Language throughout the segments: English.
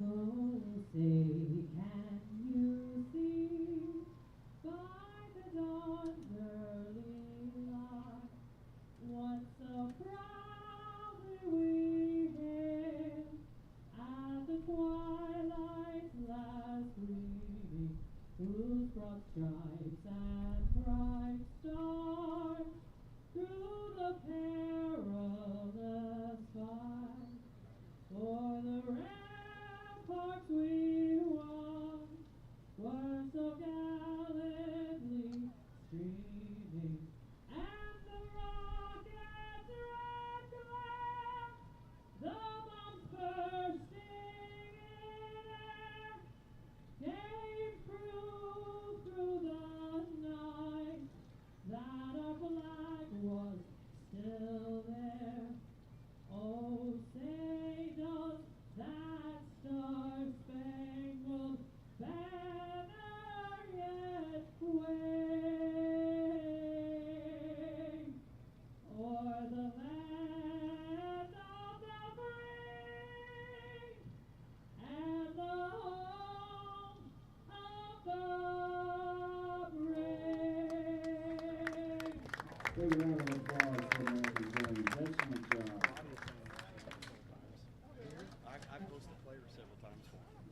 Oh, say, can you see by the dawn's early light what so proudly we hailed at the twilight's last gleaming, whose broad stripes and bright stars through the perilous fight for the ramparts we won were so gallantly streaming, and the rocket's red glare, the bombs bursting in air, gave proof through the night that our flag was still there. Oh, say does that star-spangled banner yet wave o'er the land of the free and the home of the brave? Big round of applause for American James. Excellent job. I've hosted players several times for him.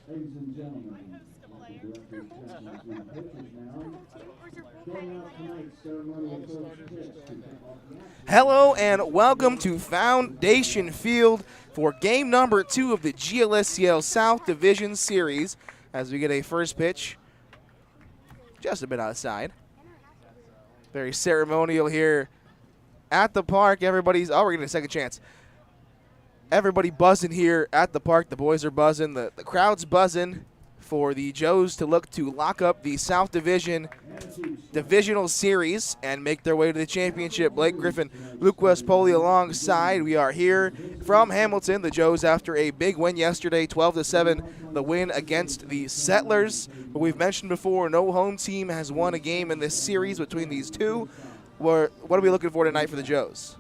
Ladies and gentlemen, the director's checking into pitchers now. Going out tonight's ceremonial first pitch to kick off the action. Hello and welcome to Foundation Field for game number 2 of the GLSCL South Division Series as we get a first pitch just a bit outside. Very ceremonial here at the park. Everybody's, we're getting a second chance. Everybody buzzing here at the park. The boys are buzzing. The crowd's buzzing for the Joes to look to lock up the South Division Divisional Series and make their way to the championship. Blake Griffin, Luke Westpoli alongside. We are here from Hamilton. The Joes after a big win yesterday, 12-7, the win against the Settlers. But we've mentioned before, no home team has won a game in this series between these two. What are we looking for tonight for the Joes?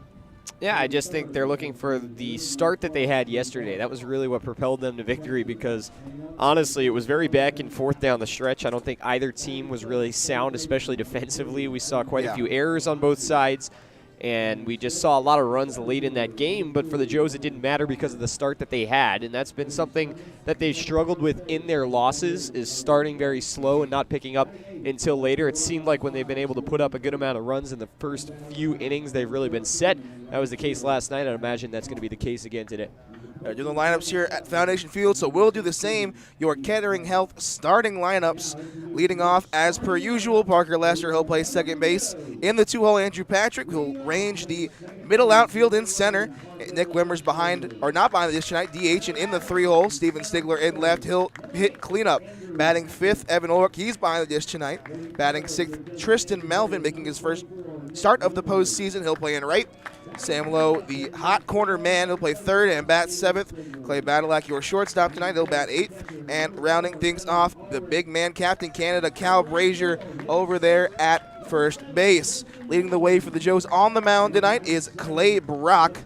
Yeah, I just think they're looking for the start that they had yesterday. That was really what propelled them to victory because, honestly, it was very back and forth down the stretch. I don't think either team was really sound, especially defensively. We saw quite a few errors on both sides, and we just saw a lot of runs late in that game. But for the Joes, it didn't matter because of the start that they had, and that's been something that they've struggled with in their losses is starting very slow and not picking up until later. It seemed like when they've been able to put up a good amount of runs in the first few innings, they've really been set. That was the case last night. I'd imagine that's going to be the case again today. They're doing the lineups here at Foundation Field, so we'll do the same. Your Kettering Health starting lineups. Leading off, as per usual, Parker Lester. He'll play second base. In the 2-hole, Andrew Patrick will range the middle outfield in center. Nick Wimmers not behind the dish tonight, DH. And in the 3-hole, Steven Stigler in left. He'll hit cleanup. Batting 5th, Evan Ulrich. He's behind the dish tonight. Batting 6th, Tristan Melvin, making his first start of the postseason. He'll play in right. Sam Lowe, the hot corner man, he'll play 3rd and bat 7th. Clay Badalak, your shortstop tonight, he'll bat 8th. And rounding things off, the big man, Captain Canada, Cal Brazier, over there at first base. Leading the way for the Joes on the mound tonight is Clay Brock.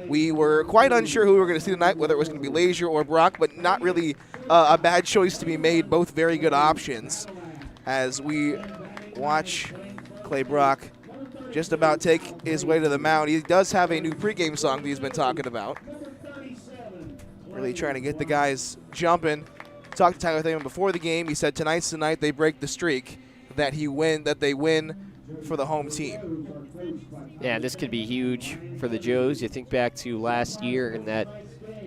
We were quite unsure who we were going to see tonight, whether it was going to be Lazier or Brock, but not really a bad choice to be made. Both very good options. As we watch Clay Brock just about take his way to the mound. He does have a new pregame song that he's been talking about. Really trying to get the guys jumping. Talked to Tyler Thaman before the game. He said tonight's the night they break the streak, that they win for the home team. Yeah, this could be huge for the Joes. You think back to last year in that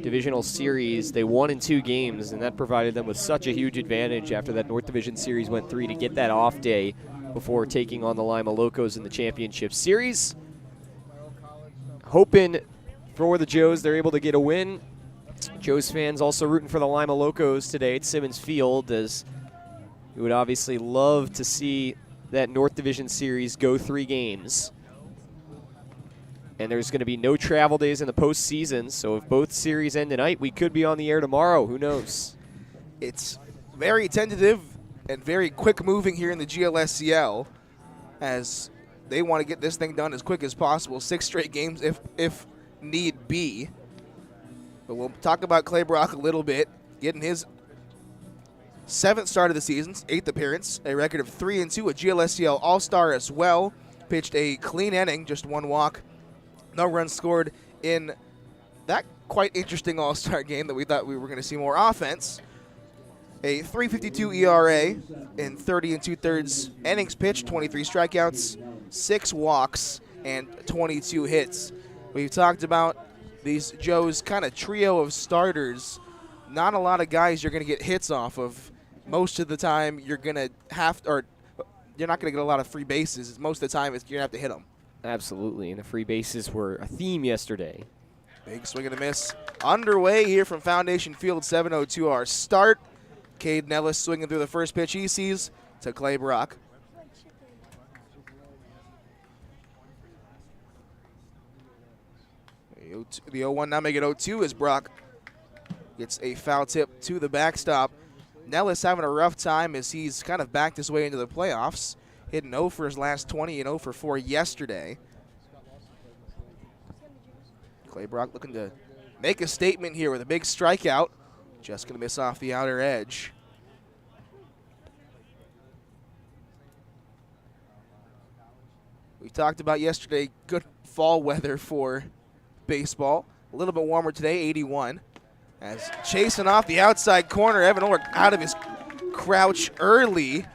divisional series, they won in 2 games, and that provided them with such a huge advantage after that North Division series went 3 to get that off day before taking on the Lima Locos in the championship series. Hoping for the Joes they're able to get a win. Joes fans also rooting for the Lima Locos today at Simmons Field, as we would obviously love to see that North Division series go 3 games. And there's going to be no travel days in the postseason, so if both series end tonight, we could be on the air tomorrow. Who knows? It's very tentative and very quick moving here in the GLSCL, as they want to get this thing done as quick as possible. 6 straight games if need be. But we'll talk about Clay Brock a little bit. getting his 7th start of the season, 8th appearance, a record of 3-2, a GLSCL All-Star as well. Pitched a clean inning, just 1 walk, no runs scored in that quite interesting All-Star game that we thought we were going to see more offense. A 3.52 ERA in 30 2/3 innings pitched, 23 strikeouts, 6 walks, and 22 hits. We've talked about these Joes kind of trio of starters. Not a lot of guys you're going to get hits off of. Most of the time you're going to you're not going to get a lot of free bases. Most of the time you're going to have to hit them. Absolutely, and the free bases were a theme yesterday. Big swing and a miss underway here from Foundation Field, 7:02 our start. Cade Nellis swinging through the first pitch he sees to Clay Brock. The 0-1 now make it 0-2 as Brock gets a foul tip to the backstop. Nellis having a rough time as he's kind of backed his way into the playoffs. Hitting 0 for his last 20 and 0 for 4 yesterday. Clay Brock looking to make a statement here with a big strikeout. Just going to miss off the outer edge. We talked about yesterday good fall weather for baseball. A little bit warmer today, 81. As chasing off the outside corner, Evan Ulrich out of his crouch early.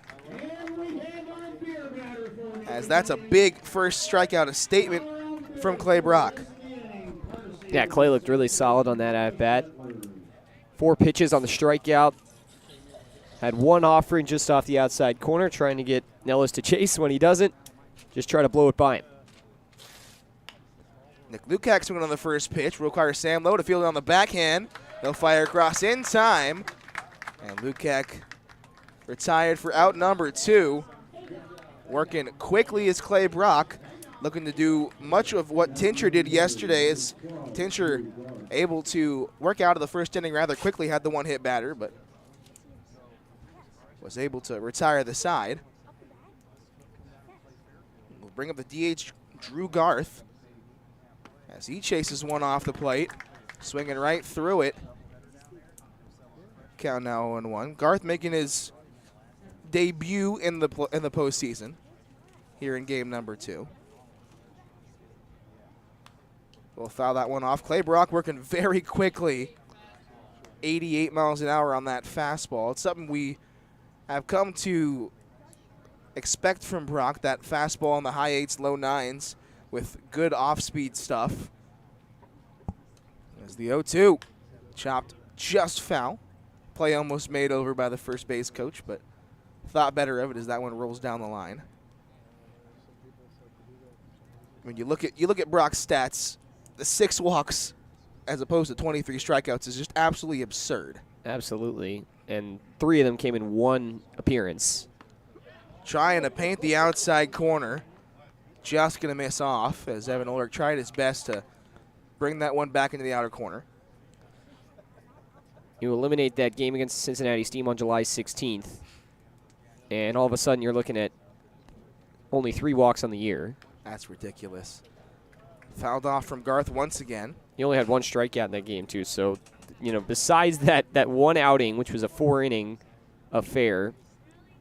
As that's a big first strikeout, a statement from Clay Brock. Yeah, Clay looked really solid on that at-bat. 4 pitches on the strikeout. Had 1 offering just off the outside corner, trying to get Nellis to chase. When he doesn't, just try to blow it by him. Nick Lukacs swinging on the first pitch. Will require Sam Lowe to field it on the backhand. They'll fire across in time. And Lukacs retired for out number 2. Working quickly is Clay Brock. Looking to do much of what Tincher did yesterday. Is Tincher able to work out of the first inning rather quickly, had the 1-hit batter, but was able to retire the side. We'll bring up the DH, Drew Garth, as he chases one off the plate, swinging right through it. Count now 0-1. Garth making his debut in the postseason here in game number 2. We'll foul that one off. Clay Brock working very quickly. 88 miles an hour on that fastball. It's something we have come to expect from Brock, that fastball in the high 8s, low 9s with good off-speed stuff. As the 0-2 chopped just foul. Play almost made over by the first base coach, but thought better of it as that one rolls down the line. When you look at Brock's stats, the 6 walks as opposed to 23 strikeouts is just absolutely absurd. Absolutely. And 3 of them came in 1 appearance. Trying to paint the outside corner. Just going to miss off as Evan Ulrich tried his best to bring that one back into the outer corner. You eliminate that game against Cincinnati Steam on July 16th. And all of a sudden you're looking at only 3 walks on the year. That's ridiculous. Fouled off from Garth once again. He only had 1 strikeout in that game, too. So, besides that 1 outing, which was a 4-inning affair,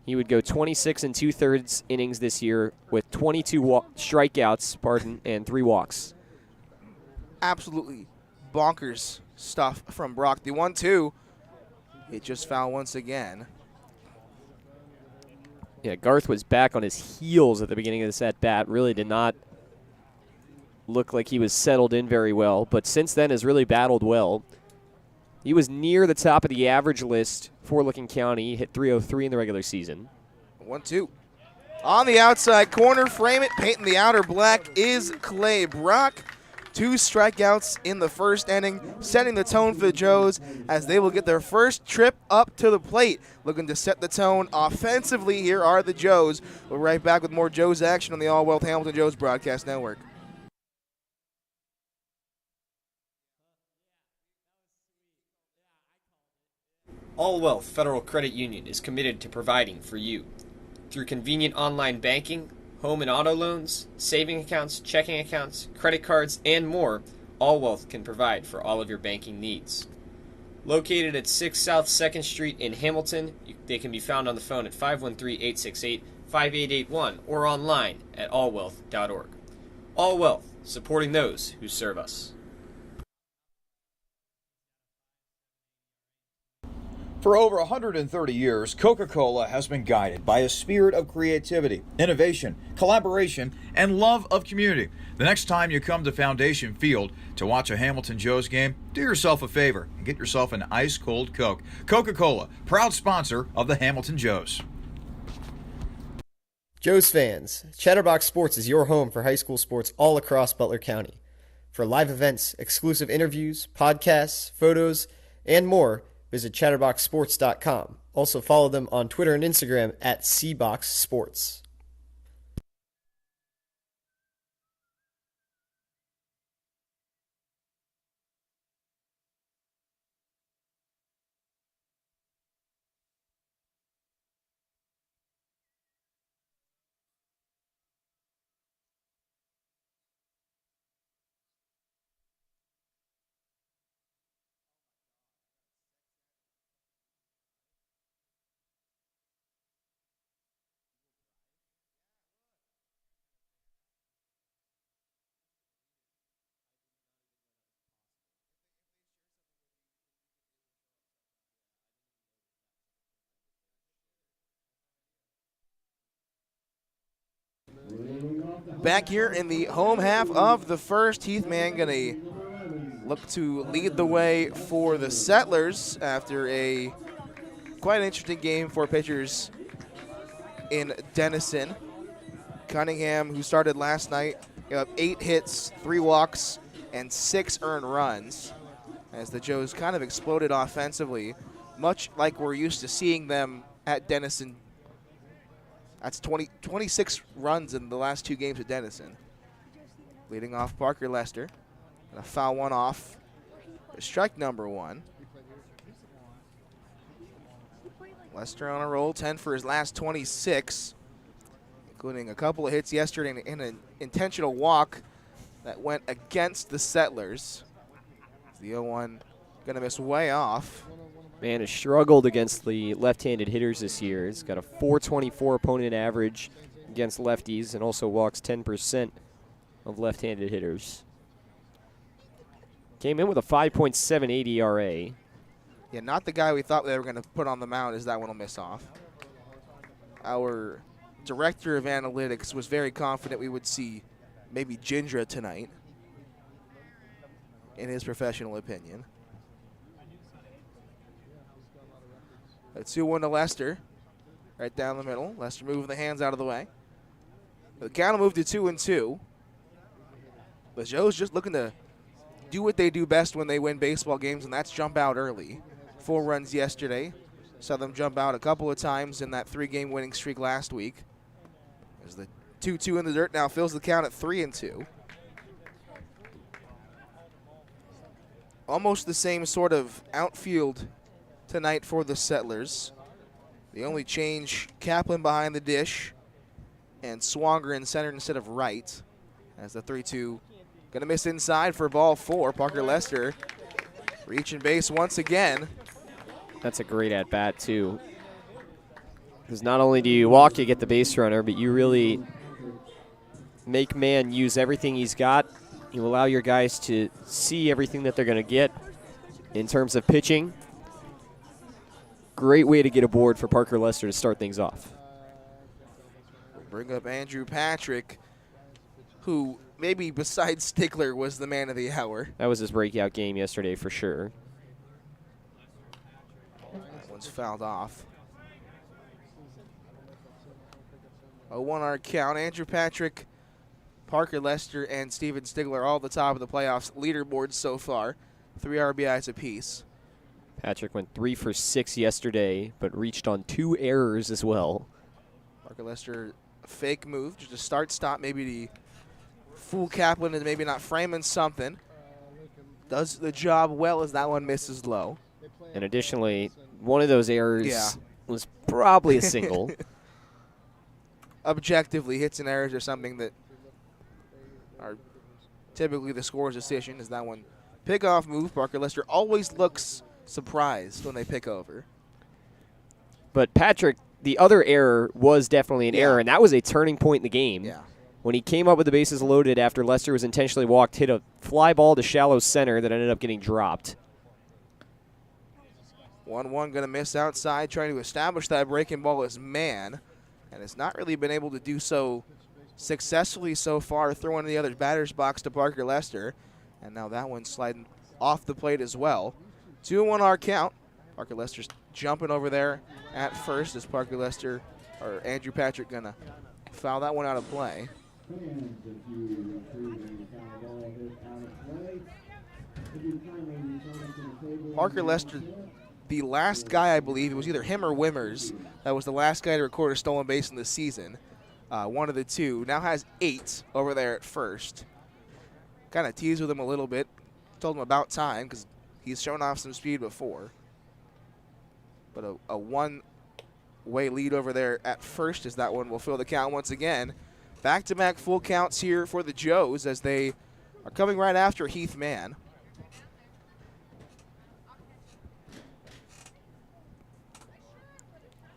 he would go 26 2/3 innings this year with 22 strikeouts, and 3 walks. Absolutely bonkers stuff from Brock. The 1-2, it just fouled once again. Yeah, Garth was back on his heels at the beginning of this at-bat. Really did not look like he was settled in very well, but since then has really battled well. He was near the top of the average list for Licking County. He hit .303 in the regular season. 1-2. On the outside corner, frame it, painting the outer black is Clay Brock. 2 strikeouts in the first inning, setting the tone for the Joes as they will get their first trip up to the plate. Looking to set the tone offensively, here are the Joes. We'll be right back with more Joes action on the All Wealth Hamilton Joes Broadcast Network. All Wealth Federal Credit Union is committed to providing for you. Through convenient online banking, home and auto loans, saving accounts, checking accounts, credit cards, and more, All Wealth can provide for all of your banking needs. Located at 6 South 2nd Street in Hamilton, they can be found on the phone at 513-868-5881 or online at allwealth.org. All Wealth, supporting those who serve us. For over 130 years, Coca-Cola has been guided by a spirit of creativity, innovation, collaboration, and love of community. The next time you come to Foundation Field to watch a Hamilton Joes game, do yourself a favor and get yourself an ice-cold Coke. Coca-Cola, proud sponsor of the Hamilton Joes. Joes fans, Chatterbox Sports is your home for high school sports all across Butler County. For live events, exclusive interviews, podcasts, photos, and more, visit chatterboxsports.com. Also follow them on Twitter and Instagram at cboxsports. Back here in the home half of the first, Heath Mann going to look to lead the way for the Settlers after a quite an interesting game for pitchers in Denison. Cunningham, who started last night, gave up 8 hits, 3 walks, and 6 earned runs as the Joes kind of exploded offensively, much like we're used to seeing them at Denison. That's 26 runs in the last 2 games at Denison. Leading off Parker Lester. Gonna foul one off. Strike number 1. Lester on a roll, 10 for his last 26, including a couple of hits yesterday and an intentional walk that went against the Settlers. The 0-1 gonna miss way off. Man has struggled against the left-handed hitters this year. He's got a .424 opponent average against lefties and also walks 10% of left-handed hitters. Came in with a 5.78 ERA. Yeah, not the guy we thought they were going to put on the mound, as that one will miss off. Our director of analytics was very confident we would see maybe Gindra tonight, in his professional opinion. A 2-1 to Lester, right down the middle. Lester moving the hands out of the way. The count will move to 2-2. The Joes just looking to do what they do best when they win baseball games, and that's jump out early. 4 runs yesterday. Saw them jump out a couple of times in that 3-game winning streak last week. As the 2-2 in the dirt now fills the count at 3-2. Almost the same sort of outfield tonight for the Settlers. The only change, Kaplan behind the dish and Swanger in center instead of right. As the 3-2 gonna miss inside for ball 4. Parker Lester reaching base once again. That's a great at-bat, too. Because not only do you walk, you get the base runner, but you really make Mann use everything he's got. You allow your guys to see everything that they're going to get in terms of pitching. Great way to get aboard for Parker Lester to start things off. Bring up Andrew Patrick, who maybe besides Stickler was the man of the hour. That was his breakout game yesterday for sure. That one's fouled off. 0-1 our count. Andrew Patrick, Parker Lester, and Steven Stigler all at the top of the playoffs leaderboard so far. 3 RBIs apiece. Patrick went 3 for 6 yesterday, but reached on 2 errors as well. Parker Lester, a fake move, just a start-stop, maybe to fool Kaplan and maybe not framing something. Does the job well as that one misses low. And additionally, one of those errors was probably a single. Objectively, hits and errors are something that are typically the scorer's decision. Is that one pick-off move? Parker Lester always looks surprised when they pick over. But Patrick, the other error was definitely an error, and that was a turning point in the game. Yeah. When he came up with the bases loaded after Lester was intentionally walked, hit a fly ball to shallow center that ended up getting dropped. 1-1 going to miss outside, trying to establish that breaking ball as man, and has not really been able to do so successfully so far, throwing the other batter's box to Parker Lester, and now that one's sliding off the plate as well. 2-1 our count. Parker Lester's jumping over there at first as Parker Lester, or Andrew Patrick, going to foul that one out of play. Parker Lester, the last guy, I believe, it was either him or Wimmers, that was the last guy to record a stolen base in the season. One of the two. Now has 8 over there at first. Kind of teased with him a little bit. Told him about time because he's shown off some speed before. But a one-way lead over there at first as that one will fill the count once again. Back-to-back full counts here for the Joes as they are coming right after Heath Mann.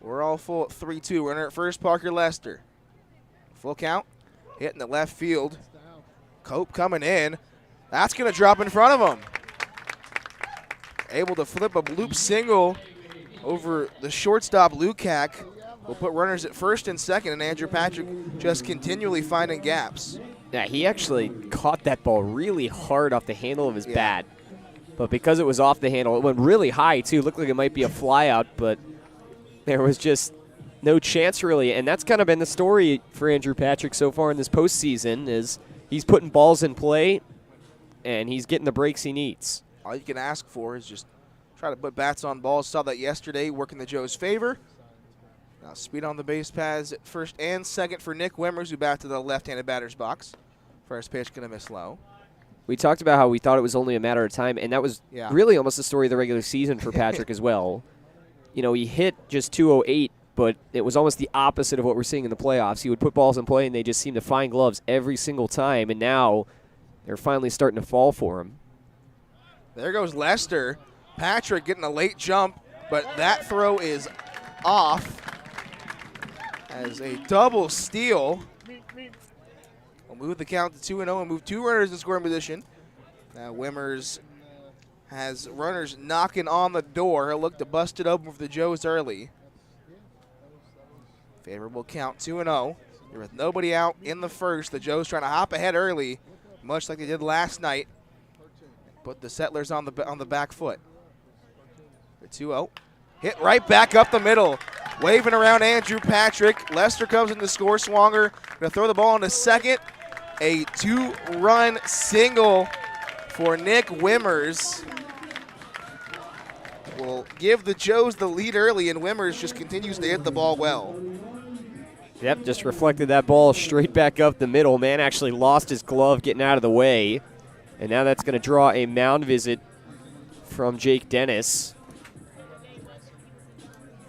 We're all full at 3-2. Runner at first, Parker Lester. Full count, hitting the left field. Cope coming in. That's going to drop in front of him. Able to flip a bloop single over the shortstop, Lukac. Will put runners at first and second, and Andrew Patrick just continually finding gaps. Yeah, he actually caught that ball really hard off the handle of his bat. But because it was off the handle, it went really high, too. Looked like it might be a flyout, but there was just no chance, really. And that's kind of been the story for Andrew Patrick so far in this postseason, is he's putting balls in play, and he's getting the breaks he needs. All you can ask for is just try to put bats on balls. Saw that yesterday, working the Joes' favor. Now speed on the base paths at first and second for Nick Wimmers, who batted to the left-handed batter's box. First pitch going to miss low. We talked about how we thought it was only a matter of time, and that was really almost the story of the regular season for Patrick as well. You know, he hit just 208, but it was almost the opposite of what we're seeing in the playoffs. He would put balls in play, and they just seem to find gloves every single time, and now they're finally starting to fall for him. There goes Lester. Patrick getting a late jump, but that throw is off as a double steal. We'll move the count to 2-0 and move 2 runners in scoring position. Now Wimmers has runners knocking on the door. He'll look to bust it open for the Joes early. Favorable count, 2-0. There with nobody out in the first. The Joes trying to hop ahead early, much like they did last night. Put the Settlers on the back foot. The 2-0. Hit right back up the middle. Waving around Andrew Patrick. Lester comes in to score. Swanger going to throw the ball into second. A 2-run single for Nick Wimmers will give the Joes the lead early, and Wimmers just continues to hit the ball well. Yep, just reflected that ball straight back up the middle. Man actually lost his glove getting out of the way. And now that's going to draw a mound visit from Jake Dennis.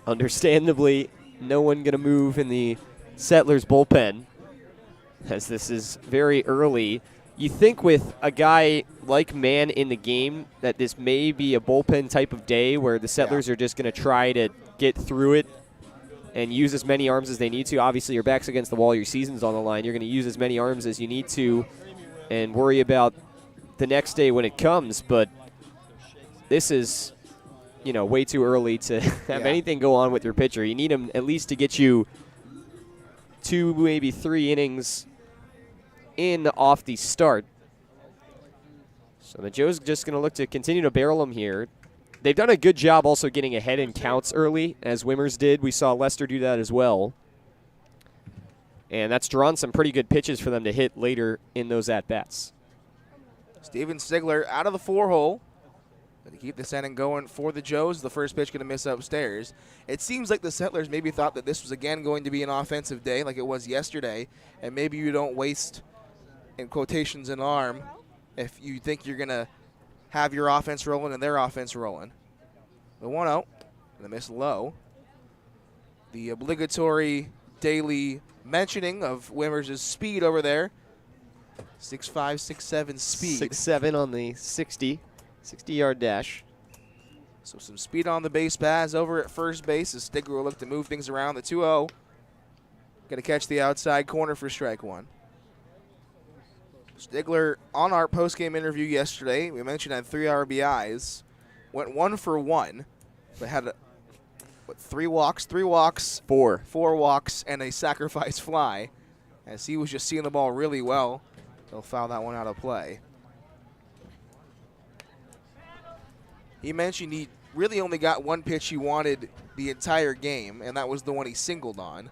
Understandably, no one going to move in the Settlers bullpen, as this is very early. You think with a guy like Mann in the game that this may be a bullpen type of day where the Settlers are just going to try to get through it and use as many arms as they need to. Obviously, your back's against the wall, your season's on the line. You're going to use as many arms as you need to and worry about the next day when it comes. But this is, you know, way too early to have anything go on with your pitcher. You need him at least to get you 2, maybe 3 innings in off the start. So the Joes just going to look to continue to barrel him here. They've done a good job also getting ahead in counts early, as Wimmers did. We saw Lester do that as well. And that's drawn some pretty good pitches for them to hit later in those at-bats. Steven Sigler out of the 4-hole. To keep this inning going for the Joes. The first pitch going to miss upstairs. It seems like the Settlers maybe thought that this was again going to be an offensive day like it was yesterday, and maybe you don't waste, in quotations, an arm if you think you're going to have your offense rolling and their offense rolling. The 1-0, going to miss low. The obligatory daily mentioning of Wimmers' speed over there. 6'5", 6'7" speed. 6'7" on the 60-yard dash. So some speed on the base paths over at first base as Stigler will look to move things around. The 2-0. Going to catch the outside corner for strike one. Stigler, on our post-game interview yesterday, we mentioned had 3 RBIs. Went 1 for 1, but had 3 walks? 3 walks. 4. 4 walks and a sacrifice fly. As he was just seeing the ball really well, he'll foul that one out of play. He mentioned he really only got 1 pitch he wanted the entire game, and that was the one he singled on.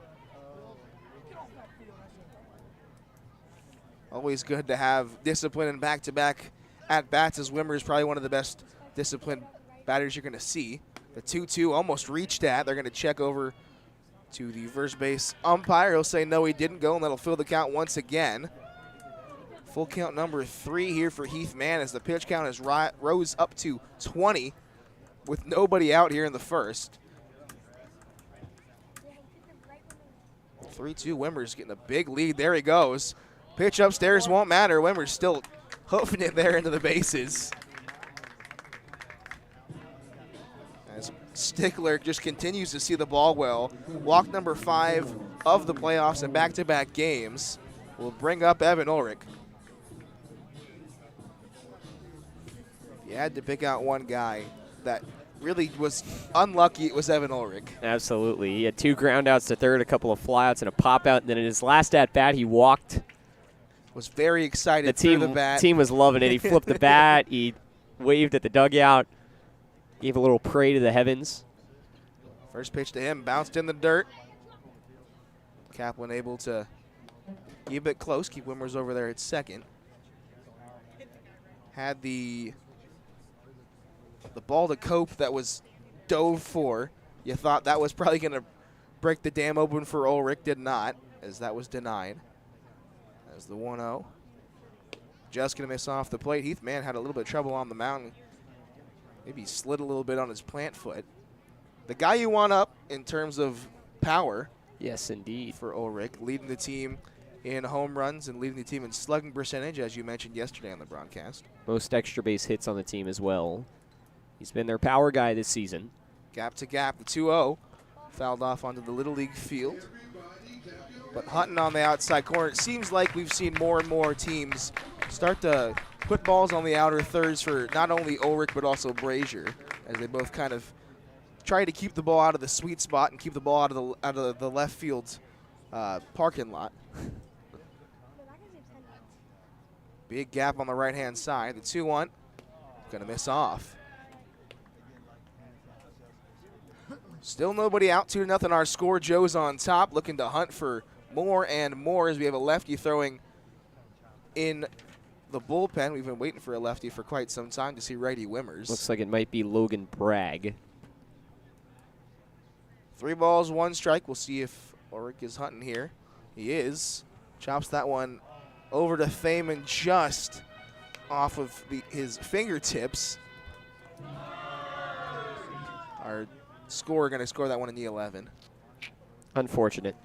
Always good to have discipline and back-to-back at-bats, as Wimmer is probably one of the best disciplined batters you're going to see. The 2-2 almost reached at. They're going to check over to the first base umpire. He'll say no, he didn't go, and that'll fill the count once again. Full count number 3 here for Heath Mann as the pitch count has rose up to 20 with nobody out here in the first. 3-2, Wimmer's getting a big lead. There he goes. Pitch upstairs won't matter. Wimmer's still hoofing it there into the bases. As Stickler just continues to see the ball well. Walk number 5 of the playoffs and back-to-back games will bring up Evan Ulrich. If you had to pick out one guy that really was unlucky, it was Evan Ulrich. Absolutely. He had 2 groundouts to third, a couple of flyouts, and a pop-out. And then in his last at-bat, he walked. Was very excited through the bat. The team was loving it. He flipped the bat. He waved at the dugout. Gave a little pray to the heavens. First pitch to him, bounced in the dirt. Kaplan able to keep it close, keep Wimmers over there at second. Had the ball to Cope that was dove for. You thought that was probably going to break the dam open for Ulrich. Did not, as that was denied. As the 1-0. Just going to miss off the plate. Heath Mann had a little bit of trouble on the mound. Maybe he slid a little bit on his plant foot. The guy you want up in terms of power. Yes, indeed. For Ulrich, leading the team in home runs and leading the team in slugging percentage, as you mentioned yesterday on the broadcast. Most extra base hits on the team as well. He's been their power guy this season. Gap to gap, the 2-0. Fouled off onto the Little League field. But hunting on the outside corner, it seems like we've seen more and more teams start to put balls on the outer thirds for not only Ulrich but also Brazier, as they both kind of try to keep the ball out of the sweet spot and keep the ball out of the left field parking lot. Big gap on the right-hand side. The 2-1, gonna miss off. Still nobody out, 2-0 our score. Joe's on top, looking to hunt for more and more as we have a lefty throwing in the bullpen. We've been waiting for a lefty for quite some time to see righty Wimmers. Looks like it might be Logan Bragg. 3 balls, 1 strike. We'll see if Ulrich is hunting here. He is. Chops that one over to Thaman just off of his fingertips. Our scorer going to score that one in the 11. Unfortunate.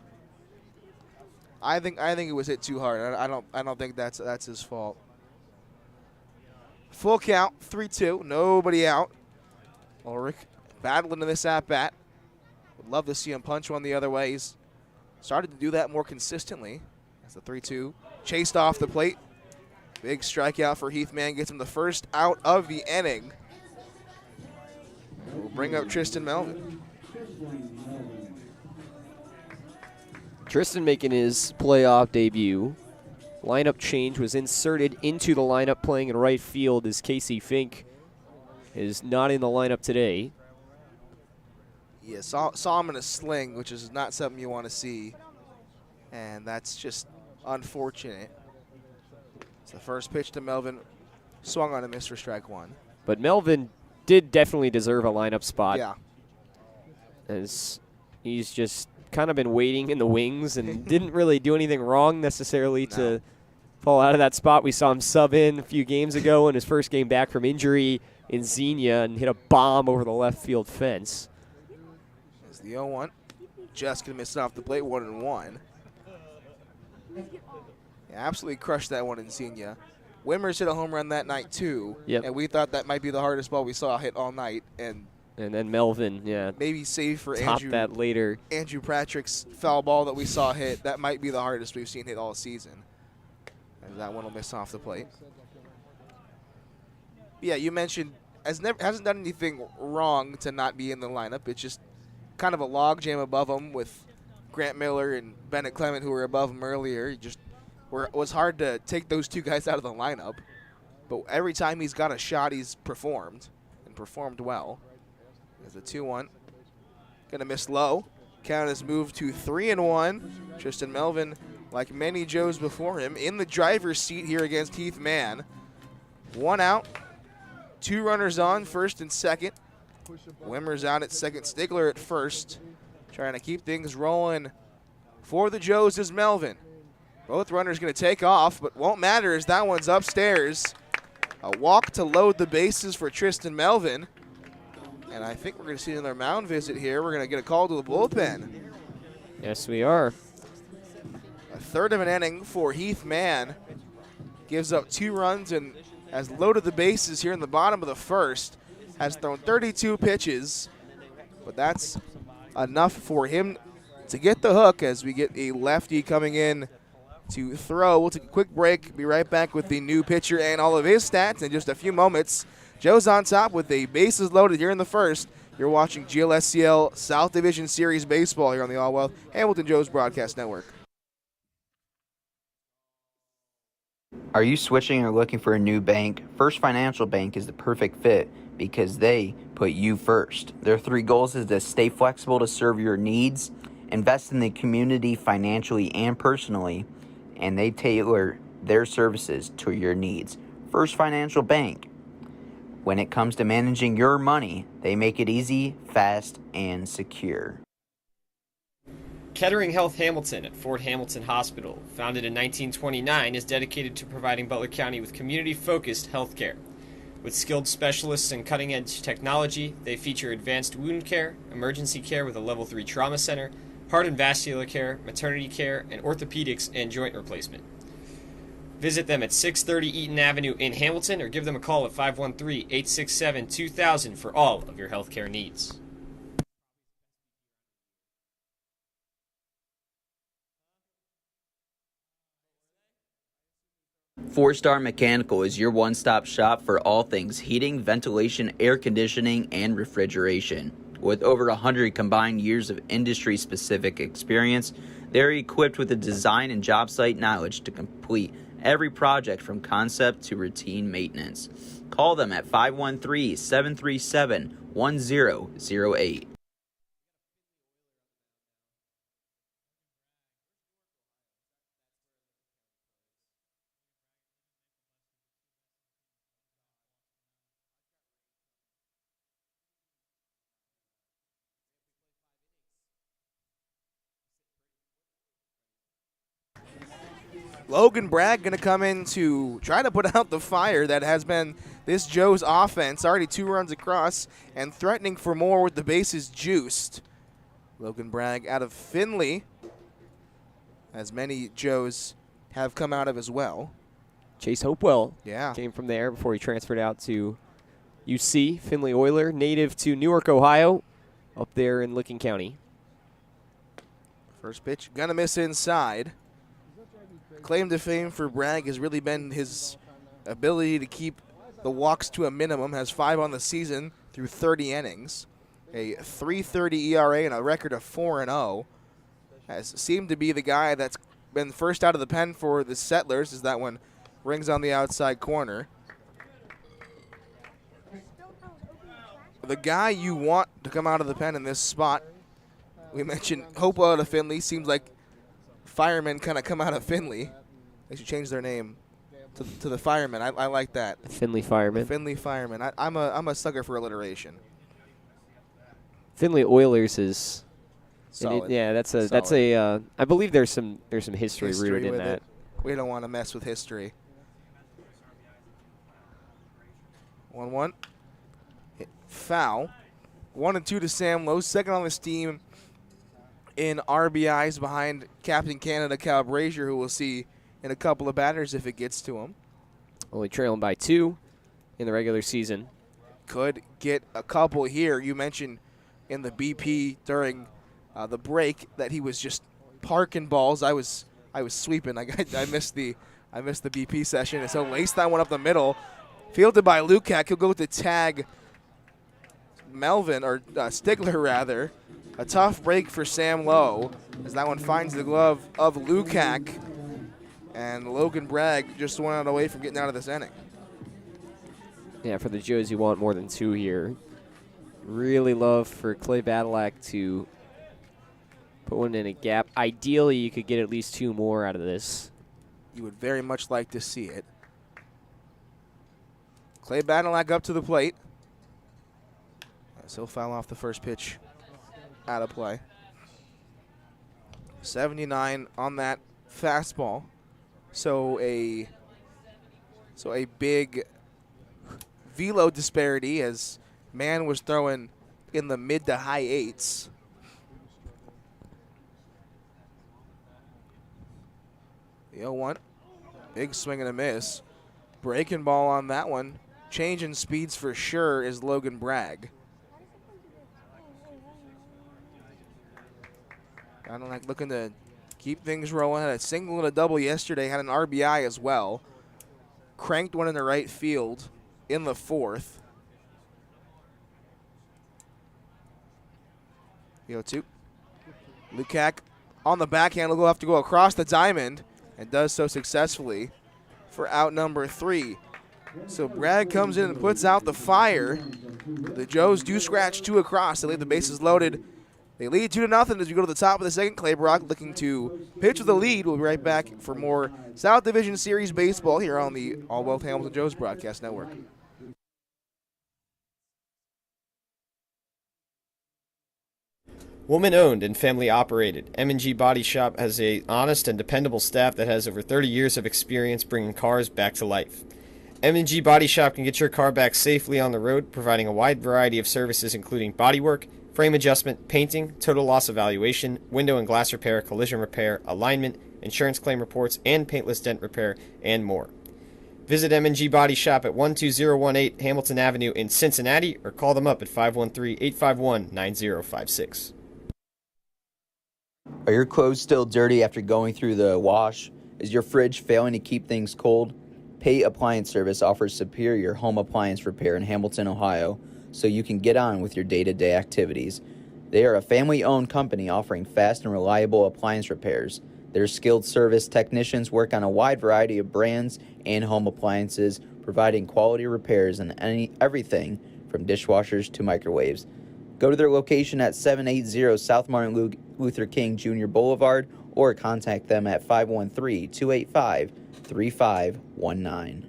I think it was hit too hard. I don't think that's his fault. Full count, 3-2, nobody out. Ulrich battling in this at bat. Would love to see him punch one the other way. He's started to do that more consistently. That's the 3-2. Chased off the plate. Big strikeout for Heath Mann, gets him the first out of the inning. We'll bring up Tristan Melvin. Tristan making his playoff debut. Lineup change was inserted into the lineup, playing in right field as Casey Fink is not in the lineup today. Yeah, saw him in a sling, which is not something you want to see. And that's just unfortunate. It's the first pitch to Melvin. Swung on a miss for strike 1. But Melvin did definitely deserve a lineup spot. Yeah. As he's just kind of been waiting in the wings and didn't really do anything wrong necessarily to fall out of that spot. We saw him sub in a few games ago in his first game back from injury in Xenia and hit a bomb over the left field fence. There's the 0-1. Just going to miss it off the plate, 1-1. Yeah, absolutely crushed that one in Xenia. Wimmers hit a home run that night too. Yep. And we thought that might be the hardest ball we saw hit all night, and And then Melvin, maybe save for top that later. Andrew Patrick's foul ball that we saw hit. That might be the hardest we've seen hit all season. And that one will miss off the plate. Yeah, you mentioned hasn't done anything wrong to not be in the lineup. It's just kind of a logjam above him with Grant Miller and Bennett Clement, who were above him earlier. It was hard to take those two guys out of the lineup. But every time he's got a shot, he's performed, and performed well. There's a 2-1. Gonna miss low. Count has moved to 3-1. Tristan Melvin, like many Joes before him, in the driver's seat here against Heath Mann. 1 out. 2 runners on, first and second. Wimmer's out at second, Stigler at first. Trying to keep things rolling for the Joes is Melvin. Both runners going to take off, but won't matter as that one's upstairs. A walk to load the bases for Tristan Melvin. And I think we're going to see another mound visit here. We're going to get a call to the bullpen. Yes, we are. A third of an inning for Heath Mann. Gives up 2 runs and has loaded the bases here in the bottom of the first. Has thrown 32 pitches, but that's enough for him to get the hook as we get a lefty coming in to throw. We'll take a quick break, be right back with the new pitcher and all of his stats in just a few moments. Joe's on top with the bases loaded here in the first. You're watching GLSCL South Division Series Baseball here on the All Wealth Hamilton Joe's Broadcast Network. Are you switching or looking for a new bank? First Financial Bank is the perfect fit because they put you first. Their 3 goals is to stay flexible to serve your needs, invest in the community financially and personally, and they tailor their services to your needs. First Financial Bank. When it comes to managing your money, they make it easy, fast, and secure. Kettering Health Hamilton at Fort Hamilton Hospital, founded in 1929, is dedicated to providing Butler County with community-focused health care. With skilled specialists and cutting-edge technology, they feature advanced wound care, emergency care with a Level 3 trauma center, heart and vascular care, maternity care, and orthopedics and joint replacement. Visit them at 630 Eaton Avenue in Hamilton or give them a call at 513-867-2000 for all of your healthcare needs. Four-Star Mechanical is your one-stop shop for all things heating, ventilation, air conditioning, and refrigeration. With over 100 combined years of industry-specific experience, they're equipped with the design and job site knowledge to complete every project from concept to routine maintenance. Call them at 513-737-1008. Logan Bragg going to come in to try to put out the fire that has been this Joe's offense. Already 2 runs across and threatening for more with the bases juiced. Logan Bragg out of Findlay, as many Joes have come out of as well. Chase Hopewell Yeah. came from there before he transferred out to UC, Findlay Oiler, native to Newark, Ohio, up there in Licking County. First pitch, going to miss inside. Claim to fame for Bragg has really been his ability to keep the walks to a minimum. Has 5 on the season through 30 innings. A 3.30 ERA and a record of 4-0. Has seemed to be the guy that's been first out of the pen for the Settlers as that one rings on the outside corner. The guy you want to come out of the pen in this spot, we mentioned Hopewell out of Findlay, seems like Firemen kind of come out of Findlay. They should change their name to the Firemen. I like that. Findlay Firemen. Findlay Firemen. I'm a sucker for alliteration. Findlay Oilers is Solid. that's a Solid. I believe there's some history rooted in with that. it. We don't want to mess with history. 1-1. Hit foul. 1-2 to Sam Lowe. Second on this team in RBIs behind Captain Canada Cal Brazier, who we'll see in a couple of batters if it gets to him. Only trailing by 2 in the regular season. could get a couple here. You mentioned in the BP during the break that he was just parking balls. I was sweeping. I missed the BP session, and so laced that one up the middle. Fielded by Lukac. He'll go to tag Melvin, or Stigler rather. A tough break for Sam Lowe as that one finds the glove of Lukac. And Logan Bragg just 1 out away from getting out of this inning. Yeah, for the Joes, you want more than 2 here. Really love for Clay Badalak to put one in a gap. Ideally, you could get at least 2 more out of this. You would very much like to see it. Clay Badalak up to the plate. So foul off the first pitch out of play. 79 on that fastball. So a big velo disparity as Mann was throwing in the mid to high 8s. The 0-1. Big swing and a miss. Breaking ball on that one. Changing speeds for sure is Logan Bragg. Kind of like looking to keep things rolling. Had a single and a double yesterday. Had an RBI as well. Cranked one in the right field in the 4th. The 0-2. Lukac on the backhand will have to go across the diamond and does so successfully for out number 3. So Bragg comes in and puts out the fire. The Joes do scratch 2 across. They leave the bases loaded. They lead 2-0 as we go to the top of the second. Clay Brock looking to pitch with the lead. We'll be right back for more South Division Series baseball here on the All Wealth Hamilton Joes Broadcast Network. Woman-owned and family-operated, M&G Body Shop has a honest and dependable staff that has over 30 years of experience bringing cars back to life. M&G Body Shop can get your car back safely on the road, providing a wide variety of services including bodywork, frame adjustment, painting, total loss evaluation, window and glass repair, collision repair, alignment, insurance claim reports, and paintless dent repair, and more. Visit M&G Body Shop at 12018 Hamilton Avenue in Cincinnati or call them up at 513-851-9056. Are your clothes still dirty after going through the wash? Is your fridge failing to keep things cold? Pay Appliance Service offers superior home appliance repair in Hamilton, Ohio, so you can get on with your day-to-day activities. They are a family-owned company offering fast and reliable appliance repairs. Their skilled service technicians work on a wide variety of brands and home appliances, providing quality repairs on everything from dishwashers to microwaves. Go to their location at 780 South Martin Luther King Jr. Boulevard or contact them at 513-285-3519.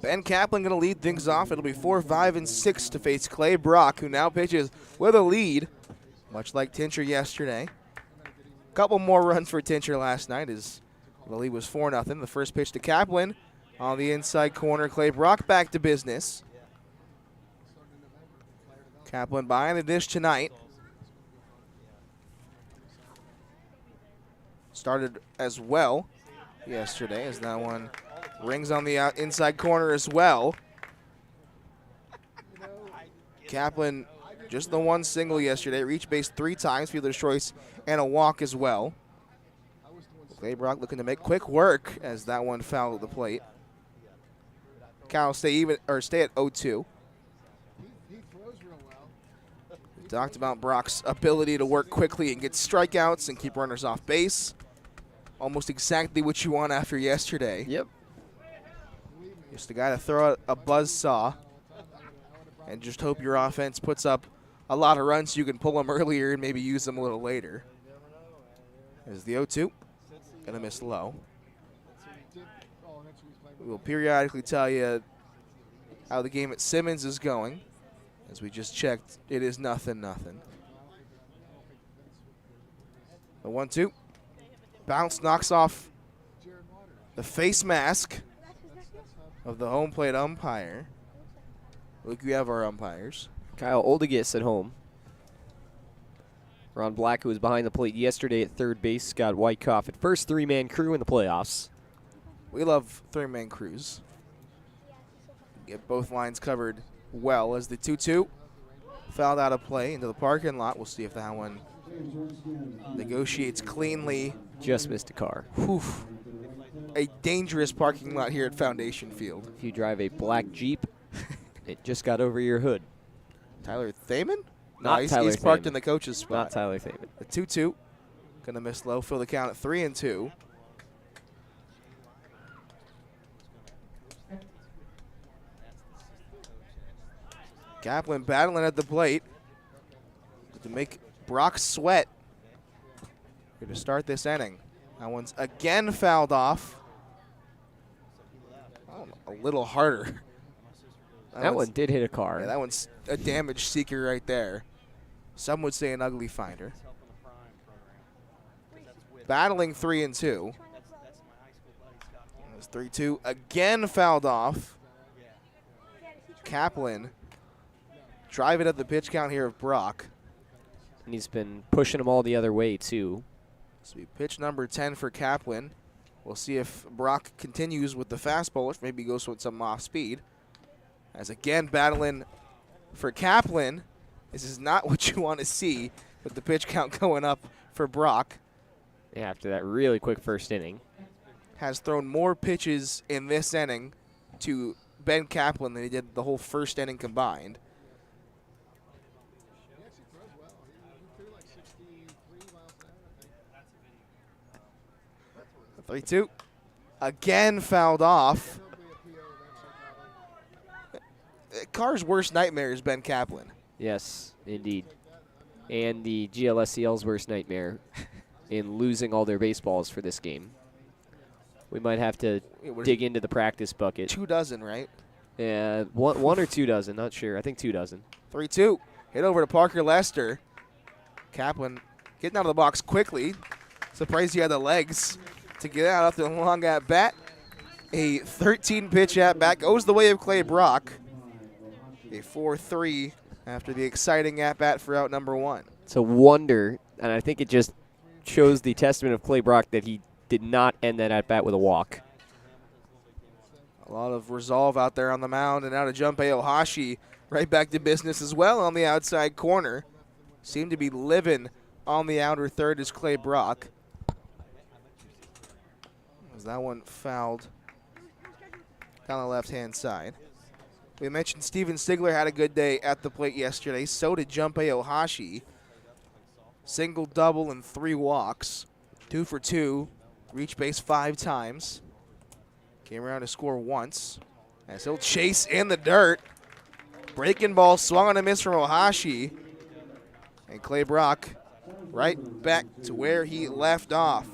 Ben Kaplan going to lead things off. It'll be 4, 5, and 6 to face Clay Brock, who now pitches with a lead, much like Tincher yesterday. A couple more runs for Tincher last night as the lead was 4-0. The first pitch to Kaplan on the inside corner. Clay Brock back to business. Kaplan behind the dish tonight. Started as well yesterday as that one rings on the inside corner as well. Kaplan just the one single yesterday. Reached base 3 times, fielder's choice, and a walk as well. Clay Brock looking to make quick work as that one fouled at the plate. Count stay at 0-2. We talked about Brock's ability to work quickly and get strikeouts and keep runners off base. Almost exactly what you want after yesterday. Yep. Just the guy to throw out a buzzsaw and just hope your offense puts up a lot of runs so you can pull them earlier and maybe use them a little later. There's the 0-2. Gonna miss low. We will periodically tell you how the game at Simmons is going. As we just checked, it is 0-0. The 1-2. Bounce knocks off the face mask of the home plate umpire. Look, we have our umpires. Kyle Oldegas at home. Ron Black, who was behind the plate yesterday at third base, Scott Wyckoff at first, three-man crew in the playoffs. We love three-man crews. Get both lines covered well as the 2-2 fouled out of play into the parking lot. We'll see if that one negotiates cleanly. Just missed a car. Whew. A dangerous parking lot here at Foundation Field. If you drive a black Jeep, it just got over your hood. Tyler Thaman? Not no, Tyler he's parked Thaman. in the coach's spot. Not Tyler Thaman. The 2-2. Gonna miss low, fill the count at 3-2. Kaplan battling at the plate to make Brock sweat. Here to start this inning. That one's again fouled off. Oh, a little harder. That one did hit a car. Yeah, that one's a damage seeker right there. Some would say an ugly finder. Battling 3-2. That's 3-2. Again fouled off. Kaplan. Drive it at the pitch count here of Brock. And he's been pushing them all the other way, too. So we pitch number 10 for Kaplan. We'll see if Brock continues with the fastball, if maybe goes with some off speed. As again battling for Kaplan. This is not what you want to see with the pitch count going up for Brock. Yeah, after that really quick first inning. Has thrown more pitches in this inning to Ben Kaplan than he did the whole first inning combined. 3-2. Again fouled off. Carr's worst nightmare is Ben Kaplan. Yes, indeed. And the GLSCL's worst nightmare in losing all their baseballs for this game. We might have to dig into the practice bucket. 2 dozen, right? Yeah, one or 2 dozen, not sure. I think 2 dozen. 3-2. Hit over to Parker Lester. Kaplan getting out of the box quickly. Surprised he had the legs to get out after a long at bat. A 13-pitch at bat goes the way of Clay Brock. A 4-3 after the exciting at bat for out number 1. It's a wonder, and I think it just shows the testament of Clay Brock that he did not end that at bat with a walk. A lot of resolve out there on the mound, and now to Junpei Ohashi right back to business as well on the outside corner. Seemed to be living on the outer third is Clay Brock. As that one fouled down the left-hand side. We mentioned Steven Stigler had a good day at the plate yesterday. So did Junpei Ohashi. Single, double, and 3 walks. 2 for 2. Reached base 5 times. Came around to score once. As he'll chase in the dirt. Breaking ball swung on a miss from Ohashi. And Clay Brock right back to where he left off.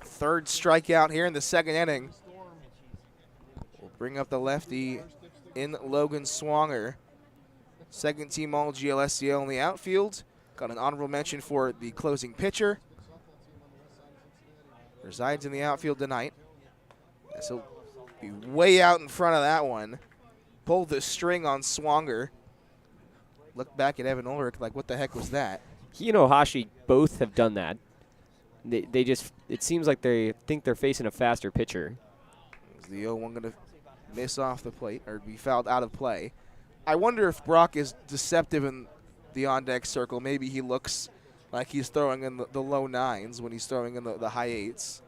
3rd strikeout here in the 2nd inning. We'll bring up the lefty in Logan Swanger. 2nd team all GLSCL in the outfield. Got an honorable mention for the closing pitcher. Resides in the outfield tonight. As he'll be way out in front of that one. Pull the string on Swanger. Look back at Evan Ulrich like, what the heck was that? He and Ohashi both have done that. They just, it seems like they think they're facing a faster pitcher. Is the 0-1 going to miss off the plate or be fouled out of play? I wonder if Brock is deceptive in the on-deck circle. Maybe he looks like he's throwing in the low 9s when he's throwing in the high 8s.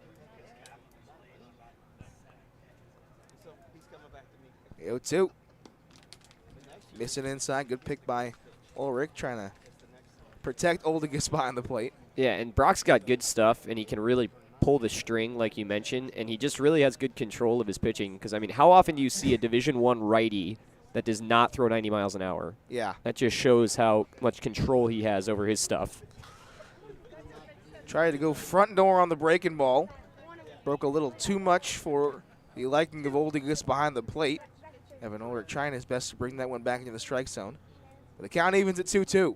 0-2. Missing inside. Good pick by Ulrich, trying to protect Oldigus behind the plate. Yeah, and Brock's got good stuff, and he can really pull the string, like you mentioned, and he just really has good control of his pitching. Because, I mean, how often do you see a Division I righty that does not throw 90 miles an hour? Yeah. That just shows how much control he has over his stuff. Tried to go front door on the breaking ball. Broke a little too much for the liking of Oldigus behind the plate. Evan Ulrich trying his best to bring that one back into the strike zone. But the count evens at 2-2.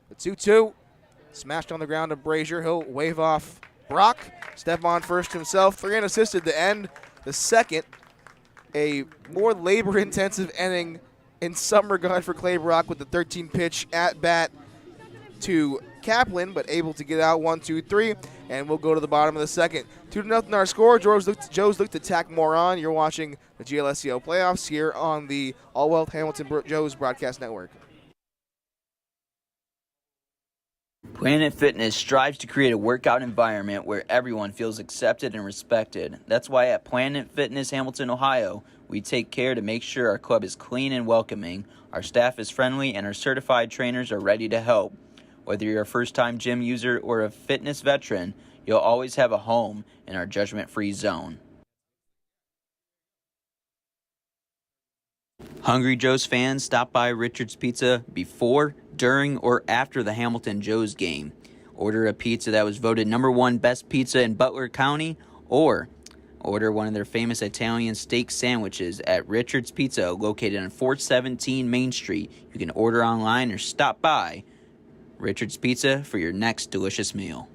The 2-2 smashed on the ground to Brazier. He'll wave off Brock. Step on first himself. 3 unassisted to end the 2nd. A more labor-intensive inning in some regard for Clay Brock with the 13-pitch at-bat to Kaplan, but able to get out 1-2-3, and we'll go to the bottom of the second. 2-0 our score. Joe's looked to tack more on. You're watching the GLSCL playoffs here on the All Wealth Hamilton Joe's Broadcast Network. Planet Fitness strives to create a workout environment where everyone feels accepted and respected. That's why at Planet Fitness Hamilton, Ohio, we take care to make sure our club is clean and welcoming, our staff is friendly, and our certified trainers are ready to help. Whether you're a first-time gym user or a fitness veteran, you'll always have a home in our judgment-free zone. Hungry Joe's fans, stop by Richard's Pizza before, during, or after the Hamilton Joe's game. Order a pizza that was voted #1 best pizza in Butler County, or order one of their famous Italian steak sandwiches at Richard's Pizza, located on 417 Main Street. You can order online or stop by Richard's Pizza for your next delicious meal.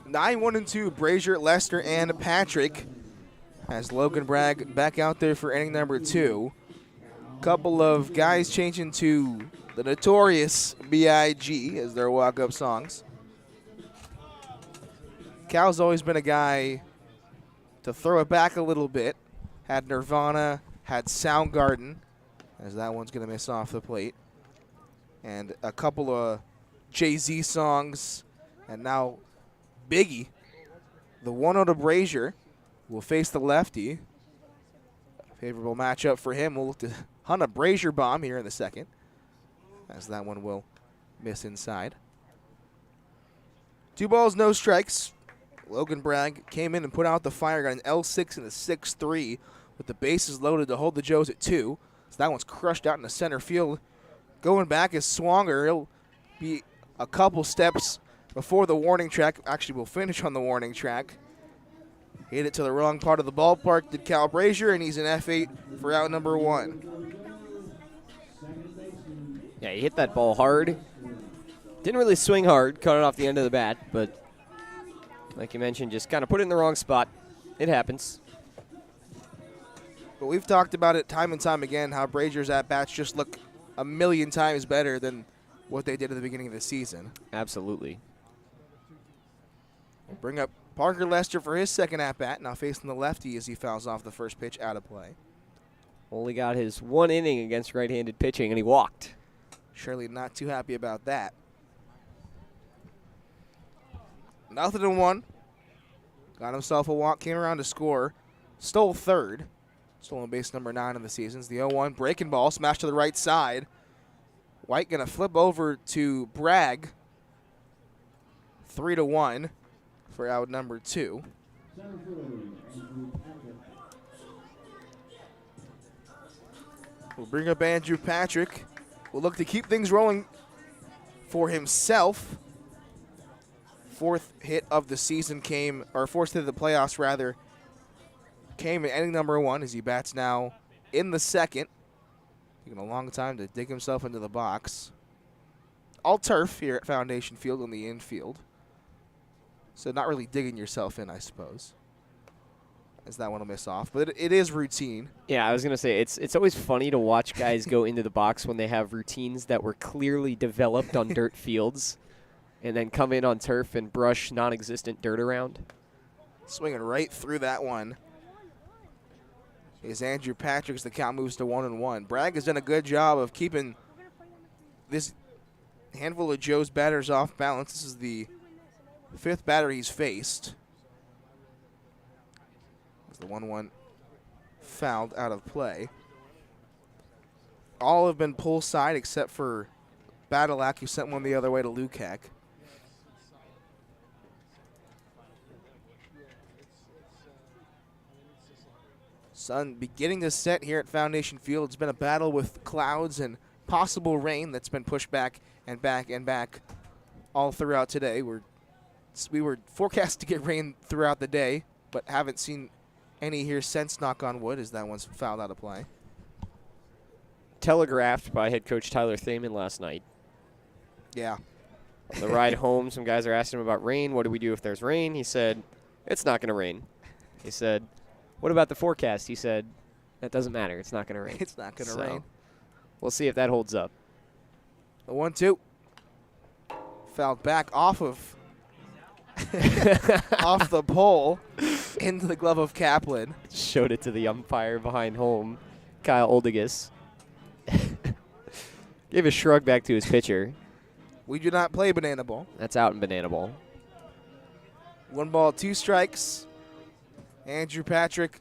9-1-2, Brazier, Lester, and Patrick. As Logan Bragg back out there for inning number 2. Couple of guys changing to the notorious B.I.G. as their walk-up songs. Cal's always been a guy to throw it back a little bit. Had Nirvana, had Soundgarden, as that one's going to miss off the plate. And a couple of Jay-Z songs, and now Biggie. The 1-0 to Brazier will face the lefty. Favorable matchup for him. We'll look to hunt a Brazier bomb here in the second, as that one will miss inside. 2 balls, no strikes. Logan Bragg came in and put out the fire, got an L6 and a 6-3 with the bases loaded to hold the Joes at 2. So that one's crushed out in the center field. Going back is Swanger. He'll be a couple steps before the warning track. Actually, we'll finish on the warning track. Hit it to the wrong part of the ballpark, did Cal Brazier, and he's an F8 for out number 1. Yeah, he hit that ball hard. Didn't really swing hard, caught it off the end of the bat, but like you mentioned, just kind of put it in the wrong spot. It happens. But we've talked about it time and time again, how Brazier's at-bats just look a million times better than what they did at the beginning of the season. Absolutely. We'll bring up Parker Lester for his second at-bat, now facing the lefty as he fouls off the first pitch out of play. Only got his 1 inning against right-handed pitching, and he walked. Surely not too happy about that. 0-1. Got himself a walk, came around to score. Stole third. Stolen base number 9 of the season. The 0-1 breaking ball, smashed to the right side. White going to flip over to Bragg. 3-1 for out number 2. We'll bring up Andrew Patrick. We'll look to keep things rolling for himself. Fourth hit of the season came, or fourth hit of the playoffs rather, came in inning number 1 as he bats now in the second. Taking a long time to dig himself into the box. All turf here at Foundation Field on the infield. So not really digging yourself in, I suppose, as that one will miss off. But it is routine. Yeah, I was going to say, it's always funny to watch guys go into the box when they have routines that were clearly developed on dirt fields and then come in on turf and brush non-existent dirt around. Swinging right through that one is Andrew Patrick as the count moves to 1-1. Bragg has done a good job of keeping this handful of Joe's batters off balance. This is the 5th batter he's faced. As the 1-1 fouled out of play. All have been pull side except for Badalak, who sent one the other way to Lukac. Sun beginning to set here at Foundation Field. It's been a battle with clouds and possible rain that's been pushed back and back and back all throughout today. We were forecast to get rain throughout the day, but haven't seen any here since, knock on wood, as that one's fouled out of play. Telegraphed by head coach Tyler Thaman last night. Yeah. On the ride home, some guys are asking him about rain. What do we do if there's rain? He said, it's not going to rain. He said, what about the forecast? He said, that doesn't matter. It's not going to rain. It's not going to rain. We'll see if that holds up. The 1-2. Fouled back off of off the pole into the glove of Kaplan. Showed it to the umpire behind home, Kyle Oldigus. Gave a shrug back to his pitcher. We do not play banana ball. That's out in banana ball. 1 ball, 2 strikes. Andrew Patrick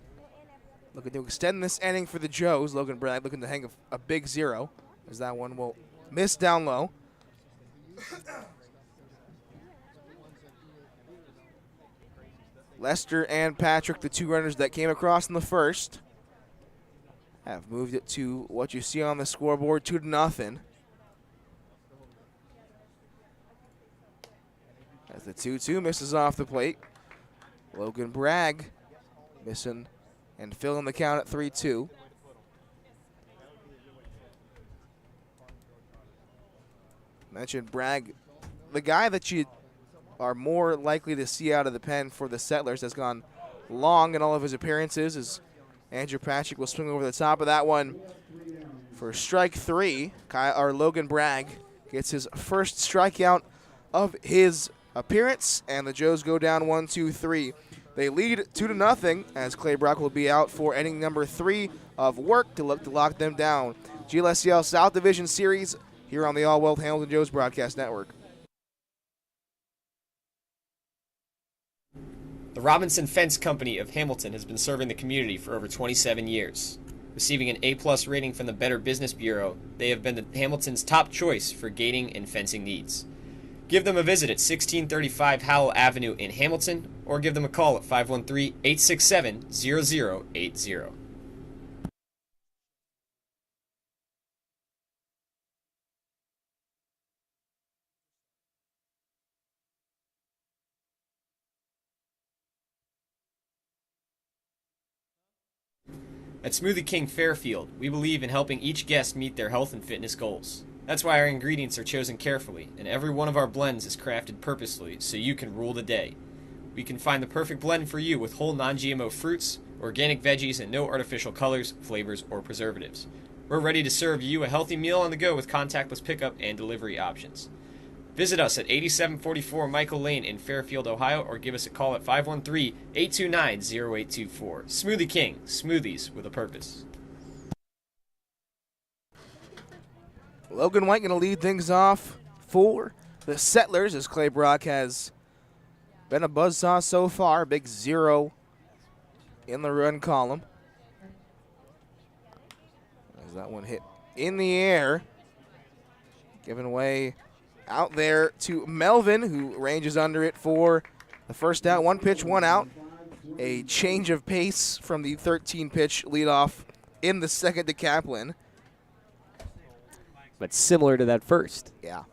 looking to extend this inning for the Joes. Logan Bragg looking to hang a big 0, as that one will miss down low. Lester and Patrick, the 2 runners that came across in the first, have moved it to what you see on the scoreboard, 2-0. As the 2-2 misses off the plate. Logan Bragg missing and filling the count at 3-2. Mentioned Bragg, the guy that you are more likely to see out of the pen for the Settlers, has gone long in all of his appearances, as Andrew Patrick will swing over the top of that one for strike 3. Logan Bragg gets his first strikeout of his appearance, and the Joes go down 1-2-3. They lead 2-0 as Clay Brock will be out for inning number 3 of work to look to lock them down. GLSCL South Division Series here on the All Wealth Hamilton Joes Broadcast Network. The Robinson Fence Company of Hamilton has been serving the community for over 27 years. Receiving an A+ rating from the Better Business Bureau, they have been Hamilton's top choice for gating and fencing needs. Give them a visit at 1635 Howell Avenue in Hamilton, or give them a call at 513-867-0080. At Smoothie King Fairfield, we believe in helping each guest meet their health and fitness goals. That's why our ingredients are chosen carefully, and every one of our blends is crafted purposefully so you can rule the day. We can find the perfect blend for you with whole non-GMO fruits, organic veggies, and no artificial colors, flavors, or preservatives. We're ready to serve you a healthy meal on the go with contactless pickup and delivery options. Visit us at 8744 Michael Lane in Fairfield, Ohio, or give us a call at 513-829-0824. Smoothie King, smoothies with a purpose. Logan White going to lead things off for the Settlers, as Clay Brock has been a buzzsaw so far. Big 0 in the run column. As that one hit in the air, giving away out there to Melvin, who ranges under it for the first out. 1 pitch, 1 out. A change of pace from the 13-pitch leadoff in the second to Kaplan. But similar to that first. Yeah.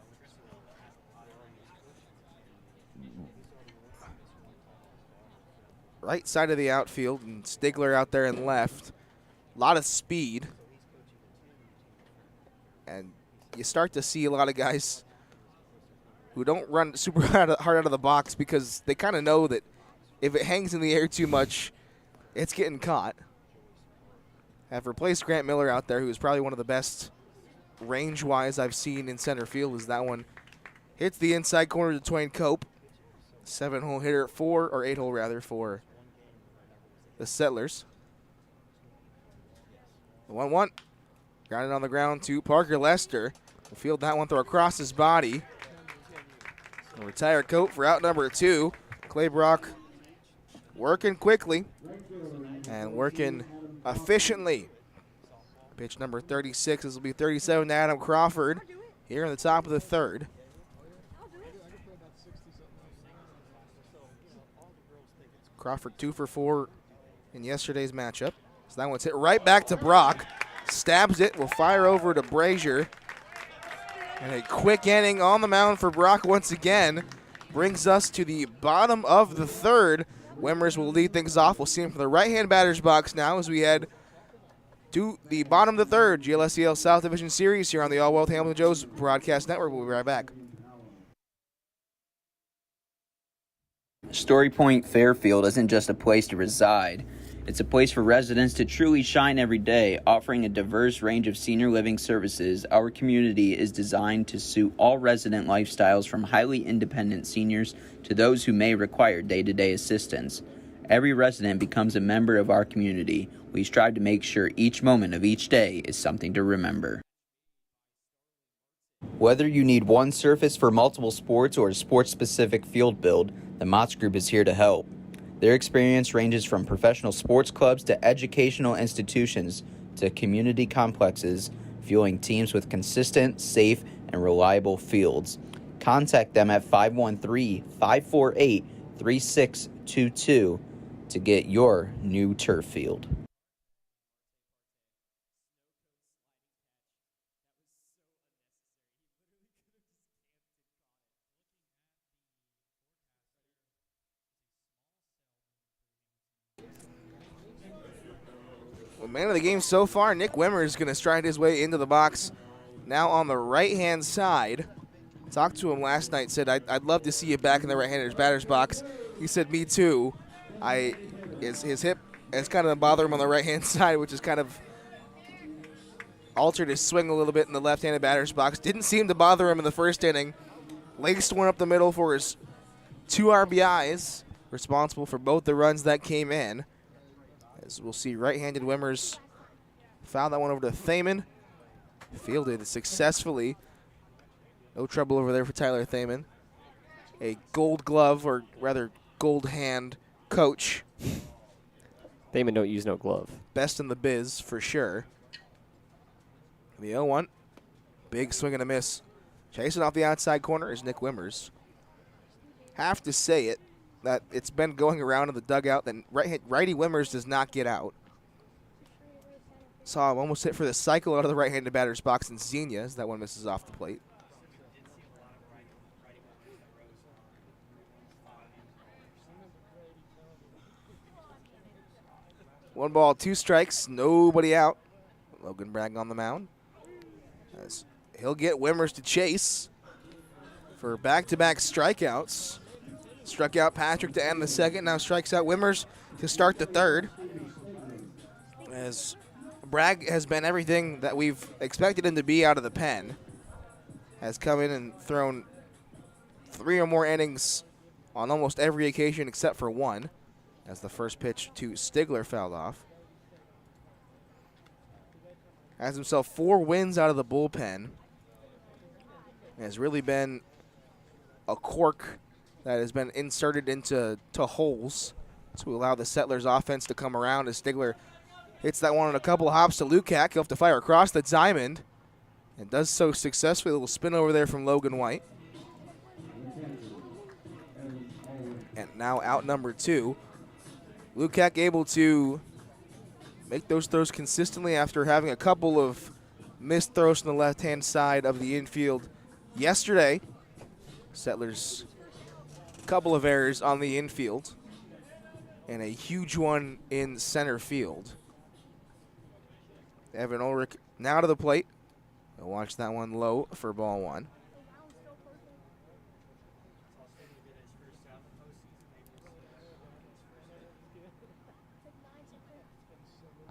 Right side of the outfield, and Stigler out there in left. A lot of speed. And you start to see a lot of guys who don't run super hard out of the box because they kind of know that if it hangs in the air too much, it's getting caught. Have replaced Grant Miller out there, who is probably one of the best range-wise I've seen in center field, as that one hits the inside corner to Twain Cope. 7-hole hitter, 8-hole rather, for the Settlers. The 1-1. Got it on the ground to Parker Lester. Will field that one, throw across his body. We'll retire Cope for out number 2. Clay Brock working quickly and working efficiently. Pitch number 36. This will be 37 to Adam Crawford here in the top of the third. Crawford 2 for 4 in yesterday's matchup. So that one's hit right back to Brock. Stabs it, will fire over to Brazier. And a quick inning on the mound for Brock once again brings us to the bottom of the third Wimmers will lead things off. We'll see him from the right-hand batter's box now as we head to the bottom of the third GLSCL South Division Series here on the All Wealth Hamilton Joe's Broadcast Network. We'll be right back. Story Point Fairfield isn't just a place to reside. It's a place for residents to truly shine every day, offering a diverse range of senior living services. Our community is designed to suit all resident lifestyles, from highly independent seniors to those who may require day-to-day assistance. Every resident becomes a member of our community. We strive to make sure each moment of each day is something to remember. Whether you need one surface for multiple sports or a sports-specific field build, the Motts Group is here to help. Their experience ranges from professional sports clubs to educational institutions to community complexes, fueling teams with consistent, safe, and reliable fields. Contact them at 513-548-3622 to get your new turf field. Well, man of the game so far, Nick Wimmer is going to stride his way into the box now on the right-hand side. Talked to him last night, said, I'd love to see you back in the right-handed batter's box. He said, me too. His hip has kind of bothered him on the right-hand side, which has kind of altered his swing a little bit in the left-handed batter's box. Didn't seem to bother him in the first inning. Laced one up the middle for his 2 RBIs, responsible for both the runs that came in. As we'll see, right-handed Wimmers fouled that one over to Thaman. Fielded successfully. No trouble over there for Tyler Thaman. A gold glove, or rather gold hand coach. Thaman don't use no glove. Best in the biz for sure. The 0-1. Big swing and a miss. Chasing off the outside corner is Nick Wimmers. Have to say it, that it's been going around in the dugout that righty Wimmers does not get out. Saw him almost hit for the cycle out of the right-handed batter's box in Xenia as that one misses off the plate. One ball, 2 strikes, nobody out. Logan Bragg on the mound. As he'll get Wimmers to chase for back-to-back strikeouts. Struck out Patrick to end the second, now strikes out Wimmers to start the third. As Bragg has been everything that we've expected him to be out of the pen. Has come in and thrown 3 or more innings on almost every occasion except for one, as the first pitch to Stigler fouled off. Has himself 4 wins out of the bullpen. Has really been a cork that has been inserted into holes to allow the Settlers offense to come around as Stigler hits that one on a couple of hops to Lukac. He'll have to fire across the diamond and does so successfully. A little spin over there from Logan White. And now out number 2. Lukac able to make those throws consistently after having a couple of missed throws from the left-hand side of the infield yesterday. Settlers, a couple of errors on the infield and a huge one in center field. Evan Ulrich now to the plate. He'll watch that one low for ball 1.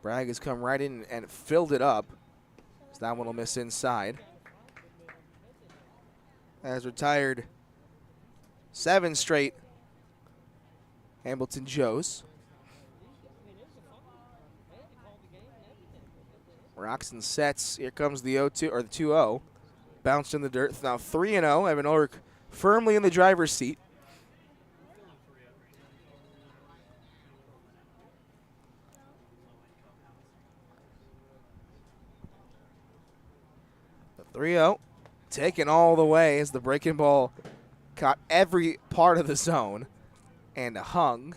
Bragg has come right in and filled it up. So that one will miss inside. Has retired 7 straight Hamilton Joes. Rocks and sets. Here comes the 0-2 or the 2-0. Bounced in the dirt. Now 3-0. Evan Ulrich firmly in the driver's seat. The 3-0 taken all the way as the breaking ball caught every part of the zone and hung.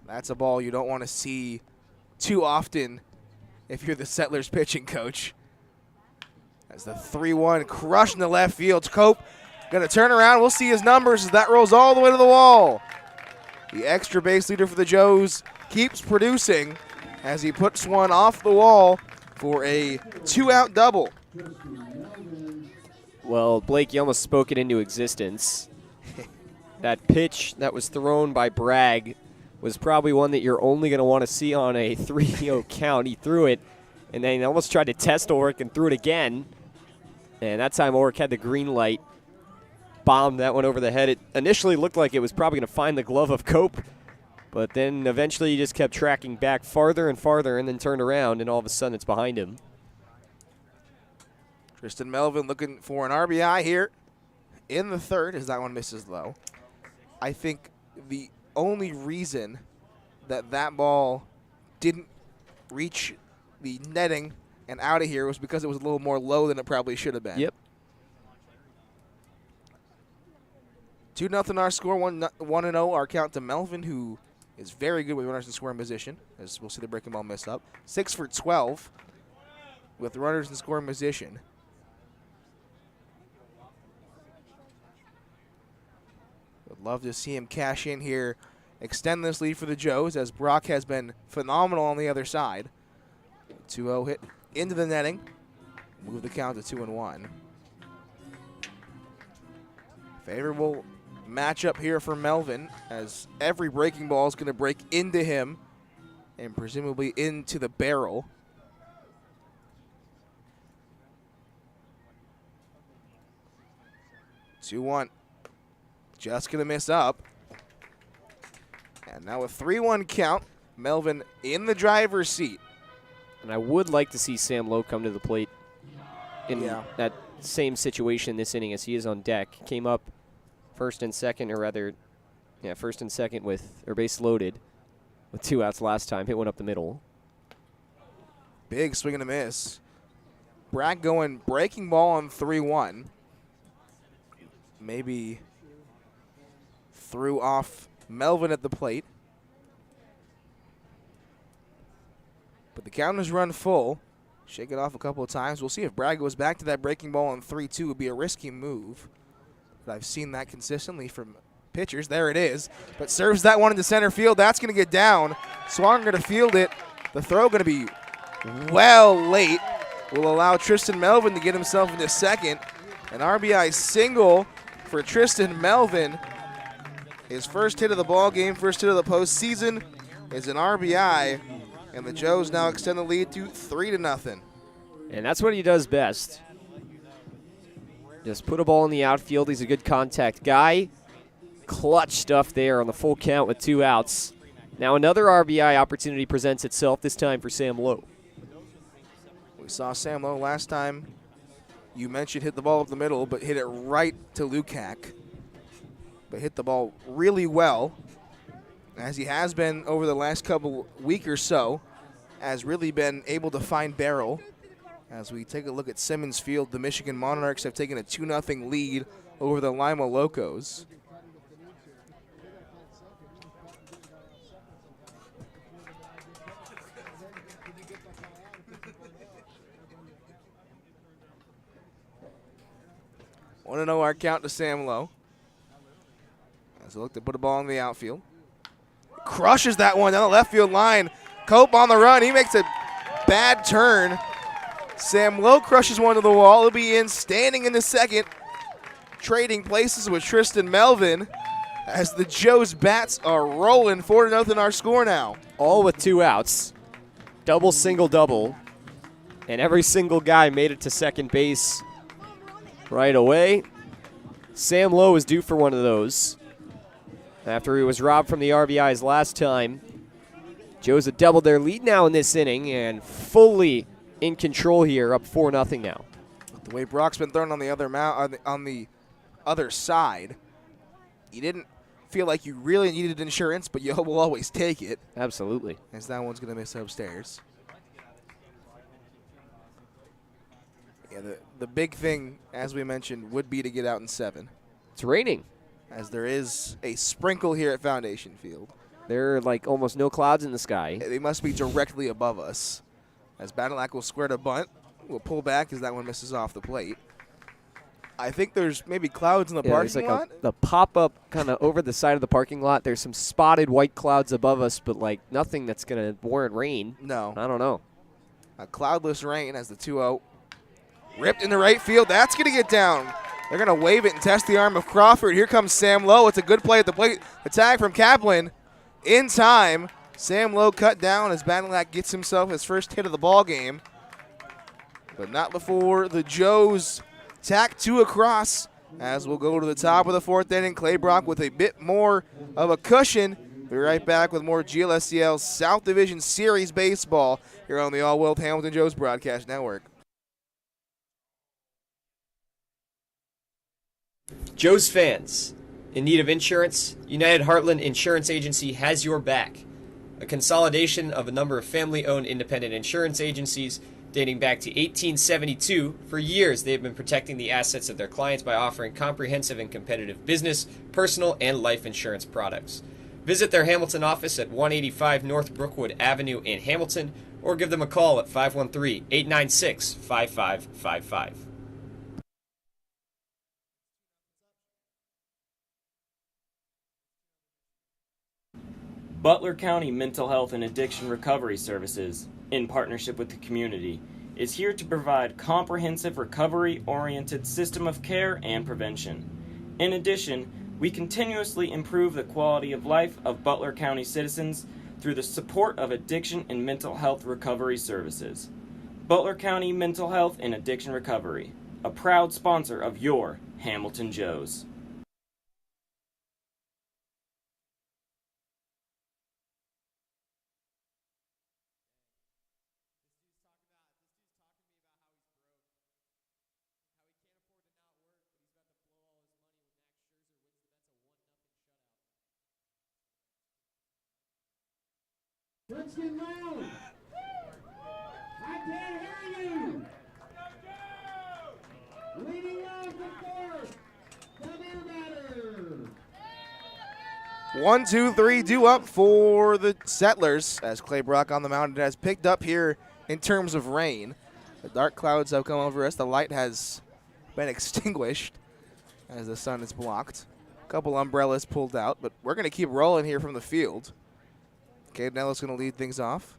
That's a ball you don't want to see too often if you're the Settlers pitching coach. As the 3-1 crushing the left field. Cope going to turn around. We'll see his numbers as that rolls all the way to the wall. The extra base leader for the Joes keeps producing as he puts one off the wall for a 2-out double. Well, Blake, you almost spoke it into existence. That pitch that was thrown by Bragg was probably one that you're only going to want to see on a 3-0 count. He threw it, and then he almost tried to test Ulrich and threw it again. And that time Ulrich had the green light, bombed that one over the head. It initially looked like it was probably going to find the glove of Cope, but then eventually he just kept tracking back farther and farther and then turned around, and all of a sudden it's behind him. Tristan Melvin looking for an RBI here in the third as that one misses low. I think the only reason that that ball didn't reach the netting and out of here was because it was a little more low than it probably should have been. Yep. 2-0 our score, 1-0 our count to Melvin, who is very good with runners in scoring position, as we'll see the breaking ball miss up. 6 for 12 with runners in scoring position. Would love to see him cash in here, extend this lead for the Joes, as Brock has been phenomenal on the other side. 2-0 hit into the netting. Move the count to 2-1. Favorable matchup here for Melvin, as every breaking ball is going to break into him and presumably into the barrel. Two-1. Just going to miss up. And now a 3-1 count. Melvin in the driver's seat. And I would like to see Sam Lowe come to the plate in Yeah. that same situation this inning as he is on deck. Came up first and second, or rather, first and second with, or base loaded with 2 outs last time. Hit one up the middle. Big swing and a miss. Bragg going breaking ball on 3-1. Maybe threw off Melvin at the plate. But the count is run full. Shake it off a couple of times. We'll see if Bragg goes back to that breaking ball on 3-2. It would be a risky move. But I've seen that consistently from pitchers. There it is. But serves that one into center field. That's going to get down. Swan going to field it. The throw going to be well late. Will allow Tristan Melvin to get himself into second. An RBI single for Tristan Melvin. His first hit of the ball game, first hit of the postseason is an RBI. And the Joes now extend the lead to 3-0. And that's what he does best. Just put a ball in the outfield. He's a good contact guy. Clutch stuff there on the full count with 2 outs. Now another RBI opportunity presents itself, this time for Sam Lowe. We saw Sam Lowe last time. You mentioned hit the ball up the middle, but hit it right to Lukac. But hit the ball really well, as he has been over the last couple week or so, has really been able to find barrel. As we take a look at Simmons Field, the Michigan Monarchs have taken a 2-0 lead over the Lima Locos. Want to know our count to Sam Lowe. As they look to put a ball in the outfield. Crushes that one down the left field line. Cope on the run. He makes a bad turn. Sam Lowe crushes one to the wall. He'll be in, standing in the second. Trading places with Tristan Melvin as the Joes bats are rolling. 4-0 our score now. All with 2 outs. Double, single, double. And every single guy made it to second base right away. Sam Lowe is due for one of those. After he was robbed from the RBIs last time, Joes have doubled their lead now in this inning and fully in control here, up 4-0 now. The way Brock's been thrown on the other side, you didn't feel like you really needed insurance, but you will always take it. Absolutely. As that one's going to miss upstairs. Yeah, the big thing, as we mentioned, would be to get out in 7. It's raining. As there is a sprinkle here at Foundation Field. There are like almost no clouds in the sky. They must be directly above us. As Badalak will square to bunt. Will pull back as that one misses off the plate. I think there's maybe clouds in the There's parking like lot. the pop-up kind of over the side of the parking lot. There's some spotted white clouds above us, but like nothing that's going to warrant rain. No. I don't know. A cloudless rain as the 2-0. Ripped into right field. That's going to get down. They're going to wave it and test the arm of Crawford. Here comes Sam Lowe. It's a good play at the plate. The tag from Kaplan in time. Sam Lowe cut down as Badilak gets himself his first hit of the ball game. But not before the Joes tack 2 across as we'll go to the top of the 4th inning. Clay Brock with a bit more of a cushion. We'll be right back with more GLSCL South Division Series baseball here on the All-World Hamilton Joes Broadcast Network. Joe's fans, in need of insurance, United Heartland Insurance Agency has your back. A consolidation of a number of family-owned independent insurance agencies dating back to 1872. For years, they have been protecting the assets of their clients by offering comprehensive and competitive business, personal, and life insurance products. Visit their Hamilton office at 185 North Brookwood Avenue in Hamilton, or give them a call at 513-896-5555. Butler County Mental Health and Addiction Recovery Services, in partnership with the community, is here to provide comprehensive recovery-oriented system of care and prevention. In addition, we continuously improve the quality of life of Butler County citizens through the support of addiction and mental health recovery services. Butler County Mental Health and Addiction Recovery, a proud sponsor of your Hamilton Joes. Let's get loud. I can't hear you. Leading off the 4th, the new batter. 1, 2, 3 due up for the Settlers as Clay Brock on the mound has picked up here in terms of rain. The dark clouds have come over us. The light has been extinguished as the sun is blocked. A couple umbrellas pulled out, but we're going to keep rolling here from the field. Caden Ellis going to lead things off.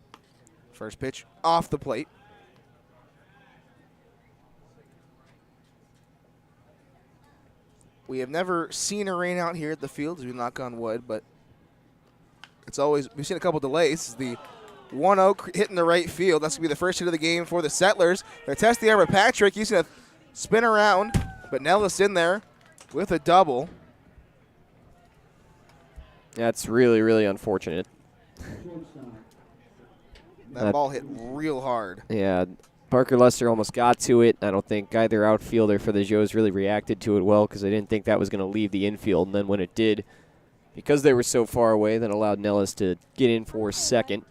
First pitch off the plate. We have never seen a rain out here at the field, as we knock on wood, but it's always, we've seen a couple delays. The 1-0 hitting the right field. That's going to be the first hit of the game for the Settlers. They test the arm of Patrick. He's going to spin around, but Nellis in there with a double. That's really, really unfortunate. That ball hit real hard. Yeah, Parker Lester almost got to it. I don't think either outfielder for the Joes really reacted to it well because they didn't think that was going to leave the infield. And then when it did, because they were so far away, that allowed Nellis to get in for second.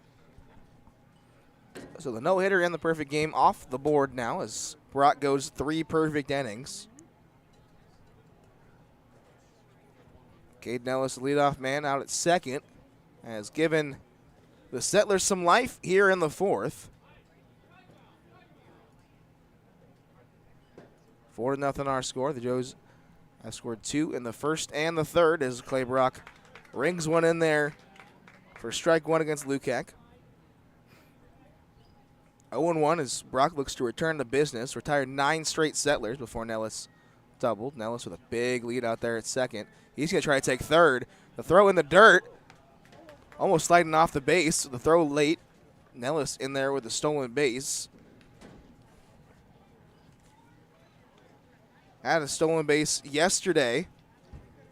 So the no-hitter and the perfect game off the board now as Brock goes 3 perfect innings. Cade Nellis, the leadoff man, out at second, has given the Settlers some life here in the 4th. 4-0 our score. The Joes have scored 2 in the first and the third as Clay Brock rings one in there for strike 1 against Lukac. 0-1 as Brock looks to return to business. Retired 9 straight Settlers before Nellis doubled. Nellis with a big lead out there at second. He's going to try to take third. The throw in the dirt. Almost sliding off the base. The throw late. Nellis in there with the stolen base. Had a stolen base yesterday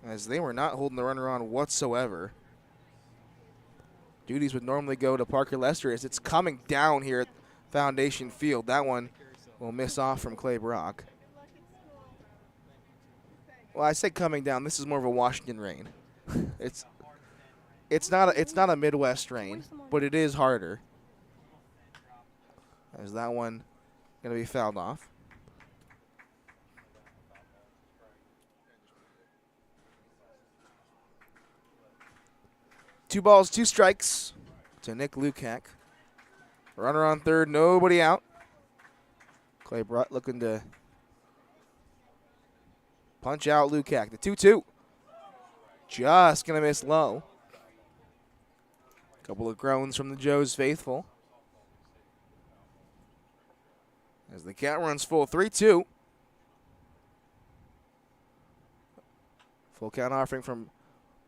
as they were not holding the runner on whatsoever. Duties would normally go to Parker Lester as it's coming down here at Foundation Field. That one will miss off from Clay Brock. Well, I say coming down. This is more of a Washington rain. It's not a Midwest rain, but it is harder. As that one going to be fouled off. Two balls, 2 strikes to Nick Lukac. Runner on third, nobody out. Clay Brock looking to punch out Lukac. The 2-2. Just going to miss low. Couple of groans from the Joes faithful. As the count runs full, 3-2. Full count offering from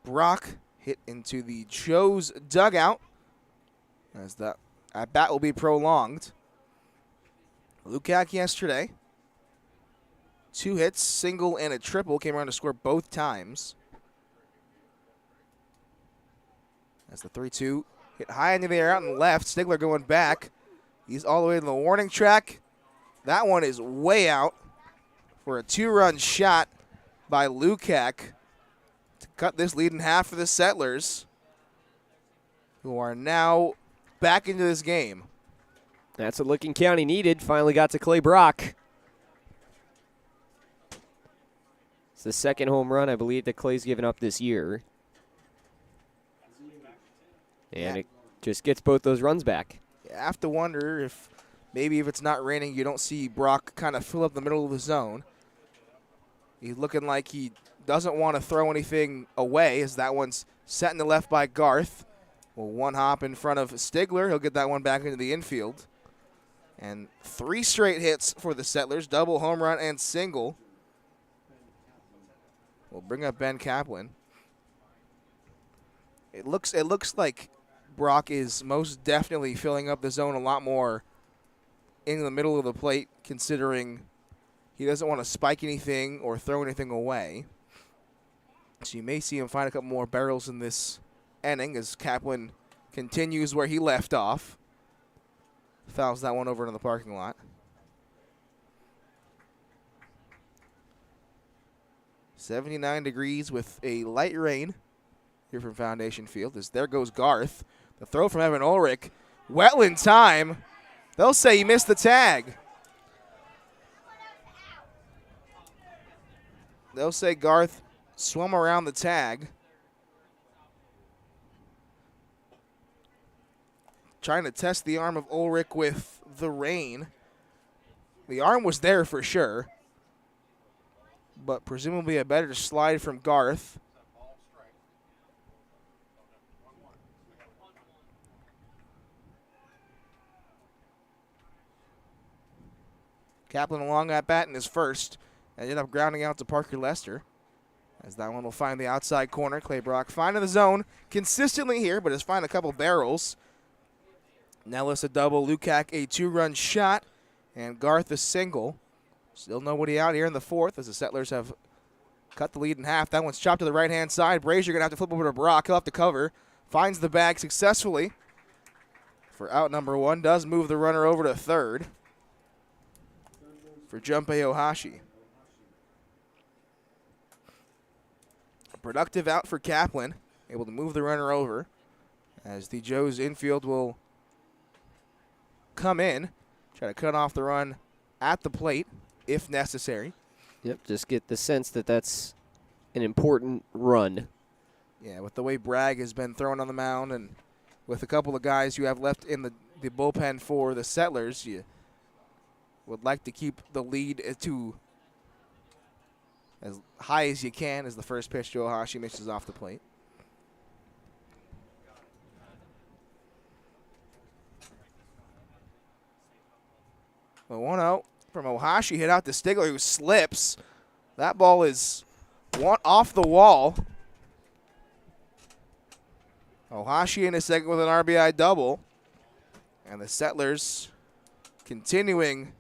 Brock. Hit into the Joes dugout. As that at bat will be prolonged. Lukac yesterday. 2 hits, single and a triple. Came around to score both times. As the 3-2 hit high into the air out and left. Stigler going back. He's all the way to the warning track. That one is way out for a 2-run shot by Lukac to cut this lead in half for the Settlers, who are now back into this game. That's what Licking County needed. Finally got to Clay Brock. It's the second home run, I believe, that Clay's given up this year. And it just gets both those runs back. You have to wonder if maybe if it's not raining, you don't see Brock kind of fill up the middle of the zone. He's looking like he doesn't want to throw anything away, as that one's set in the left by Garth. Well, one hop in front of Stigler. He'll get that one back into the infield. And 3 straight hits for the Settlers, double home run and single. We'll bring up Ben Kaplan. It looks like Brock is most definitely filling up the zone a lot more in the middle of the plate, considering he doesn't want to spike anything or throw anything away. So you may see him find a couple more barrels in this inning as Kaplan continues where he left off. Fouls that one over into the parking lot. .79 degrees with a light rain here from Foundation Field. As there goes Garth. The throw from Evan Ulrich. Wetland time. They'll say he missed the tag. They'll say Garth swum around the tag. Trying to test the arm of Ulrich with the rain. The arm was there for sure, but presumably a better slide from Garth. Kaplan along that bat in his first. Ended up grounding out to Parker Lester. As that one will find the outside corner. Clay Brock finding the zone consistently here, but has found a couple barrels. Nellis a double, Lukac a 2-run shot, and Garth a single. Still nobody out here in the fourth as the Settlers have cut the lead in half. That one's chopped to the right-hand side. Brazier going to have to flip over to Brock. He'll have to cover. Finds the bag successfully for out number 1. Does move the runner over to third for Junpei Ohashi. A productive out for Kaplan. Able to move the runner over as the Joes infield will come in. Try to cut off the run at the plate if necessary. Yep, just get the sense that that's an important run. Yeah, with the way Bragg has been thrown on the mound and with a couple of guys you have left in the bullpen for the Settlers, you would like to keep the lead to as high as you can as the first pitch to Ohashi misses off the plate. The 1-0 from Ohashi hit out to Stigler, who slips. That ball is off the wall. Ohashi in his second with an RBI double. And the Settlers continuing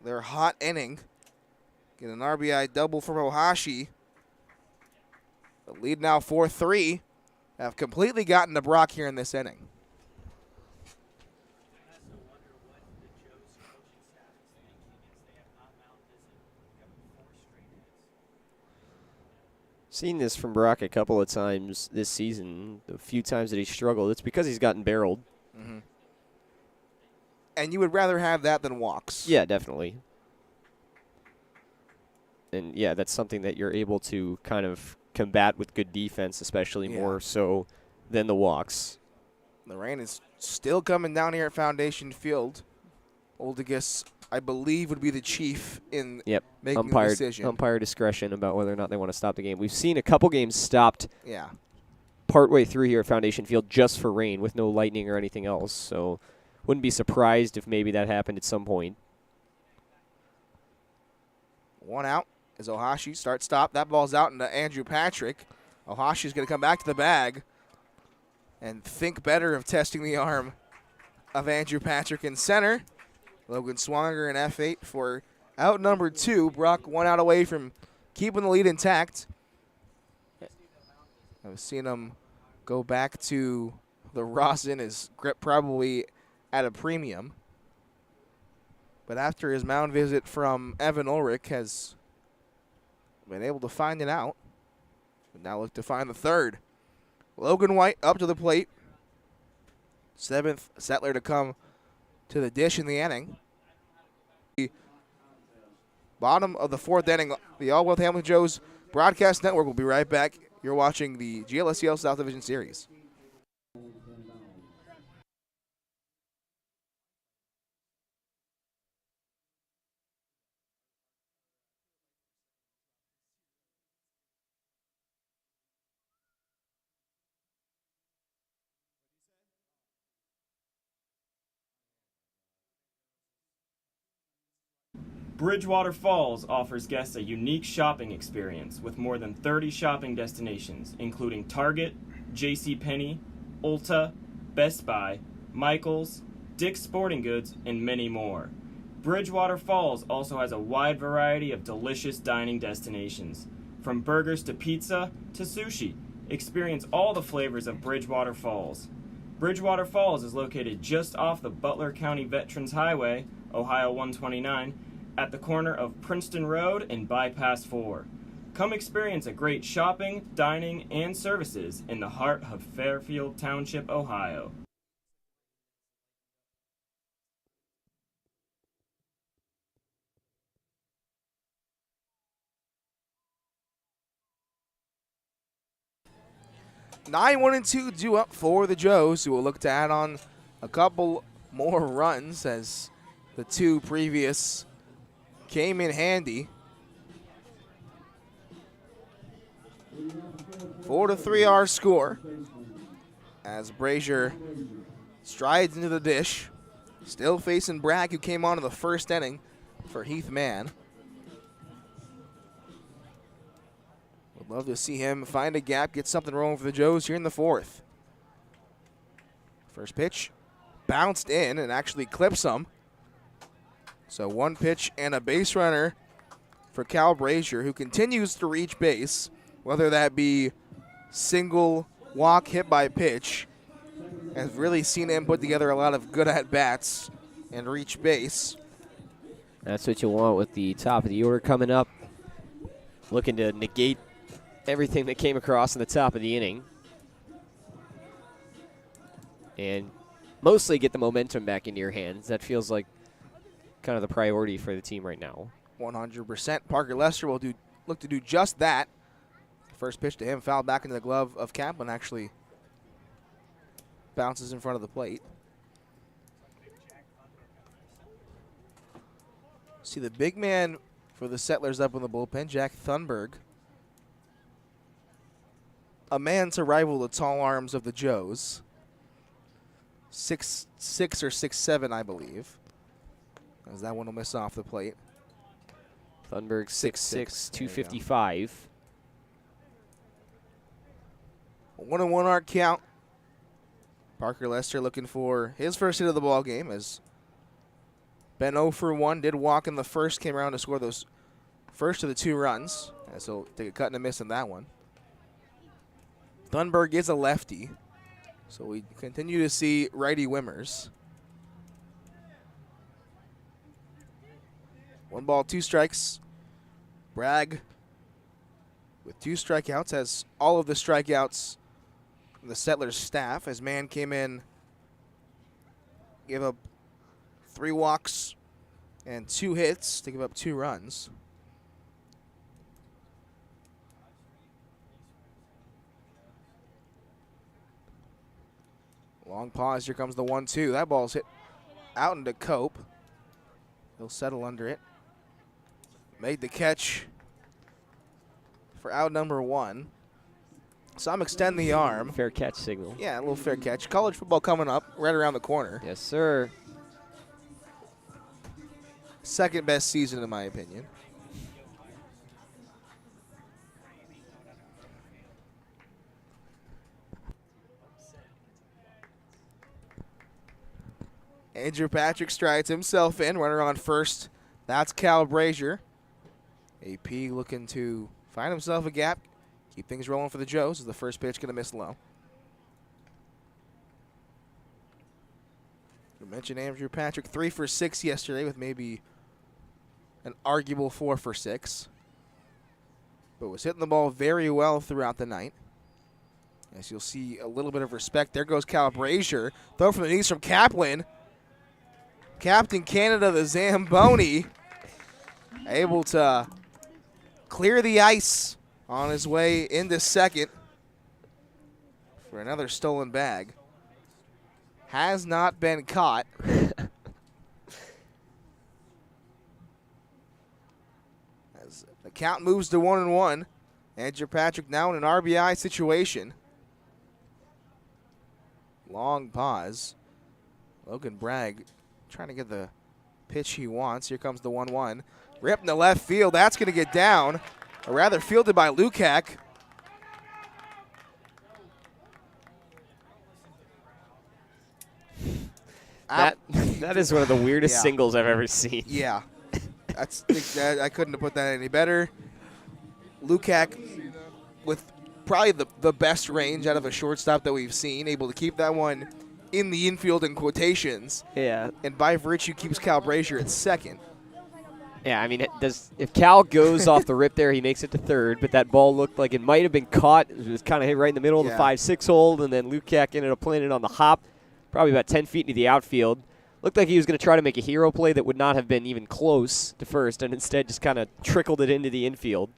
their hot inning. Get an RBI double from Ohashi. The lead now 4-3. Have completely gotten to Brock here in this inning. Seen this from Brock a couple of times this season. A few times that he struggled. It's because he's gotten barreled. Mm-hmm. And you would rather have that than walks. Yeah, definitely. And, yeah, that's something that you're able to kind of combat with good defense, especially more so than the walks. The rain is still coming down here at Foundation Field. Oldigus I believe, would be the chief in Yep. making the decision. Umpire discretion about whether or not they want to stop the game. We've seen a couple games stopped Yeah. partway through here at Foundation Field just for rain with no lightning or anything else. So wouldn't be surprised if maybe that happened at some point. One out as Ohashi stop. That ball's out into Andrew Patrick. Ohashi's going to come back to the bag and think better of testing the arm of Andrew Patrick in center. Logan Swanger in F8 for out number 2. Brock 1 out away from keeping the lead intact. I've seen him go back to the rosin, his grip probably at a premium. But after his mound visit from Evan Ulrich has been able to find it out. But now look to find the third. Logan White up to the plate. 7th settler to come to the dish in the inning. The bottom of the 4th inning, the All Wealth Hamilton Joes Broadcast Network will be right back. You're watching the GLSCL South Division Series. Bridgewater Falls offers guests a unique shopping experience with more than 30 shopping destinations, including Target, JCPenney, Ulta, Best Buy, Michaels, Dick's Sporting Goods, and many more. Bridgewater Falls also has a wide variety of delicious dining destinations. From burgers to pizza to sushi, experience all the flavors of Bridgewater Falls. Bridgewater Falls is located just off the Butler County Veterans Highway, Ohio 129, at the corner of Princeton Road and Bypass 4. Come experience a great shopping, dining, and services in the heart of Fairfield Township, Ohio. Nine, 1, and 2 due up for the Joes, who will look to add on a couple more runs as the 2 previous came in handy. 4-3 our score as Brazier strides into the dish. Still facing Bragg, who came on in the 1st inning for Heath Mann. Would love to see him find a gap, get something rolling for the Joes here in the 4th. First pitch bounced in and actually clips some. So 1 pitch and a base runner for Cal Brazier, who continues to reach base, whether that be single, walk, hit by pitch. I've really seen him put together a lot of good at-bats and reach base. That's what you want with the top of the order coming up. Looking to negate everything that came across in the top of the inning. And mostly get the momentum back into your hands. That feels like kind of the priority for the team right now. 100%. Parker Lester will look to do just that. First pitch to him, fouled back into the glove of Kaplan, actually bounces in front of the plate. See the big man for the Settlers up in the bullpen, Jack Thunberg. A man to rival the tall arms of the Joes. 6'6" or 6'7", I believe. As that one will miss off the plate. Thunberg 6'6", 255. 1-1 our count. Parker Lester looking for his first hit of the ball game as Ben 0 for 1, did walk in the first, came around to score those first of the 2 runs. As he'll take a cut and a miss in that one. Thunberg is a lefty, so we continue to see righty wimmers. 1 ball, 2 strikes. Bragg with 2 strikeouts, has all of the strikeouts from the Settlers staff, as Mann came in, gave up 3 walks and 2 hits to give up 2 runs. Long pause, here comes the 1-2. That ball's hit out into Cope. He'll settle under it. Made the catch for out number 1. Some extend the arm. Fair catch signal. Yeah, a little fair catch. College football coming up right around the corner. Yes, sir. Second best season in my opinion. Andrew Patrick strides himself in. Runner on first. That's Cal Brazier. AP looking to find himself a gap. Keep things rolling for the Joes as the first pitch going to miss low. You mentioned Andrew Patrick 3 for 6 yesterday with maybe an arguable 4 for 6. But was hitting the ball very well throughout the night. As you'll see a little bit of respect. There goes Cal Brazier. Throw from the knees from Kaplan. Captain Canada, the Zamboni, able to clear the ice on his way into second for another stolen bag. Has not been caught. As the count moves to 1-1, Andrew Patrick now in an RBI situation. Long pause. Logan Bragg trying to get the pitch he wants. Here comes the 1-1. Rip in the left field. That's going to get down. Or rather fielded by Lukac. That is one of the weirdest singles I've ever seen. Yeah. I couldn't have put that any better. Lukac with probably the best range out of a shortstop that we've seen, able to keep that one in the infield in quotations. Yeah. And by virtue keeps Cal Brazier at second. Yeah, I mean, if Cal goes off the rip there, he makes it to third, but that ball looked like it might have been caught. It was kind of hit right in the middle of the 5-6 hole, and then Lukac ended up playing it on the hop, probably about 10 feet into the outfield. Looked like he was going to try to make a hero play that would not have been even close to first, and instead just kind of trickled it into the infield.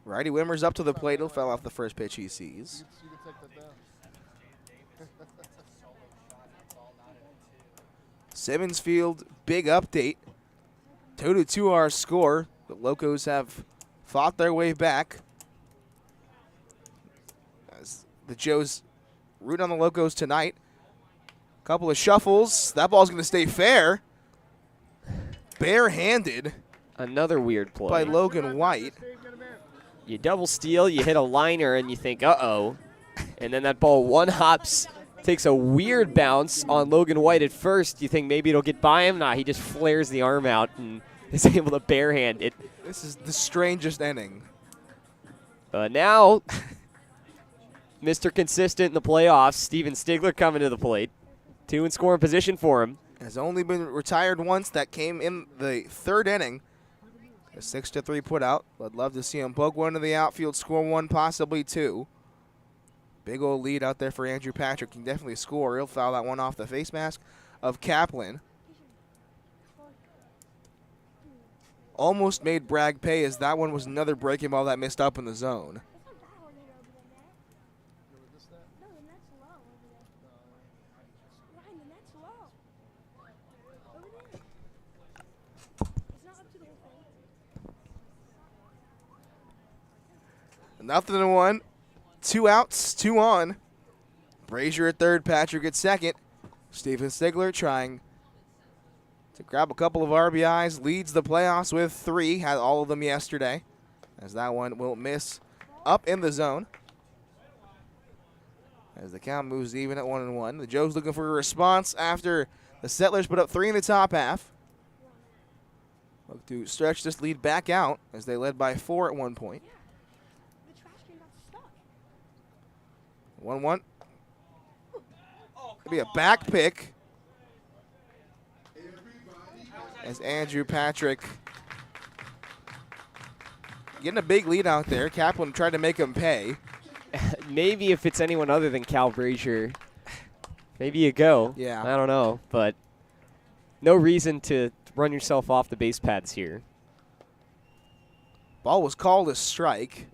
Righty Wimmer's up to the plate. He'll foul off the first pitch he sees. Simmons Field, big update. 2-2 our score. The Locos have fought their way back. As the Joes root on the Locos tonight. Couple of shuffles. That ball's going to stay fair. Barehanded. Another weird play. By Logan White. You double steal, you hit a liner, and you think, uh-oh. And then that ball one hops, takes a weird bounce on Logan White at first. You think maybe it'll get by him? Nah, he just flares the arm out and is able to barehand it. This is the strangest inning. Now, Mr. Consistent in the playoffs, Steven Stigler coming to the plate. 2 in scoring position for him. Has only been retired once. That came in the third inning. A 6-3 put out. I'd love to see him poke one to the outfield, score 1, possibly 2. Big old lead out there for Andrew Patrick. Can definitely score. He'll foul that one off the face mask of Kaplan. Almost made Bragg pay, as that one was another breaking ball that missed up in the zone. Nothing to 1. 2 outs, 2 on. Brazier at third, Patrick at second. Steven Stigler trying to grab a couple of RBIs, leads the playoffs with 3, had all of them yesterday, as that one will miss up in the zone. As the count moves even at 1-1. The Joes looking for a response after the Settlers put up 3 in the top half. Look to stretch this lead back out as they led by 4 at one point. 1-1. Could be a back pick. As Andrew Patrick getting a big lead out there. Kaplan tried to make him pay. Maybe if it's anyone other than Cal Brazier, maybe you go. Yeah. I don't know, but no reason to run yourself off the base paths here. Ball was called a strike.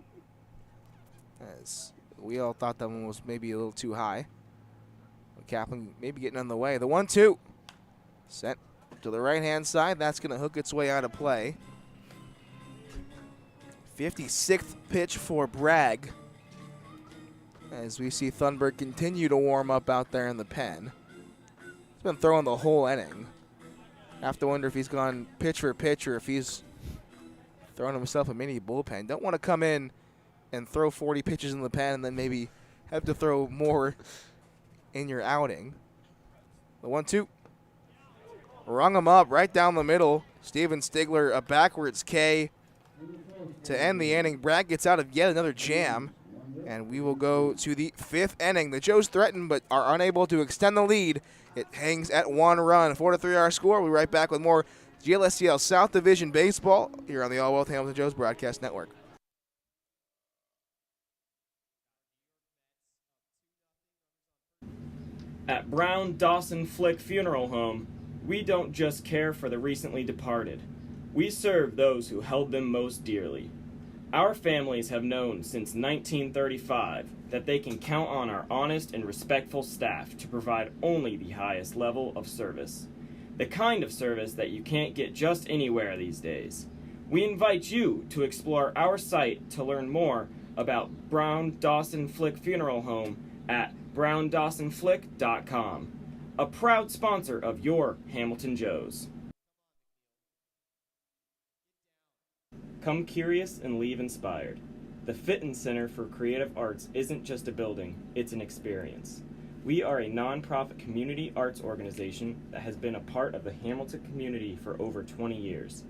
As we all thought that one was maybe a little too high. Kaplan maybe getting on the way. The 1-2. Set to the right-hand side. That's going to hook its way out of play. 56th pitch for Bragg, as we see Thunberg continue to warm up out there in the pen. He's been throwing the whole inning. I have to wonder if he's gone pitch for pitch or if he's throwing himself a mini bullpen. Don't want to come in and throw 40 pitches in the pen and then maybe have to throw more in your outing. The 1-2. Rung him up right down the middle. Steven Stigler, a backwards K to end the inning. Bragg gets out of yet another jam, and we will go to the 5th inning. The Joes threaten but are unable to extend the lead. It hangs at 1 run. 4-3 our score. We'll be right back with more GLSCL South Division Baseball here on the All Wealth Hamilton Joes Broadcast Network. At Brown Dawson Flick Funeral Home, we don't just care for the recently departed. We serve those who held them most dearly. Our families have known since 1935 that they can count on our honest and respectful staff to provide only the highest level of service. The kind of service that you can't get just anywhere these days. We invite you to explore our site to learn more about Brown Dawson Flick Funeral Home at browndawsonflick.com, a proud sponsor of your Hamilton Joes. Come curious and leave inspired. The Fitton Center for Creative Arts isn't just a building, it's an experience. We are a nonprofit community arts organization that has been a part of the Hamilton community for over 20 years.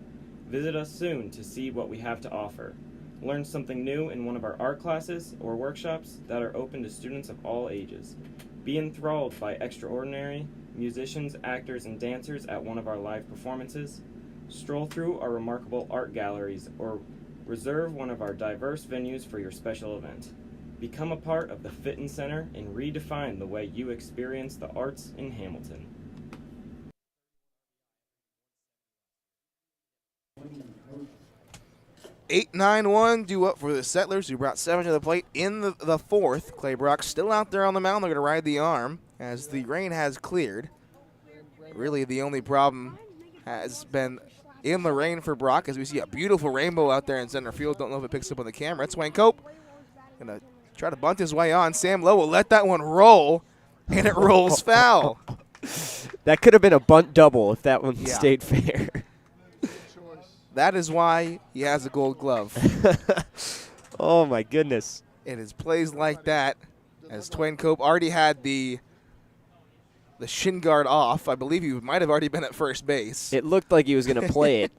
Visit us soon to see what we have to offer. Learn something new in one of our art classes or workshops that are open to students of all ages. Be enthralled by extraordinary musicians, actors, and dancers at one of our live performances. Stroll through our remarkable art galleries or reserve one of our diverse venues for your special event. Become a part of the Fitton Center and redefine the way you experience the arts in Hamilton. Eight, 9-1 due up for the Settlers, who brought 7 to the plate in the 4th. Clay Brock still out there on the mound. They're going to ride the arm as the rain has cleared. Really, the only problem has been in the rain for Brock, as we see a beautiful rainbow out there in center field. Don't know if it picks up on the camera. It's Wayne Cope going to try to bunt his way on. Sam Lowe will let that one roll, and it rolls foul. That could have been a bunt double if that one stayed fair. That is why he has a gold glove. Oh, my goodness. It is plays like that, as Twain Cope already had the shin guard off. I believe he might have already been at first base. It looked like he was going to play it.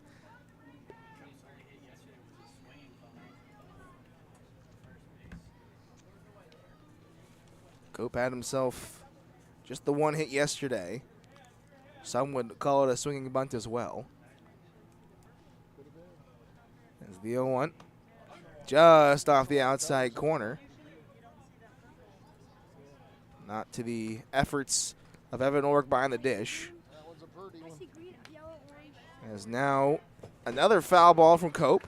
Cope had himself just the one hit yesterday. Some would call it a swinging bunt as well. As the 0-1, just off the outside corner. Not to the efforts of Evan Ork behind the dish. As now another foul ball from Cope.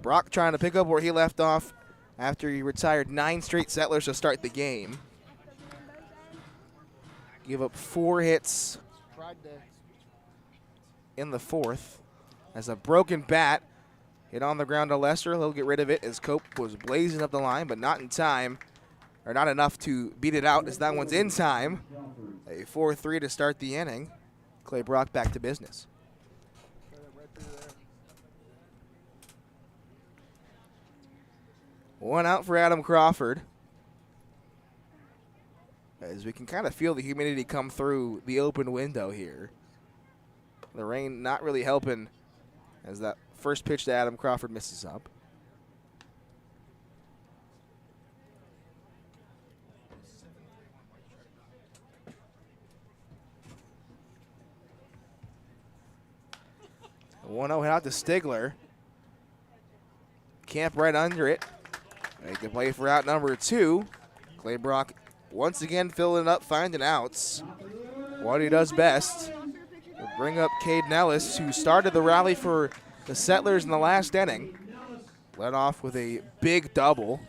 Brock trying to pick up where he left off after he retired 9 straight Settlers to start the game. Give up 4 hits in the 4th. As a broken bat hit on the ground to Lester. He'll get rid of it as Cope was blazing up the line, but not in time, or not enough to beat it out, as that one's in time. A 4-3 to start the inning. Clay Brock back to business. One out for Adam Crawford, as we can kind of feel the humidity come through the open window here. The rain not really helping, as that first pitch to Adam Crawford misses up. A 1-0 hit out to Stigler. Camp right under it. Make the play for out number 2. Clay Brock once again filling up, finding outs. What he does best. We'll bring up Caden Ellis, who started the rally for the Settlers in the last inning. Led off with a big double.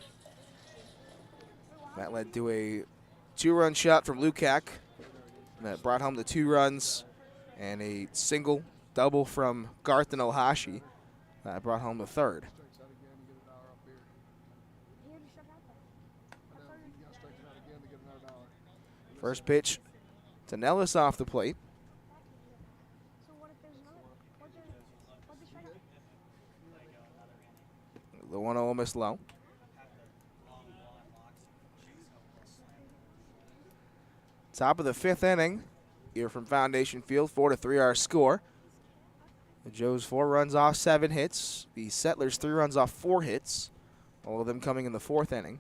That led to a 2-run shot from Lukac that brought home the 2 runs And a single double from Garth and Ohashi that brought home the third. First pitch to Nellis off the plate. The 1-0 missed low. Top of the fifth inning here from Foundation Field, 4-3 our score. The Joes 4 runs off 7 hits. The Settlers 3 runs off 4 hits. All of them coming in the fourth inning.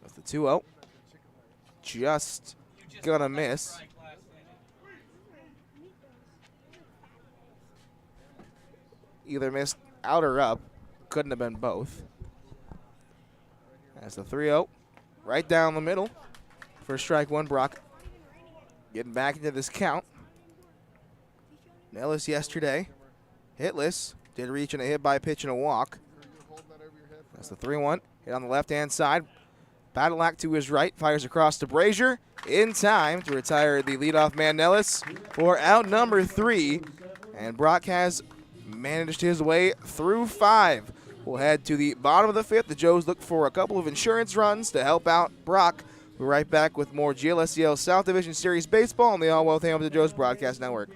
With the 2-0. Just gonna miss. Either missed out or up. Couldn't have been both. That's the 3-0. Right down the middle. For strike one, Brock getting back into this count. Nellis yesterday, hitless. Did reach in a hit by pitch and a walk. That's the 3-1. Hit on the left-hand side. Badalak to his right, fires across to Brazier. In time to retire the leadoff man Nellis for out number 3. And Brock has managed his way through 5. We'll head to the bottom of the 5th. The Joes look for a couple of insurance runs to help out Brock. We're right back with more GLSCL South Division Series baseball on the All Wealth Hamilton Joes Broadcast Network.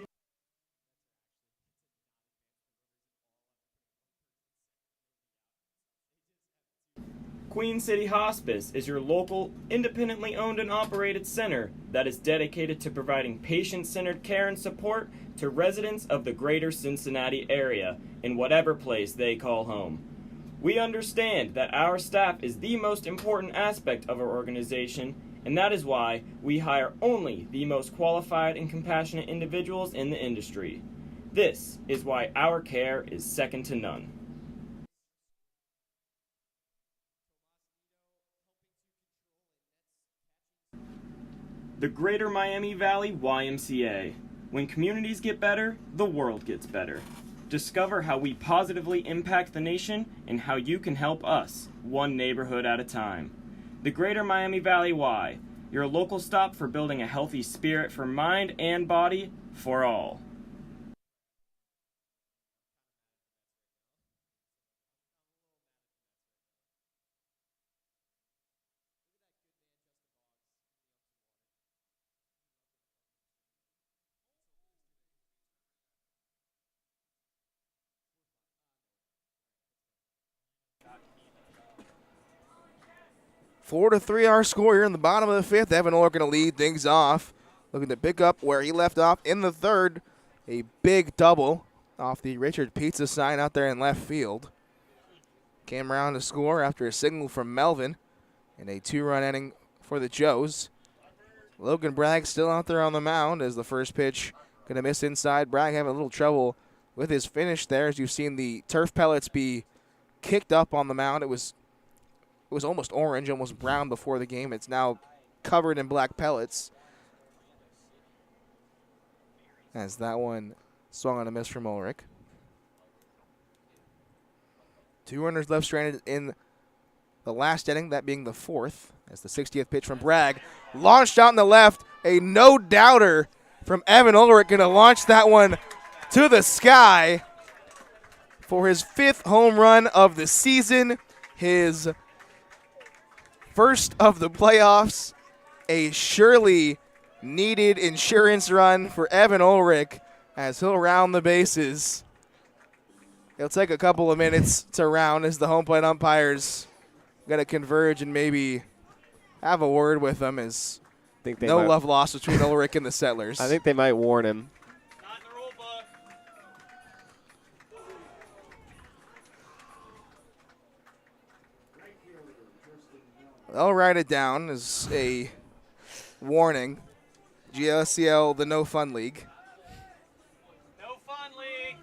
Queen City Hospice is your local, independently owned and operated center that is dedicated to providing patient-centered care and support to residents of the greater Cincinnati area in whatever place they call home. We understand that our staff is the most important aspect of our organization, and that is why we hire only the most qualified and compassionate individuals in the industry. This is why our care is second to none. The Greater Miami Valley YMCA. When communities get better, the world gets better. Discover how we positively impact the nation and how you can help us, one neighborhood at a time. The Greater Miami Valley Y, your local stop for building a healthy spirit for mind and body for all. Four to 3 our score here in the bottom of the 5th. Evan Orr going to lead things off. Looking to pick up where he left off in the 3rd. A big double off the Richard Pizza sign out there in left field. Came around to score after a signal from Melvin in a 2-run inning for the Joes. Logan Bragg still out there on the mound as the first pitch going to miss inside. Bragg having a little trouble with his finish there, as you've seen the turf pellets be kicked up on the mound. It was almost orange, almost brown before the game. It's now covered in black pellets. As that one swung on a miss from Ulrich. 2 runners left stranded in the last inning, that being the 4th. As the 60th pitch from Bragg launched out in the left. A no-doubter from Evan Ulrich going to launch that one to the sky for his 5th home run of the season. His first of the playoffs, a surely needed insurance run for Evan Ulrich as he'll round the bases. It'll take a couple of minutes to round as the home plate umpires got to converge and maybe have a word with them, as no love lost between Ulrich and the Settlers. I think they might warn him. Not in the rule book. I'll write it down as a warning. GLSCL, the No Fun League. No fun league.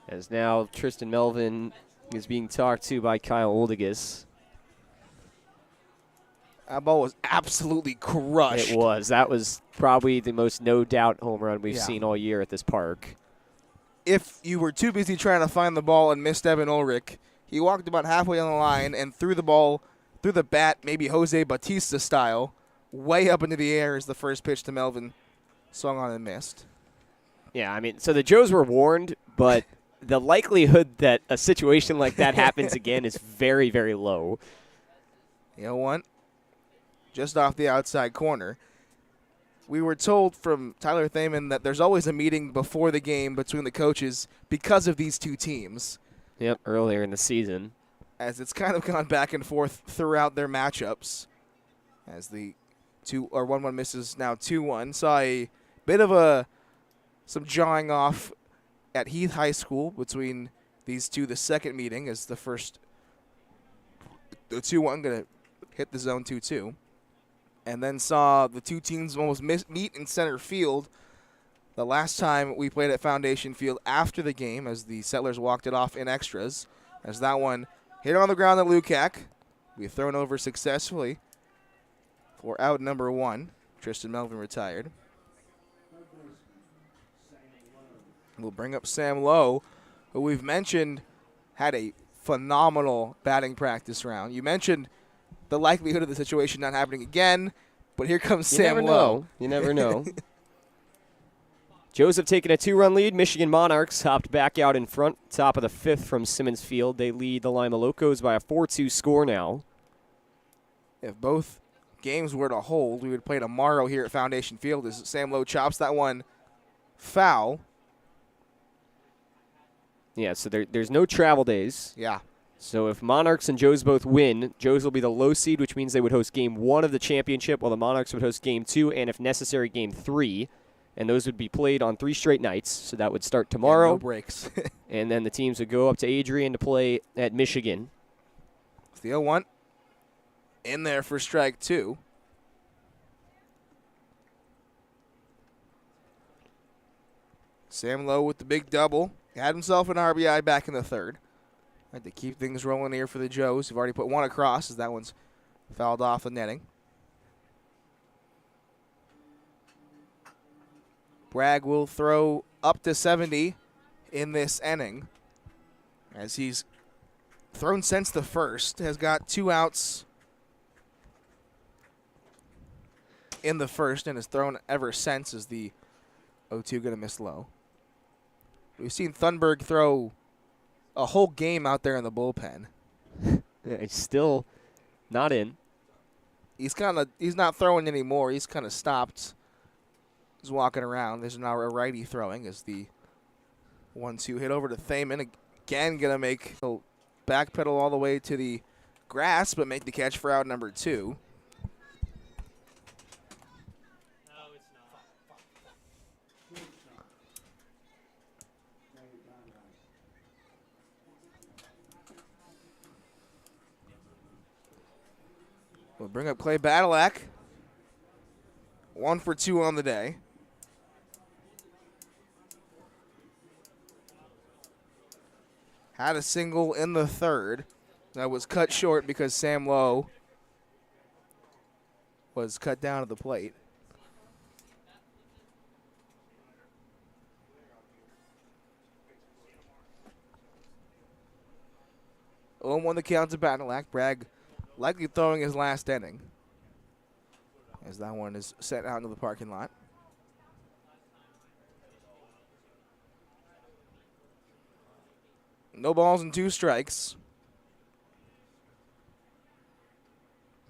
As now Tristan Melvin is being talked to by Kyle Oldigas. That ball was absolutely crushed. It was. That was probably the most no-doubt home run we've seen all year at this park. If you were too busy trying to find the ball and missed Evan Ulrich, he walked about halfway on the line and threw the ball through the bat, maybe Jose Bautista style, way up into the air as the first pitch to Melvin swung on and missed. Yeah, I mean, so the Joes were warned, but the likelihood that a situation like that happens again is very, very low. You know what? Just off the outside corner. We were told from Tyler Thaman that there's always a meeting before the game between the coaches because of these two teams. Yep, earlier in the season. As it's kind of gone back and forth throughout their matchups. As the 1-1 misses now 2-1. Saw a bit of some jawing off at Heath High School between these two. The second meeting as the 2-1 going to hit the zone 2-2. And then saw the two teams almost meet in center field the last time we played at Foundation Field after the game as the Settlers walked it off in extras. As that one hit on the ground at Lukac. We thrown over successfully for out number 1. Tristan Melvin retired. We'll bring up Sam Lowe, who we've mentioned had a phenomenal batting practice round. You mentioned the likelihood of the situation not happening again, but here comes Sam Lowe. You never know. Joes have taken a 2-run lead. Michigan Monarchs hopped back out in front, top of the 5th from Simmons Field. They lead the Lima Locos by a 4-2 score now. If both games were to hold, we would play tomorrow here at Foundation Field as Sam Lowe chops that one foul. Yeah, so there's no travel days. Yeah. So if Monarchs and Joes both win, Joes will be the low seed, which means they would host Game 1 of the championship, while the Monarchs would host Game 2 and, if necessary, Game 3. And those would be played on 3 straight nights, so that would start tomorrow. Yeah, no breaks. And then the teams would go up to Adrian to play at Michigan. It's the 0-1. In there for strike 2. Sam Lowe with the big double. Had himself an RBI back in the 3rd. Had to keep things rolling here for the Joes. Who've already put one across as that one's fouled off the netting. Bragg will throw up to 70 in this inning as he's thrown since the 1st. Has got 2 outs in the 1st and has thrown ever since as the 0-2 going to miss low. We've seen Thunberg throw a whole game out there in the bullpen. Yeah, it's still not in. He's not throwing anymore. He's kind of stopped. He's walking around. There's now a righty throwing as the 1-2 hit over to Thaman. Again, going to make a backpedal all the way to the grass, but make the catch for out number 2. We'll bring up Clay Badalak. 1 for 2 on the day. Had a single in the 3rd. That was cut short because Sam Lowe was cut down at the plate. On the count to Badalak. Bragg likely throwing his last inning as that one is sent out into the parking lot. No balls and 2 strikes.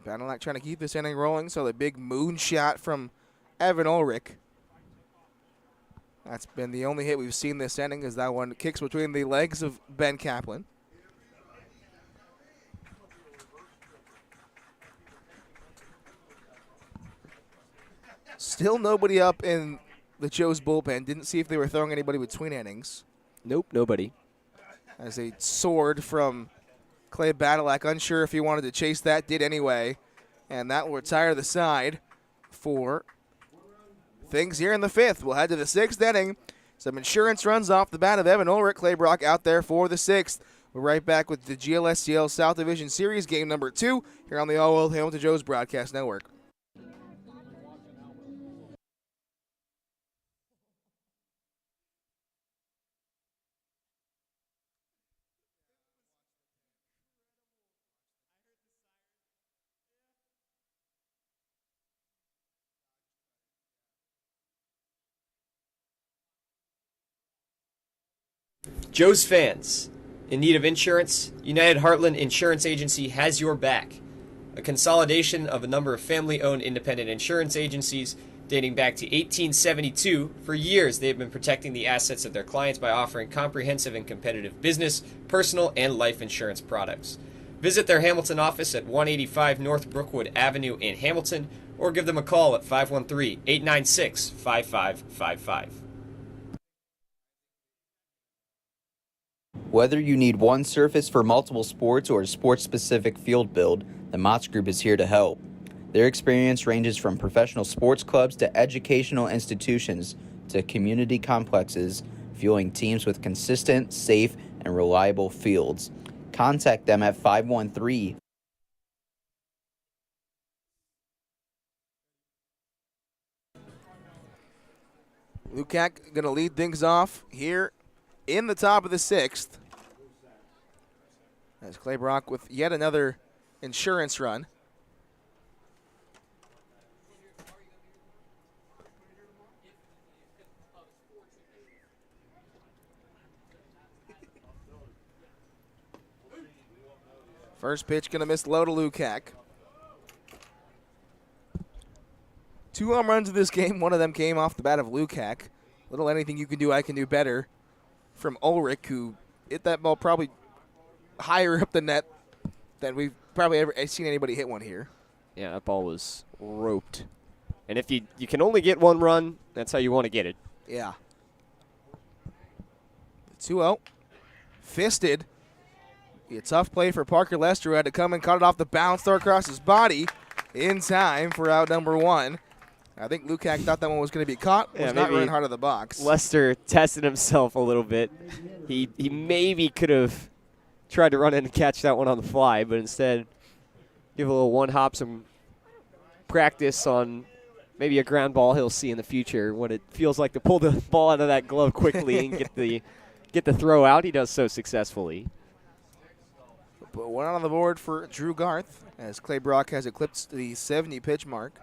Badalak trying to keep this inning rolling, so the big moonshot from Evan Ulrich. That's been the only hit we've seen this inning, as that one kicks between the legs of Ben Kaplan. Still nobody up in the Joes bullpen. Didn't see if they were throwing anybody between innings. Nope, nobody. As a sword from Clay Badalak, unsure if he wanted to chase that, did anyway. And that will retire the side for things here in the 5th. We'll head to the 6th inning. Some insurance runs off the bat of Evan Ulrich. Claybrock out there for the 6th. We're right back with the GLSCL South Division Series game number 2 here on the All World Hamilton Joes Broadcast Network. Joe's fans, in need of insurance, United Heartland Insurance Agency has your back. A consolidation of a number of family-owned independent insurance agencies dating back to 1872, for years they have been protecting the assets of their clients by offering comprehensive and competitive business, personal, and life insurance products. Visit their Hamilton office at 185 North Brookwood Avenue in Hamilton, or give them a call at 513-896-5555. Whether you need one surface for multiple sports or a sports-specific field build, the Motts Group is here to help. Their experience ranges from professional sports clubs to educational institutions to community complexes, fueling teams with consistent, safe, and reliable fields. Contact them at 513 Lukac going to lead things off here in the top of the 6th. As Clay Brock with yet another insurance run. First pitch going to miss low to Lukac. 2 home runs in this game. One of them came off the bat of Lukac. Little anything you can do, I can do better from Ulrich, who hit that ball probably higher up the net than we've probably ever seen anybody hit one here. Yeah, that ball was roped. And if you can only get 1 run, that's how you want to get it. Yeah. 2-0. Fisted. Be a tough play for Parker Lester, who had to come and cut it off the bounce, throw across his body in time for out number 1. I think Lukac thought that one was going to be caught. Was not running hard of the box. Lester tested himself a little bit. He maybe could have tried to run in and catch that one on the fly, but instead give a little one hop, some practice on maybe a ground ball he'll see in the future. What it feels like to pull the ball out of that glove quickly and get the throw out. He does so successfully. But 1 on the board for Drew Garth as Clay Brock has eclipsed the 70 pitch mark.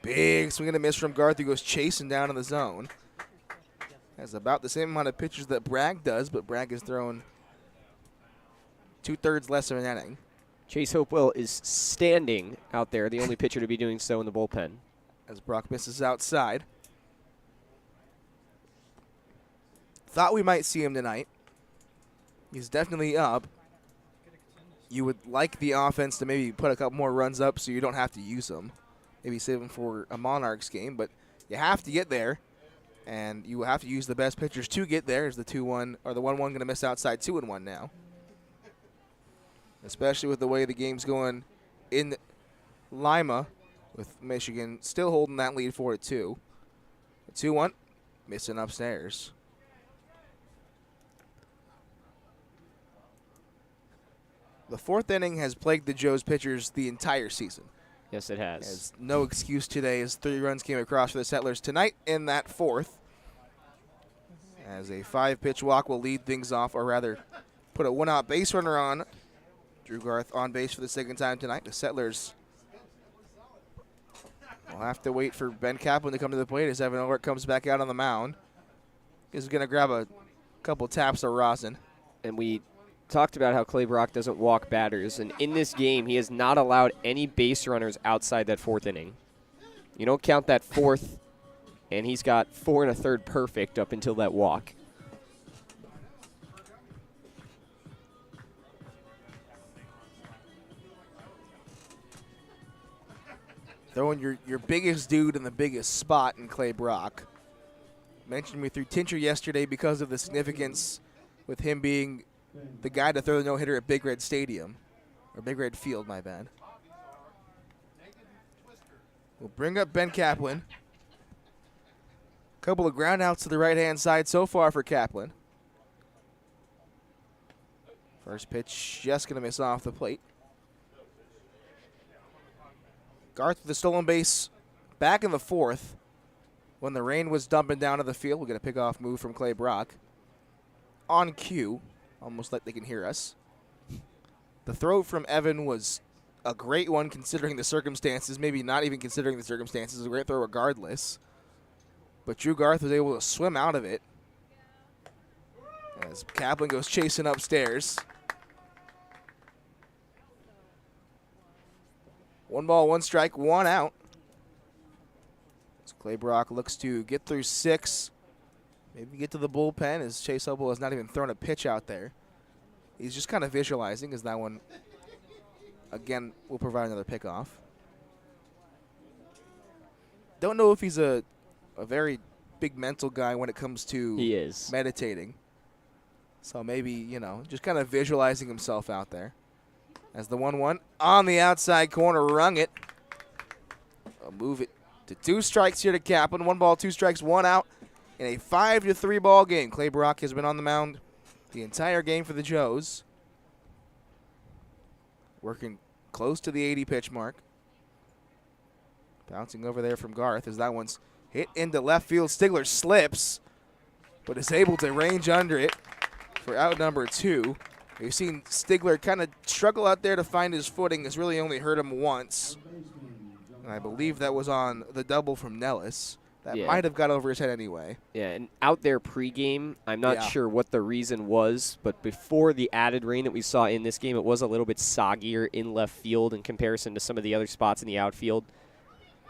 Big swing and a miss from Garth, who goes chasing down in the zone. Has about the same amount of pitches that Bragg does, but Bragg is throwing 2/3 less of an inning. Chase Hopewell is standing out there, the only pitcher to be doing so in the bullpen. As Brock misses outside. Thought we might see him tonight. He's definitely up. You would like the offense to maybe put a couple more runs up so you don't have to use them. Maybe save them for a Monarchs game, but you have to get there, and you have to use the best pitchers to get there. Is the 2-1 or the 1-1 going to miss outside 2-1 now? Especially with the way the game's going in Lima, with Michigan still holding that lead 4-2. 2-1, missing upstairs. The 4th inning has plagued the Joes pitchers the entire season. Yes, it has. There's no excuse today as 3 runs came across for the Settlers tonight in that 4th. As a 5-pitch walk will lead things off, or rather put a 1-out base runner on. Drew Garth on base for the 2nd time tonight. The Settlers will have to wait for Ben Kaplan to come to the plate as Evan Ulrich comes back out on the mound. He's going to grab a couple taps of rosin. And we talked about how Clay Brock doesn't walk batters, and in this game he has not allowed any base runners outside that 4th inning. You don't count that 4th, and he's got 4 1/3 perfect up until that walk. Throwing your biggest dude in the biggest spot in Clay Brock. Mentioned me through Tincher yesterday because of the significance with him being the guy to throw the no-hitter at Big Red Stadium. Or Big Red Field, my bad. We'll bring up Ben Kaplan. Couple of ground outs to the right-hand side so far for Kaplan. First pitch just going to miss off the plate. Garth with the stolen base back in the 4th. When the rain was dumping down to the field, we'll get a pickoff move from Clay Brock. On cue. Almost like they can hear us. The throw from Evan was a great one considering the circumstances. Maybe not even considering the circumstances. A great throw regardless. But Drew Garth was able to swim out of it. as Kaplan goes chasing upstairs. 1 ball, 1 strike, 1 out. As Claybrock looks to get through 6. Maybe get to the bullpen as Chase Hopewell has not even thrown a pitch out there. He's just kind of visualizing as that one, again, will provide another pickoff. Don't know if he's a very big mental guy when it comes to He is. meditating. So maybe, just kind of visualizing himself out there. As the 1-1 on the outside corner, rung it. I'll move it to 2 strikes here to Kaplan. 1 ball, 2 strikes, 1 out in a 5-3 ball game. Claybrock has been on the mound the entire game for the Joes. Working close to the 80 pitch mark. Bouncing over there from Garth as that one's hit into left field. Stigler slips, but is able to range under it for out number 2. We've seen Stigler kind of struggle out there to find his footing. It's really only hurt him once. And I believe that was on the double from Nellis. That might have got over his head anyway. Yeah, and out there pregame, I'm not sure what the reason was, but before the added rain that we saw in this game, it was a little bit soggier in left field in comparison to some of the other spots in the outfield.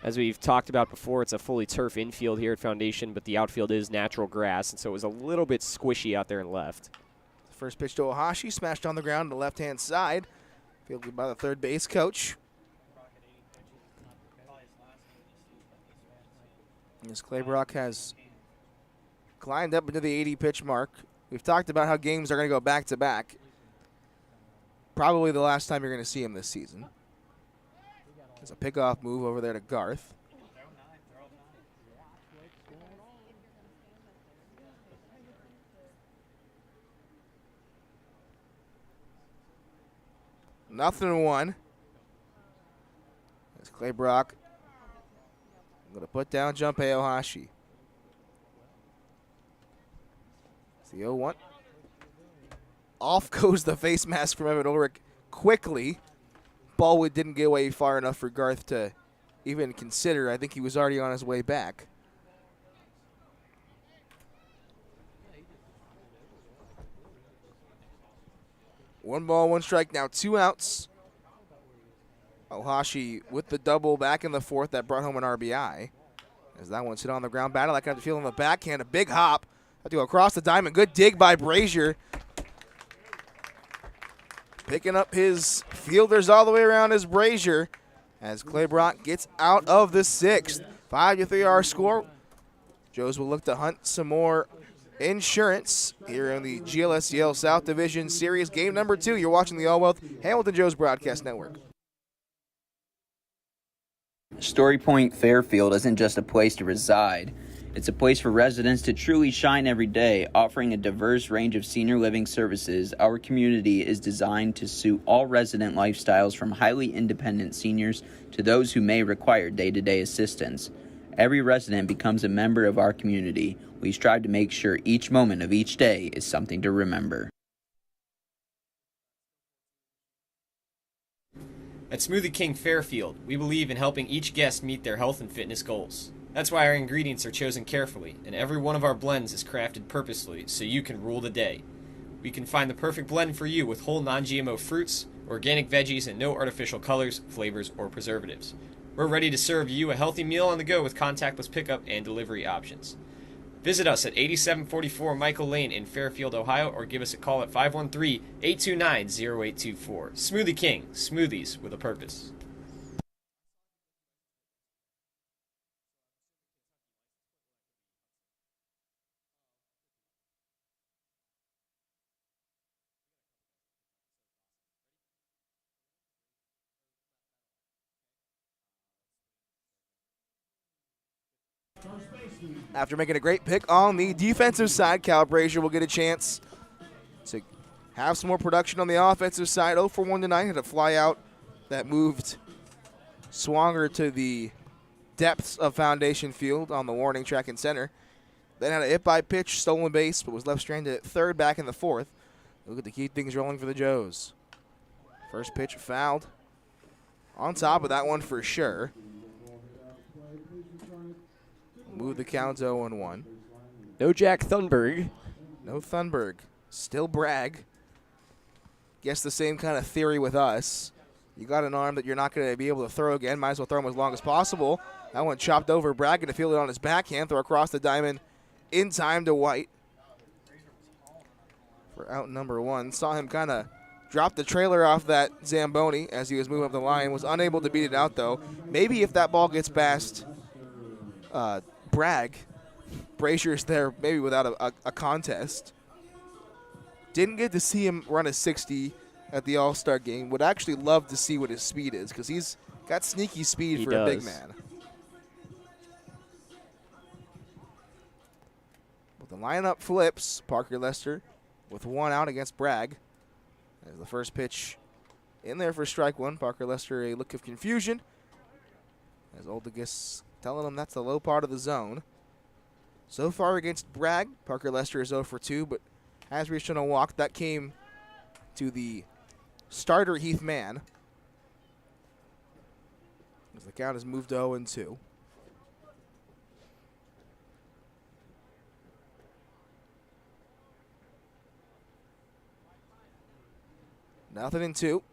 As we've talked about before, it's a fully turf infield here at Foundation, but the outfield is natural grass, and so it was a little bit squishy out there in left. First pitch to Ohashi, smashed on the ground to the left-hand side. Fielded by the third base coach. As Claybrock has climbed up into the 80 pitch mark. We've talked about how games are going to go back-to-back. Probably the last time you're going to see him this season. There's a pickoff move over there to Garth. Nothing 1. As Claybrock going to put down Junpei Ohashi. It's the 0-1. Off goes the face mask from Evan Ulrich quickly. Ball didn't get away far enough for Garth to even consider. I think he was already on his way back. One ball, 1 strike, now 2 outs. Ohashi with the double back in the 4th that brought home an RBI. As that one's hit on the ground, battle like I have to feel on the backhand, a big hop. Have to go across the diamond, good dig by Brazier. Picking up his fielders all the way around is Brazier. As Claybrock gets out of the 6th. 5-3 our score. Joes will look to hunt some more insurance here in the GLSCL South Division Series. Game number 2. You're watching the All Wealth Hamilton Joes Broadcast Network. Story Point Fairfield isn't just a place to reside. It's a place for residents to truly shine every day, offering a diverse range of senior living services. Our community is designed to suit all resident lifestyles, from highly independent seniors to those who may require day-to-day assistance. Every resident becomes a member of our community. We strive to make sure each moment of each day is something to remember. At Smoothie King Fairfield, we believe in helping each guest meet their health and fitness goals. That's why our ingredients are chosen carefully, and every one of our blends is crafted purposefully so you can rule the day. We can find the perfect blend for you with whole non-GMO fruits, organic veggies, and no artificial colors, flavors, or preservatives. We're ready to serve you a healthy meal on the go with contactless pickup and delivery options. Visit us at 8744 Michael Lane in Fairfield, Ohio, or give us a call at 513-829-0824. Smoothie King, smoothies with a purpose. After making a great pick on the defensive side, Cal Brazier will get a chance to have some more production on the offensive side. 0 for 1 tonight. Had a fly out that moved Swanger to the depths of Foundation Field on the warning track and center. Then had a hit by pitch, stolen base, but was left stranded at third back in the 4th. Look to keep things rolling for the Joes. First pitch fouled. On top of that one for sure. Move the count 0-1. No Jack Thunberg. No Thunberg. Still Bragg. Guess the same kind of theory with us. You got an arm that you're not going to be able to throw again. Might as well throw him as long as possible. That one chopped over. Bragg going to field it on his backhand. Throw across the diamond in time to White. For out number 1. Saw him kind of drop the trailer off that Zamboni as he was moving up the line. Was unable to beat it out, though. Maybe if that ball gets past Bragg, Brazier's there maybe without a contest. Didn't get to see him run a 60 at the All-Star game. Would actually love to see what his speed is because he's got sneaky speed for a big man. But the lineup flips. Parker Lester with 1 out against Bragg. As the first pitch in there for strike 1. Parker Lester a look of confusion. As Oldegus telling him that's the low part of the zone. So far against Bragg, Parker Lester is 0 for 2, but has reached on a walk. That came to the starter Heath Mann. As the count has moved to 0 and 2. Nothing in 2.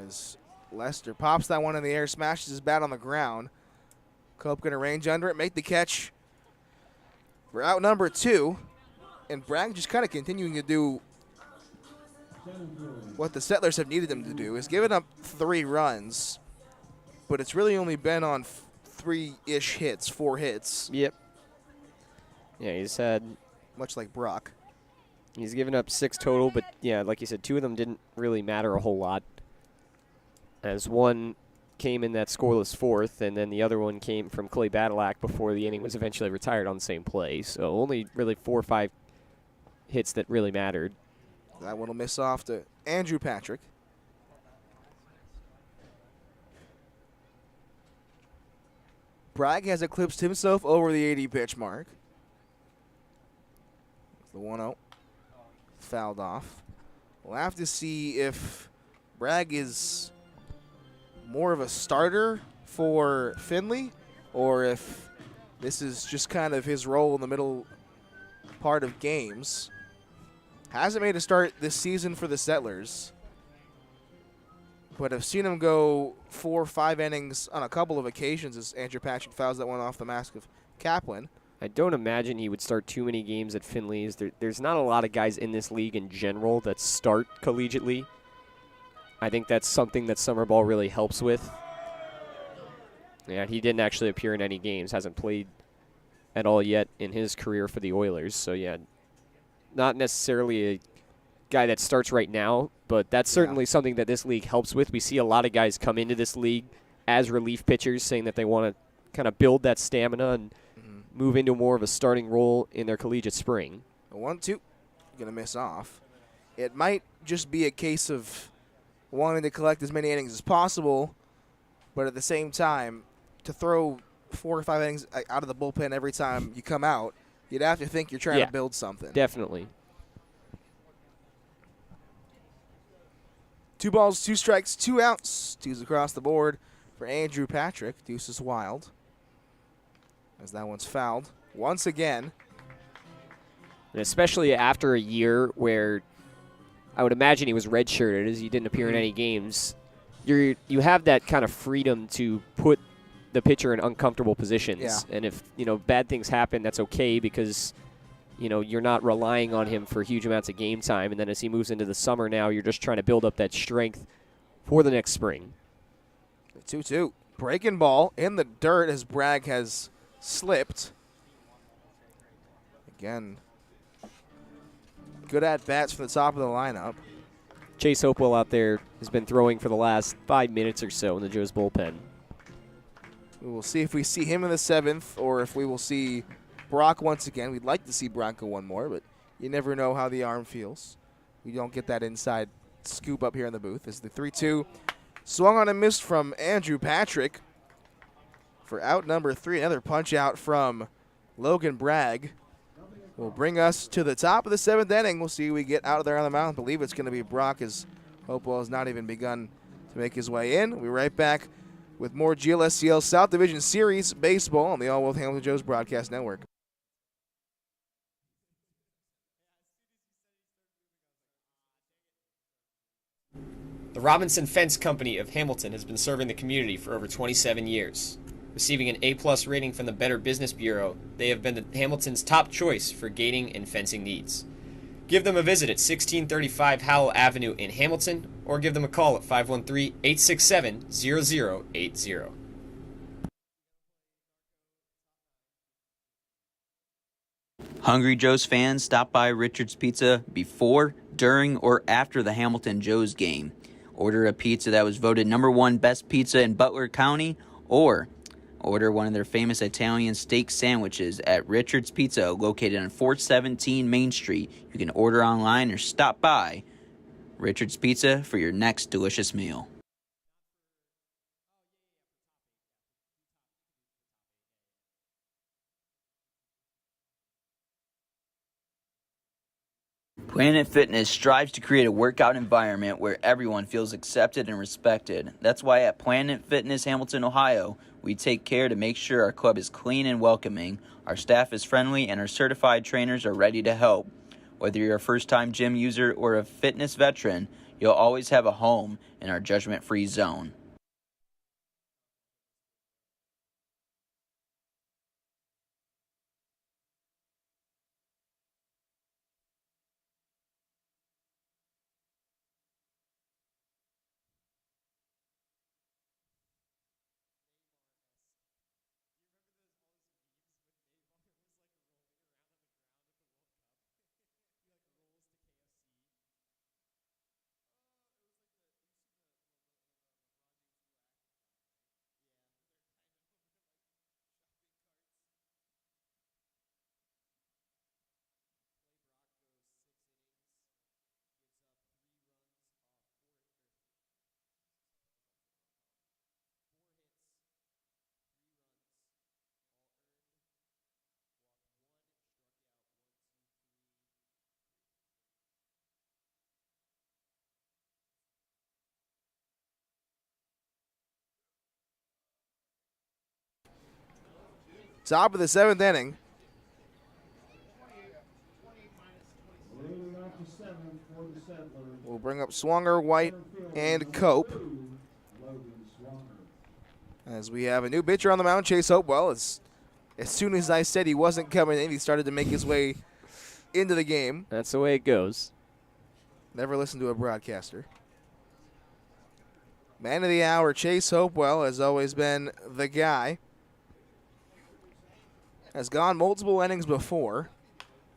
As Lester pops that one in the air, smashes his bat on the ground. Cope going to range under it, make the catch for out number 2. And Bragg just kind of continuing to do what the Settlers have needed him to do. He's given up 3 runs, but it's really only been on 3-ish hits, 4 hits. Yep. Yeah, he's had... Much like Brock. He's given up 6 total, but yeah, like you said, 2 of them didn't really matter a whole lot. As one came in that scoreless 4th, and then the other one came from Clay Badalak before the inning was eventually retired on the same play. So only really 4 or 5 hits that really mattered. That one will miss off to Andrew Patrick. Bragg has eclipsed himself over the 80 pitch mark. The 1-0 fouled off. We'll have to see if Bragg is more of a starter for Findlay or if this is just kind of his role in the middle part of games. Hasn't made a start this season for the Settlers, but I've seen him go 4 or 5 innings on a couple of occasions as Andrew Patrick fouls that one off the mask of Kaplan. I don't imagine he would start too many games at Findlay's. There's not a lot of guys in this league in general that start collegiately. I think that's something that summer ball really helps with. Yeah, he didn't actually appear in any games, hasn't played at all yet in his career for the Oilers. So, yeah, not necessarily a guy that starts right now, but that's certainly something that this league helps with. We see a lot of guys come into this league as relief pitchers saying that they want to kind of build that stamina and move into more of a starting role in their collegiate spring. A 1-2, going to miss off. It might just be a case of wanting to collect as many innings as possible, but at the same time, to throw 4 or 5 innings out of the bullpen every time you come out, you'd have to think you're trying to build something. Definitely. 2 balls, 2 strikes, 2 outs. 2s across the board for Andrew Patrick. Deuces wild. As that one's fouled once again. And especially after a year where I would imagine he was redshirted as he didn't appear in any games. You have that kind of freedom to put the pitcher in uncomfortable positions. Yeah. And if, bad things happen, that's okay because, you're not relying on him for huge amounts of game time. And then as he moves into the summer now, you're just trying to build up that strength for the next spring. 2-2. Breaking ball in the dirt as Bragg has slipped. Again, good at-bats from the top of the lineup. Chase Hopewell out there has been throwing for the last 5 minutes or so in the Joe's bullpen. We will see if we see him in the 7th or if we will see Brock once again. We'd like to see Bronco one more, but you never know how the arm feels. We don't get that inside scoop up here in the booth. As the 3-2 swung on and missed from Andrew Patrick for out number 3. Another punch out from Logan Bragg will bring us to the top of the 7th inning. We'll see who we get out of there on the mound. I believe it's going to be Brock as Hopewell has not even begun to make his way in. We'll be right back with more GLSCL South Division Series baseball on the All World Hamilton Joe's Broadcast Network. The Robinson Fence Company of Hamilton has been serving the community for over 27 years. Receiving an A+ rating from the Better Business Bureau, they have been Hamilton's top choice for gating and fencing needs. Give them a visit at 1635 Howell Avenue in Hamilton, or give them a call at 513-867-0080. Hungry Joe's fans, stop by Richard's Pizza before, during, or after the Hamilton Joe's game. Order a pizza that was voted #1 best pizza in Butler County, or order one of their famous Italian steak sandwiches at Richard's Pizza, located on 417 Main Street. You can order online or stop by Richard's Pizza for your next delicious meal. Planet Fitness strives to create a workout environment where everyone feels accepted and respected. That's why at Planet Fitness Hamilton, Ohio, we take care to make sure our club is clean and welcoming, our staff is friendly, and our certified trainers are ready to help. Whether you're a first-time gym user or a fitness veteran, you'll always have a home in our judgment-free zone. Top of the 7th inning. We'll bring up Swanger, White, and Cope. As we have a new pitcher on the mound, Chase Hopewell. As soon as I said he wasn't coming in, he started to make his way into the game. That's the way it goes. Never listen to a broadcaster. Man of the hour, Chase Hopewell, has always been the guy. Has gone multiple innings before.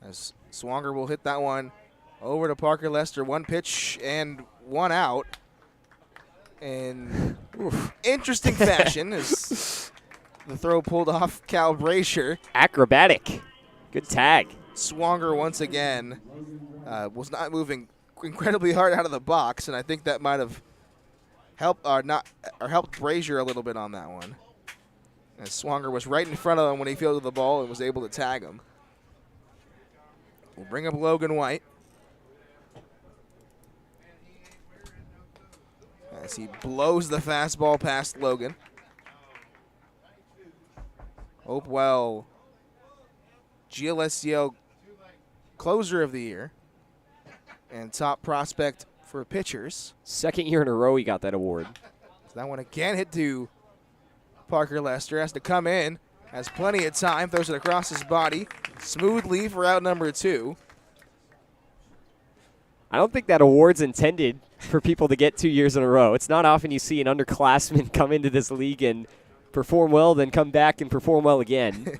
As Swanger will hit that one over to Parker Lester. One pitch and one out. In interesting fashion as the throw pulled off Cal Brasher. Acrobatic. Good tag. Swanger once again was not moving incredibly hard out of the box, and I think that might have helped helped Brasher a little bit on that one. As Swanger was right in front of him when he fielded the ball and was able to tag him. We'll bring up Logan White. As he blows the fastball past Logan. Hopewell, GLSCL closer of the year and top prospect for pitchers. Second year in a row he got that award. So that one again hit to Parker Lester. Has to come in. Has plenty of time. Throws it across his body smoothly for out number 2. I don't think that award's intended for people to get 2 years in a row. It's not often you see an underclassman come into this league and perform well, then come back and perform well again.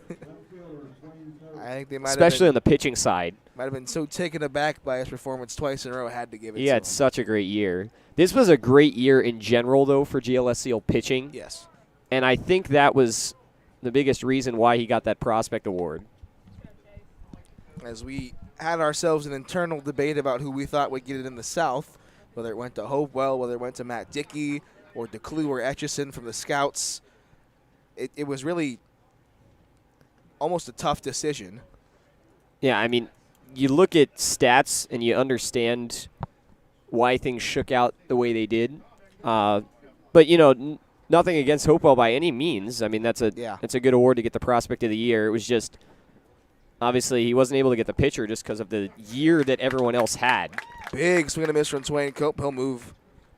I think they might especially on the pitching side. Might have been so taken aback by his performance twice in a row, had to give it He to had him. such a great year. This was a great year in general, though, for GLSCL pitching. Yes. And I think that was the biggest reason why he got that prospect award. As we had ourselves an internal debate about who we thought would get it in the South, whether it went to Hopewell, whether it went to Matt Dickey, or DeClue or Etchison from the Scouts. It was really almost a tough decision. Yeah, I mean, you look at stats and you understand why things shook out the way they did. But, you know, nothing against Hopewell by any means. I mean, that's a good award to get the prospect of the year. It was just, obviously, he wasn't able to get the pitcher just because of the year that everyone else had. Big swing and a miss from Twain Cope. He'll move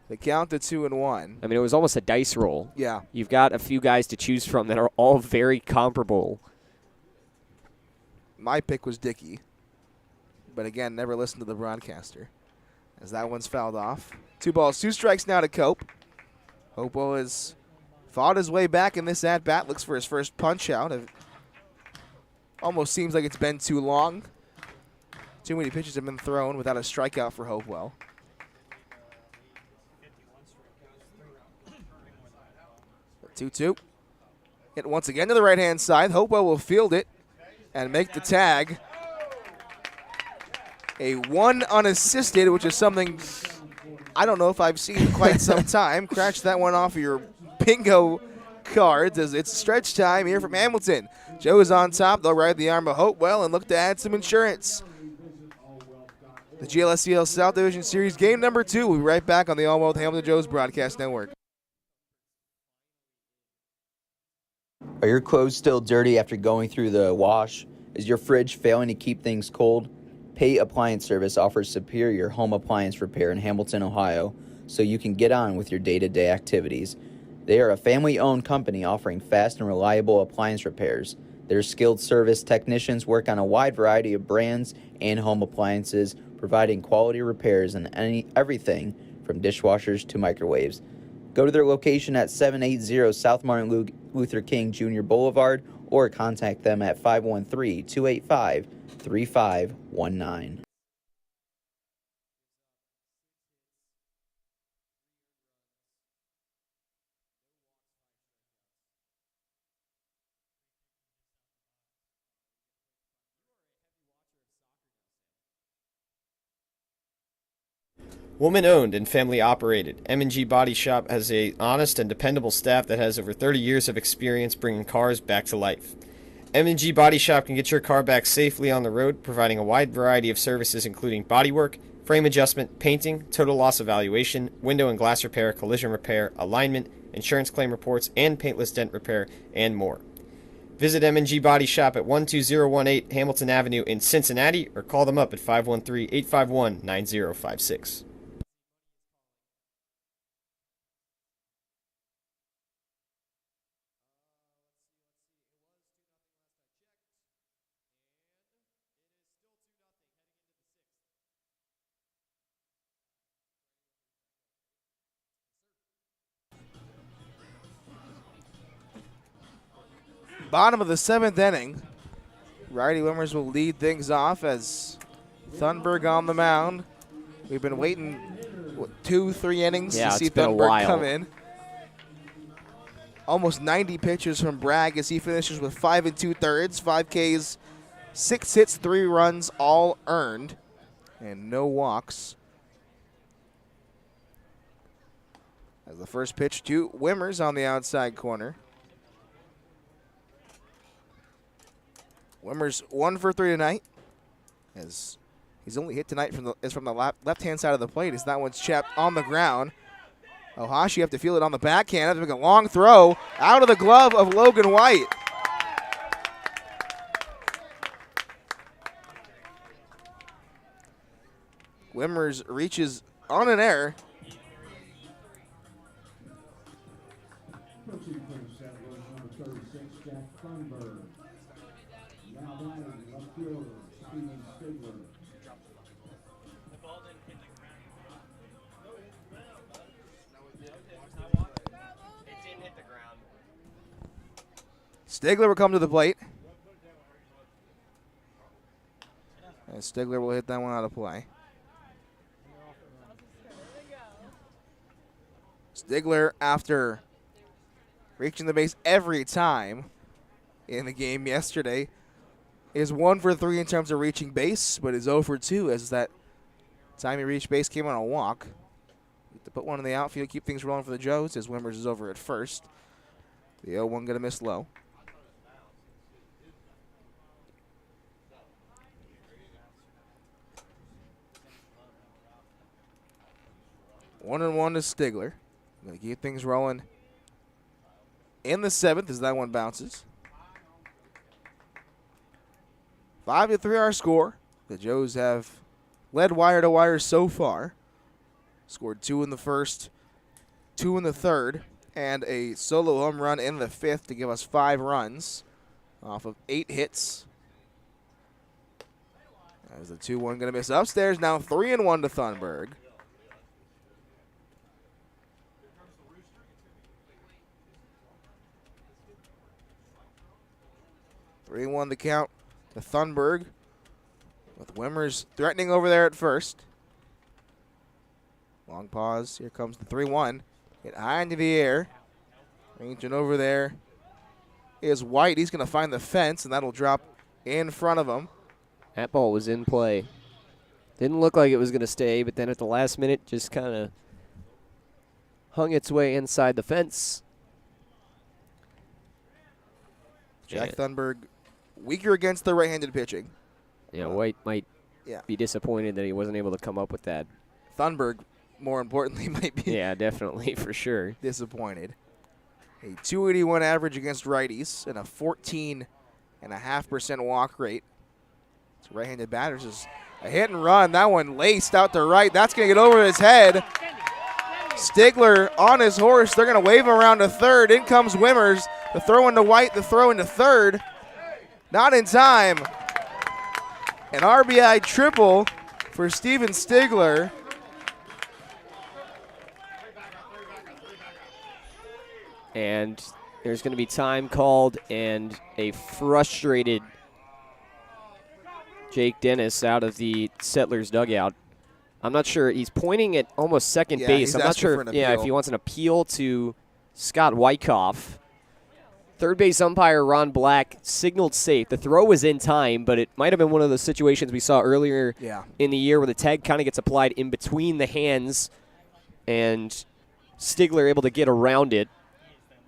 The count to 2-1. I mean, it was almost a dice roll. Yeah. You've got a few guys to choose from that are all very comparable. My pick was Dickey. But again, never listened to the broadcaster. As that one's fouled off. 2 balls, 2 strikes now to Cope. Hopewell has fought his way back in this at-bat. Looks for his first punch out. It almost seems like it's been too long. Too many pitches have been thrown without a strikeout for Hopewell. 2-2. Hit once again to the right-hand side. Hopewell will field it and make the tag. A 1 unassisted, which is something I don't know if I've seen in quite some time. Scratch that one off of your bingo cards as it's stretch time here from Hamilton. Joe is on top. They'll ride the arm of Hopewell and look to add some insurance. The GLSCL South Division Series game number 2. We'll be right back on the All World Hamilton Joe's Broadcast Network. Are your clothes still dirty after going through the wash? Is your fridge failing to keep things cold? Pay Appliance Service offers superior home appliance repair in Hamilton, Ohio, so you can get on with your day-to-day activities. They are a family-owned company offering fast and reliable appliance repairs. Their skilled service technicians work on a wide variety of brands and home appliances, providing quality repairs on everything from dishwashers to microwaves. Go to their location at 780 South Martin Luther King Jr. Boulevard or contact them at 513-285-3519. Woman-owned and family-operated, M&G Body Shop has an honest and dependable staff that has over 30 years of experience bringing cars back to life. M&G Body Shop can get your car back safely on the road, providing a wide variety of services including bodywork, frame adjustment, painting, total loss evaluation, window and glass repair, collision repair, alignment, insurance claim reports, and paintless dent repair, and more. Visit M&G Body Shop at 12018 Hamilton Avenue in Cincinnati or call them up at 513-851-9056. Bottom of the 7th inning. Righty Wimmers will lead things off as Thunberg on the mound. We've been waiting, 2-3 innings to see Thunberg come in. Almost 90 pitches from Bragg as he finishes with 5 2/3, 5 Ks, 6 hits, 3 runs, all earned, and no walks. As the first pitch to Wimmers on the outside corner. Wimmers 1 for 3 tonight, as he's only hit tonight from the left-hand side of the plate as that one's chapped on the ground. Ohashi have to feel it on the backhand. Have to make a long throw out of the glove of Logan White. Wimmers reaches on an error. Stigler will come to the plate. And Stigler will hit that one out of play. Stigler, after reaching the base every time in the game yesterday, is 1 for 3 in terms of reaching base, but is 0 for 2 as that time he reached base came on a walk. To put one in the outfield, keep things rolling for the Joes as Wimmers is over at first. The 0-1 going to miss low. One and one to Stigler. Going to keep things rolling in the 7th as that one bounces. 5-3 our score. The Joes have led wire to wire so far. Scored 2 in the first, 2 in the third, and a solo home run in the fifth to give us 5 runs off of 8 hits. As the 2-1 going to miss upstairs. Now 3-1 to Thunberg. Three one the count to Thunberg, with Wimmers threatening over there at first. Long pause. Here comes the 3-1. Hit high into the air. Ranging over there is White. He's going to find the fence, and that'll drop in front of him. That ball was in play. Didn't look like it was going to stay, but then at the last minute just kind of hung its way inside the fence. Jack Thunberg weaker against the right-handed pitching. Yeah, White might be disappointed that he wasn't able to come up with that. Thunberg, more importantly, might be yeah, definitely, for sure. disappointed. A 281 average against righties and a 14.5% walk rate. So right-handed batters is a hit and run. That one laced out to right. That's going to get over his head. Stigler on his horse. They're going to wave him around to third. In comes Wimmers. The throw into White, the throw into third. Not in time. An RBI triple for Steven Stigler. And there's going to be time called and a frustrated Jake Dennis out of the Settlers dugout. I'm not sure. He's pointing at almost second base. I'm not sure if he wants an appeal to Scott Wyckoff. Third base umpire Ron Black signaled safe. The throw was in time, but it might have been one of the situations we saw earlier in the year where the tag kind of gets applied in between the hands and Stigler able to get around it.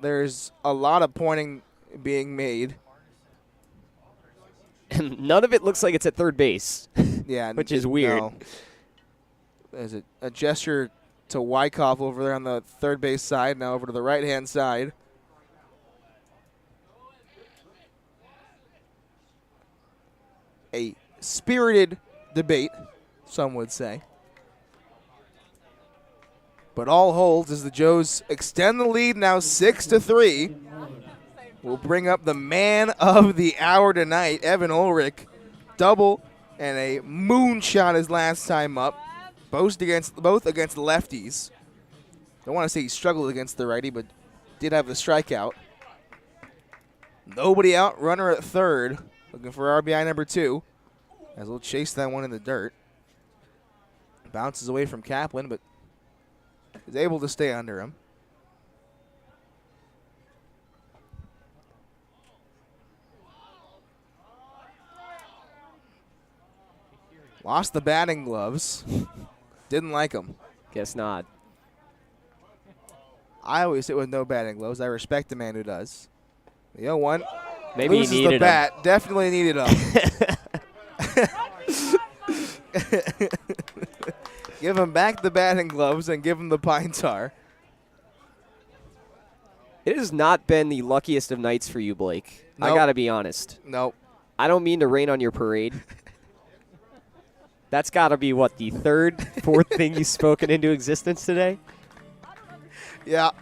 There's a lot of pointing being made. And none of it looks like it's at third base. Yeah, which is weird. No. There's a gesture to Wyckoff over there on the third base side, now over to the right-hand side. A spirited debate, some would say. But all holds as the Joes extend the lead now 6-3. We'll bring up the man of the hour tonight, Evan Ulrich. Double and a moonshot his last time up. Both against lefties. Don't want to say he struggled against the righty, but did have the strikeout. Nobody out, runner at third. Looking for RBI number 2. As we'll chase that one in the dirt. Bounces away from Kaplan, but is able to stay under him. Lost the batting gloves. Didn't like them. Guess not. I always hit with no batting gloves. I respect the man who does. The 0-1. Maybe loses he needed the bat. him. Definitely needed him. Give him back the batting gloves and give him the pine tar. It has not been the luckiest of nights for you, Blake. Nope. I got to be honest. Nope. I don't mean to rain on your parade. That's got to be, what, the third, fourth thing you've spoken into existence today? Yeah.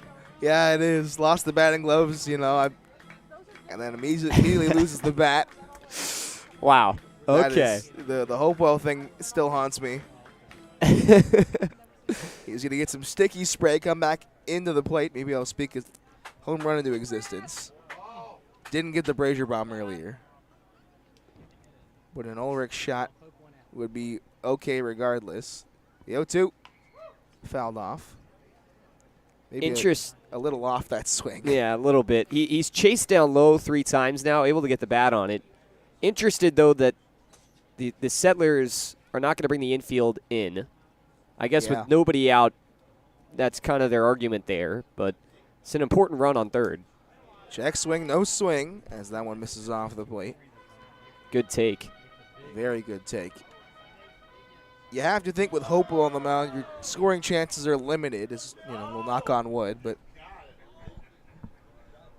Yeah, it is. Lost the batting gloves, and then immediately loses the bat. Wow. Okay. The Hopewell thing still haunts me. He's going to get some sticky spray, come back into the plate. Maybe I'll speak his home run into existence. Didn't get the Brazier bomb earlier. But an Ulrich shot would be okay regardless. The 0-2 fouled off. Maybe a little off that swing. Yeah, a little bit. He's chased down low 3 times now, able to get the bat on it. Interested, though, that the Settlers are not going to bring the infield in. I guess with nobody out, that's kind of their argument there. But it's an important run on third. Check swing, no swing, as that one misses off the plate. Good take. Very good take. You have to think with Hopewell on the mound, your scoring chances are limited. We'll knock on wood, but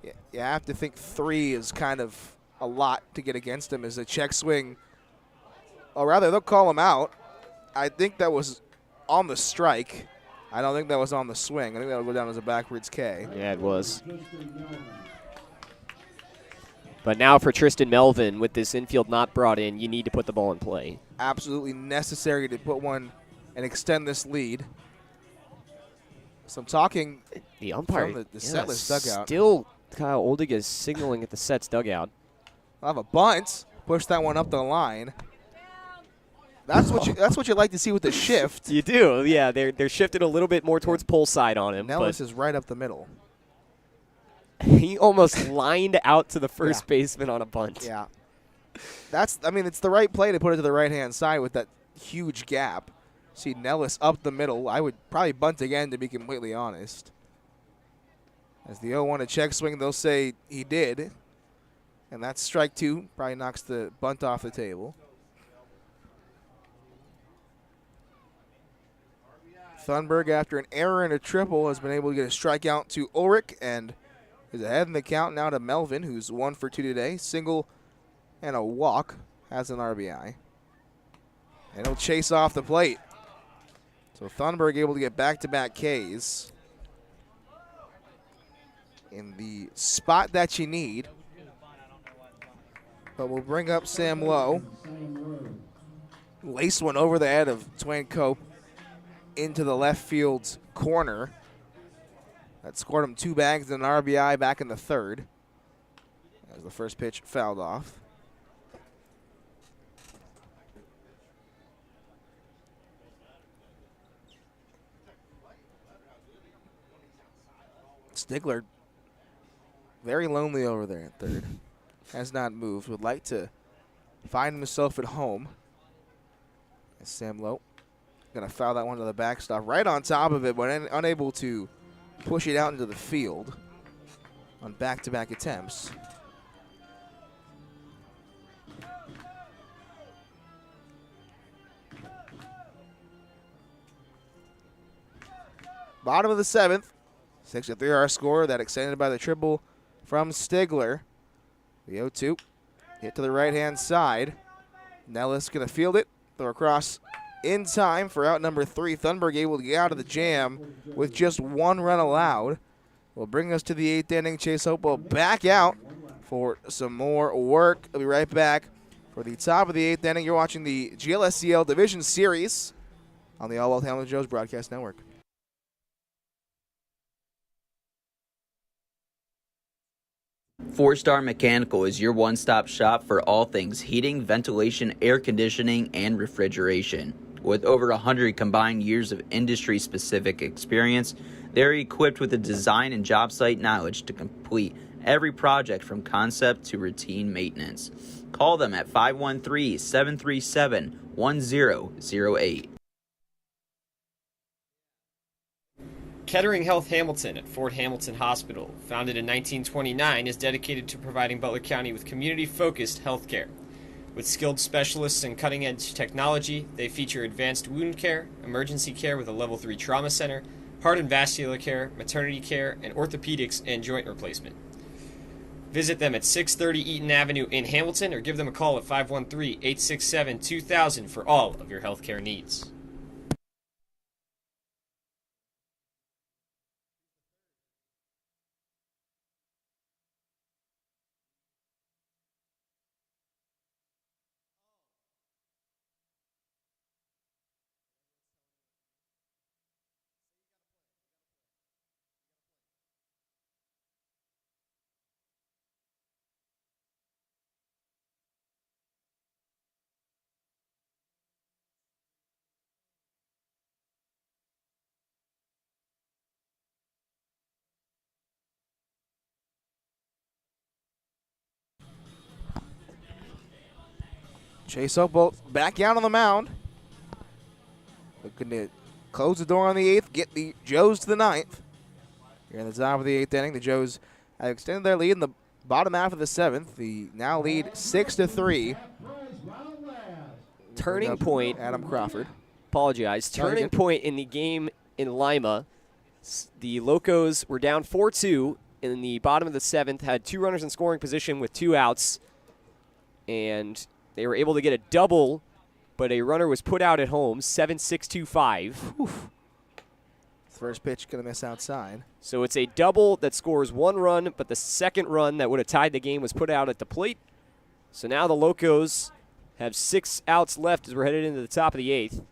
you have to think 3 is kind of a lot to get against him as a check swing. Or rather, they'll call him out. I think that was on the strike. I don't think that was on the swing. I think that would go down as a backwards K. Yeah, it was. But now for Tristan Melvin, with this infield not brought in, you need to put the ball in play. Absolutely necessary to put one and extend this lead. So I'm talking the umpire from the setlist dugout. Still, Kyle Oldig is signaling at the sets dugout. I'll have a bunt. Push that one up the line. That's what you like to see with the shift. You do, yeah. They're shifted a little bit more towards pull side on him. Nellis is right up the middle. He almost lined out to the first baseman on a bunt. Yeah. It's the right play to put it to the right-hand side with that huge gap. See Nellis up the middle. I would probably bunt again, to be completely honest. As the 0-1 a check swing, they'll say he did. And that's strike 2. Probably knocks the bunt off the table. Thunberg, after an error and a triple, has been able to get a strikeout to Ulrich and is ahead in the count now to Melvin, who's 1 for 2 today. Single and a walk, has an RBI. And he'll chase off the plate. So Thunberg able to get back-to-back Ks in the spot that you need. But we'll bring up Sam Lowe. Laced one over the head of Twain Cope into the left field's corner. That scored him 2 bags and an RBI back in the third as the first pitch fouled off. Stigler, very lonely over there at third. Has not moved. Would like to find himself at home. As Sam Lowe going to foul that one to the backstop. Right on top of it, but unable to push it out into the field on back-to-back attempts. Bottom of the 7th. 6-3 our score. That extended by the triple from Stigler. The 0-2. Hit to the right-hand side. Nellis going to field it. Throw across in time for out number 3. Thunberg able to get out of the jam with just 1 run allowed. Will bring us to the 8th inning. Chase Hope will back out for some more work. We'll be right back for the top of the 8th inning. You're watching the GLSCL Division Series on the All Wealth Hamilton Joe's Broadcast Network. Four-Star Mechanical is your one-stop shop for all things heating, ventilation, air conditioning, and refrigeration. With over 100 combined years of industry-specific experience, they're equipped with the design and job site knowledge to complete every project from concept to routine maintenance. Call them at 513-737-1008. Kettering Health Hamilton at Fort Hamilton Hospital, founded in 1929, is dedicated to providing Butler County with community-focused health care. With skilled specialists and cutting-edge technology, they feature advanced wound care, emergency care with a Level 3 trauma center, heart and vascular care, maternity care, and orthopedics and joint replacement. Visit them at 630 Eaton Avenue in Hamilton or give them a call at 513-867-2000 for all of your healthcare needs. Chase Hope back out on the mound. Looking to close the door on the 8th, get the Joes to the 9th. Here in the top of the 8th inning, the Joes have extended their lead in the bottom half of the 7th. The now lead 6-3. Turning point. Adam Crawford. Apologize. Turning point in the game in Lima. The Locos were down 4-2 in the bottom of the 7th, had 2 runners in scoring position with 2 outs, and they were able to get a double, but a runner was put out at home, 7-6-2-5. First pitch going to miss outside. So it's a double that scores 1 run, but the second run that would have tied the game was put out at the plate. So now the Locos have 6 outs left as we're headed into the top of the 8th,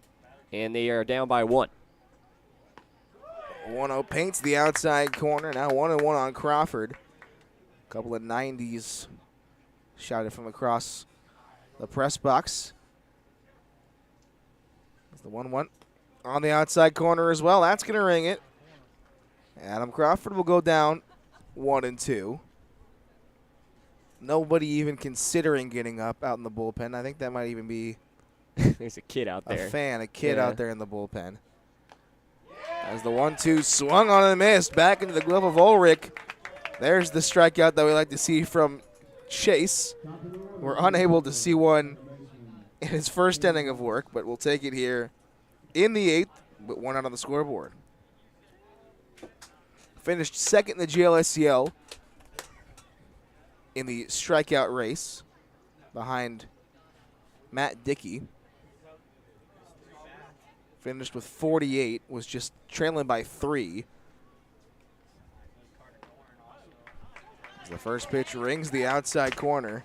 and they are down by 1. 1-0 paints the outside corner. Now 1-1 on Crawford. A couple of 90s shouted from across the press box. It's the 1-1 on the outside corner as well. That's going to ring it. Adam Crawford will go down 1-2. Nobody even considering getting up out in the bullpen. I think that might even be There's a kid out there. a kid out there in the bullpen. As the 1-2 swung on and missed back into the glove of Ulrich. There's the strikeout that we like to see from Chase. We're unable to see one in his first inning of work, but we'll take it here in the 8th, but 1 out on the scoreboard. Finished second in the GLSCL in the strikeout race behind Matt Dickey. Finished with 48, was just trailing by 3. The first pitch rings the outside corner.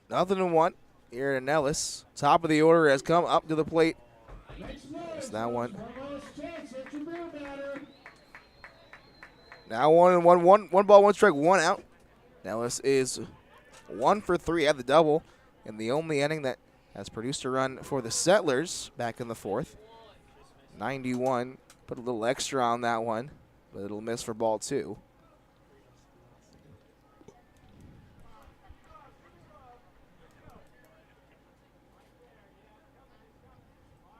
Nothing in 1 here at Nellis. Top of the order has come up to the plate. It's that one. Now 1-1, 1 ball, 1 strike, 1 out. Nellis is 1 for 3 at the double, and the only inning that has produced a run for the Settlers back in the 4th. 91, put a little extra on that one, but it'll miss for ball 2.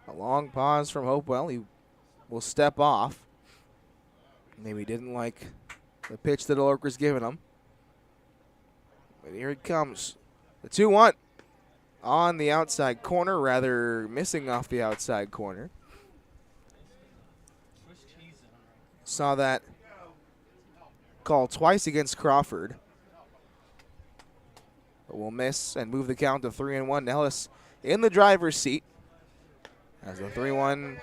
A long pause from Hopewell. He will step off. Maybe didn't like the pitch that Ulrich was giving him. But here it comes. The 2-1 on the outside corner, rather missing off the outside corner. Saw that call twice against Crawford. But will miss and move the count to 3-1. Nellis in the driver's seat. As the 3-1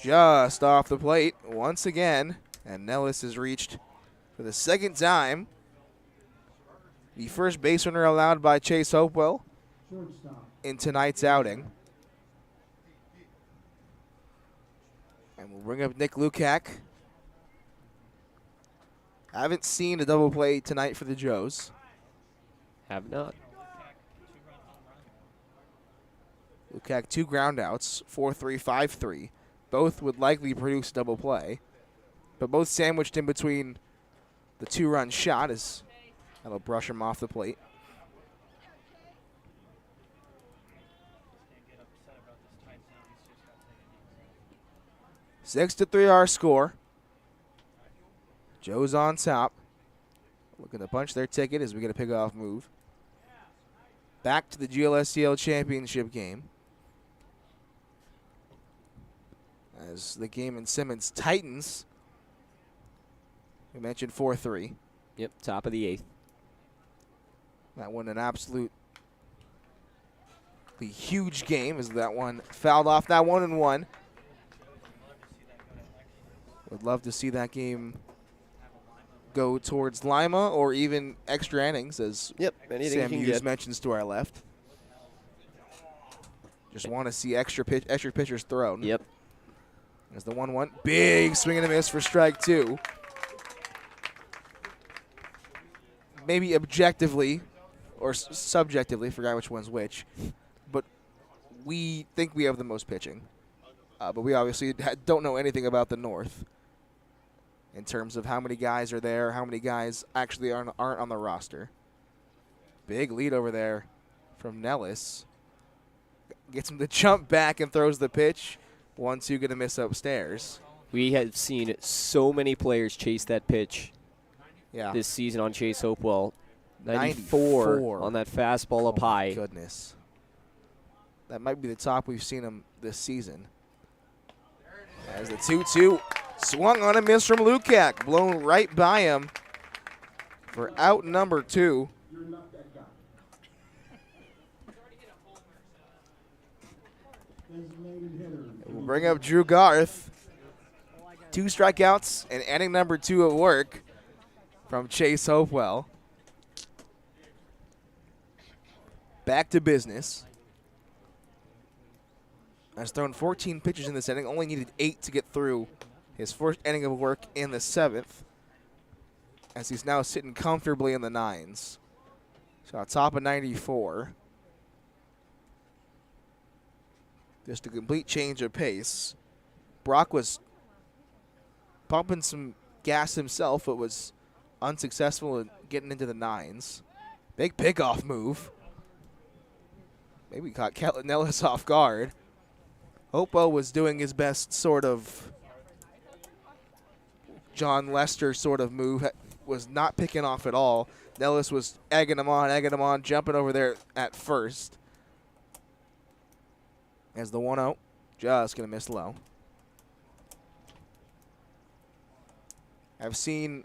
just off the plate once again. And Nellis has reached for the second time the first base runner allowed by Chase Hopewell in tonight's outing. And we'll bring up Nick Lukac. Haven't seen a double play tonight for the Joes. Have not. Lukac 2 ground outs, 4-3, 5-3. Both would likely produce a double play, but both sandwiched in between the 2-run shot as that'll brush him off the plate. Six to 3 our score. Joe's on top. Looking to punch their ticket as we get a pickoff move. Back to the GLSCL championship game. As the game in Simmons tightens. We mentioned 4-3. Yep, top of the 8th. That one an absolutely huge game as that one fouled off. That 1-1. Would love to see that game go towards Lima or even extra innings, as Sam Hughes mentions to our left. Just want to see extra pitchers thrown. Yep. As the 1-1. Big swing and a miss for strike 2. Maybe objectively or subjectively, forgot which one's which, but we think we have the most pitching. But we obviously don't know anything about the North in terms of how many guys are there, how many guys actually aren't on the roster. Big lead over there from Nellis. Gets him to jump back and throws the pitch. 1-2 going to miss upstairs. We have seen so many players chase that pitch this season on Chase Hopewell. 94 on that fastball up high. My goodness. That might be the top we've seen him this season. As the 2-2 swung on a miss from Lukac, blown right by him for out number 2. We'll bring up Drew Garth. 2 strikeouts and inning number 2 of work from Chase Hopewell. Back to business. Has thrown 14 pitches in this inning, only needed 8 to get through his first inning of work in the 7th, as he's now sitting comfortably in the 9s. So on top of 94. Just a complete change of pace. Brock was pumping some gas himself, but was unsuccessful in getting into the 9s. Big pickoff move. Maybe caught Kelton Ellis off guard. Hopewell was doing his best sort of John Lester sort of move. Was not picking off at all. Ellis was egging him on, jumping over there at first. As the 1-0, just going to miss low. I've seen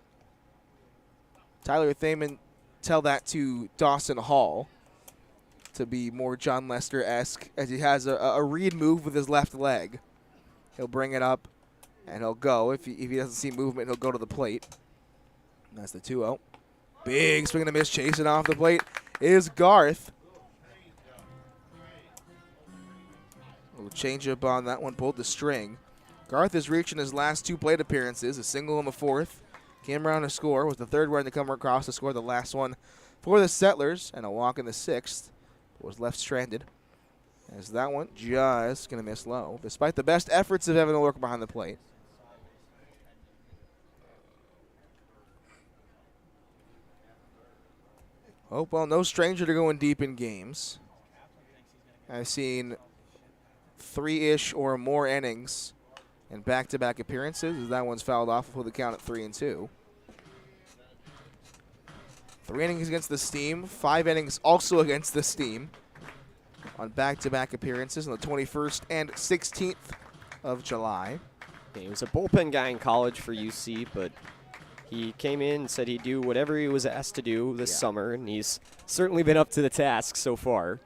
Tyler Thaman tell that to Dawson Hall to be more John Lester-esque, as he has a read move with his left leg. He'll bring it up, and he'll go. If he doesn't see movement, he'll go to the plate. And that's the 2-0. Big swing and a miss, chasing off the plate is Garth. Little change up on that one, pulled the string. Garth is reaching his last 2 plate appearances, a single in the 4th. Came around to score, was the 3rd run to come across to score the last one for the Settlers, and a walk in the 6th. Was left stranded. As that one just going to miss low, despite the best efforts of Evan O'Rourke behind the plate. Hopewell, no stranger to going deep in games. I've seen 3-ish or more innings in back-to-back appearances, as that one's fouled off with the count at 3-2. 3 innings against the Steam, 5 innings also against the Steam on back-to-back appearances on the 21st and 16th of July. Yeah, he was a bullpen guy in college for UC, but he came in and said he'd do whatever he was asked to do this summer, and he's certainly been up to the task so far.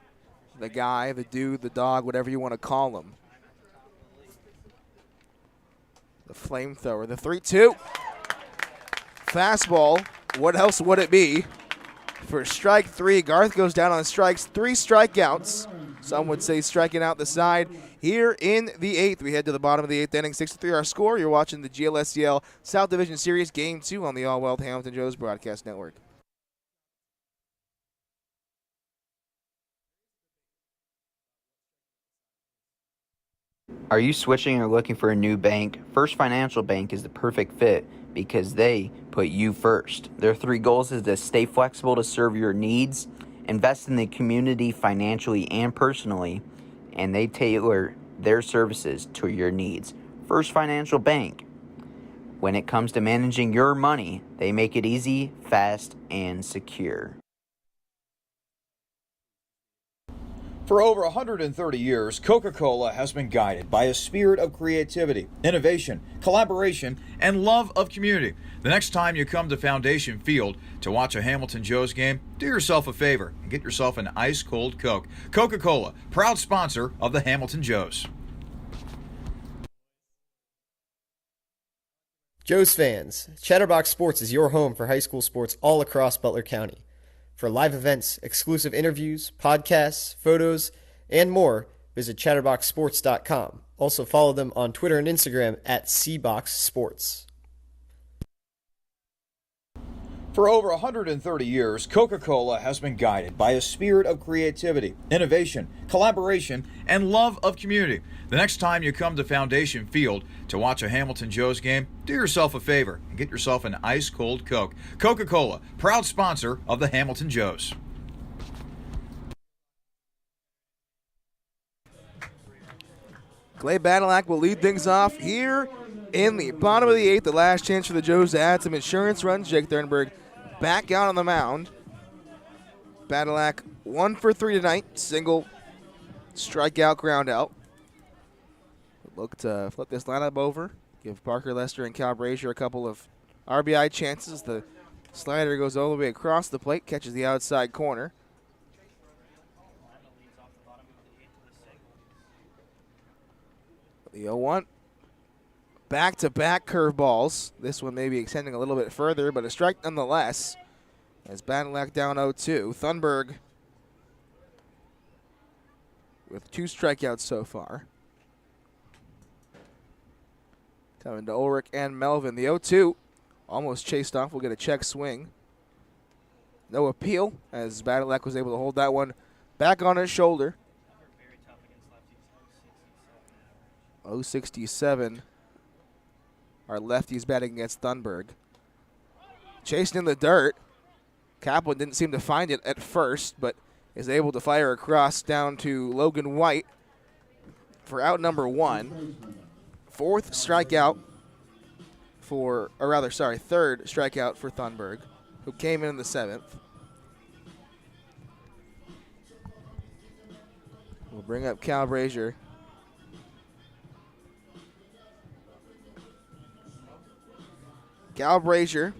The guy, the dude, the dog, whatever you want to call him. The flamethrower, the 3-2. Fastball. What else would it be? For strike 3, Garth goes down on strikes, 3 strikeouts. Some would say striking out the side. Here in the 8th, we head to the bottom of the 8th inning, 6-3 our score. You're watching the GLSCL South Division Series Game 2 on the All Wealth Hamilton Joes Broadcast Network. Are you switching or looking for a new bank? First Financial Bank is the perfect fit because they put you first. Their 3 goals is to stay flexible to serve your needs, invest in the community financially and personally, and they tailor their services to your needs. First Financial Bank. When it comes to managing your money, they make it easy, fast, and secure. For over 130 years, Coca-Cola has been guided by a spirit of creativity, innovation, collaboration, and love of community. The next time you come to Foundation Field to watch a Hamilton Joes game, do yourself a favor and get yourself an ice-cold Coke. Coca-Cola, proud sponsor of the Hamilton Joes. Joes fans, Chatterbox Sports is your home for high school sports all across Butler County. For live events, exclusive interviews, podcasts, photos, and more, visit chatterboxsports.com. Also follow them on Twitter and Instagram at CBoxSports. For over 130 years, Coca-Cola has been guided by a spirit of creativity, innovation, collaboration, and love of community. The next time you come to Foundation Field to watch a Hamilton Joes game, do yourself a favor and get yourself an ice-cold Coke. Coca-Cola, proud sponsor of the Hamilton Joes. Clay Badalak will lead things off here in the bottom of the 8th. The last chance for the Joes to add some insurance runs. Jake Thornburg back out on the mound. Badalak 1 for 3 tonight. Single, strikeout, ground out. Look to flip this lineup over. Give Parker Lester and Cal Brazier a couple of RBI chances. The Slider goes all the way across the plate, catches the outside corner. The 0-1. Back-to-back curveballs. This one maybe extending a little bit further, but a strike nonetheless. As Badalak down 0-2. Thunberg with 2 strikeouts so far. Coming to Ulrich and Melvin. The 0-2 almost chased off. We'll get a check swing. No appeal as Badalak was able to hold that one back on his shoulder. 0.67 are lefties batting against Thunberg. Chasing in the dirt. Kaplan didn't seem to find it at first, but is able to fire across down to Logan White for out number 1. Third strikeout for Thunberg, who came in the 7th. We'll bring up Cal Brazier. Cal Brazier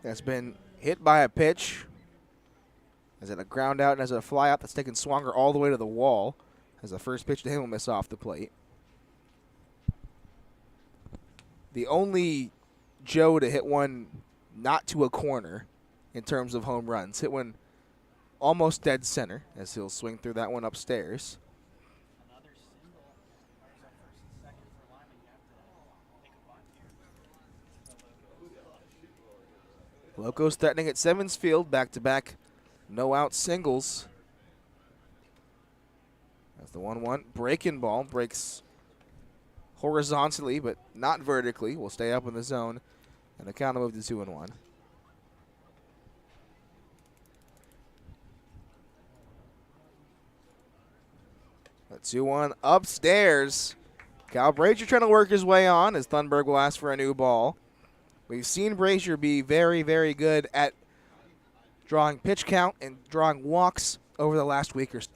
has been hit by a pitch. Is it a ground out and has it a fly out that's taken Swanger all the way to the wall as the first pitch to him will miss off the plate. The only Joe to hit one not to a corner in terms of home runs. Hit one almost dead center as he'll swing through that one upstairs. Locos threatening at Simmons Field, back-to-back no-out singles. That's the 1-1 breaking ball, breaks horizontally but not vertically. Will stay up in the zone, and the count will move to 2-1. The 2-1 upstairs. Cal Brazier trying to work his way on as Thunberg will ask for a new ball. We've seen Brazier be very, very good at drawing pitch count and drawing walks over the last week or so.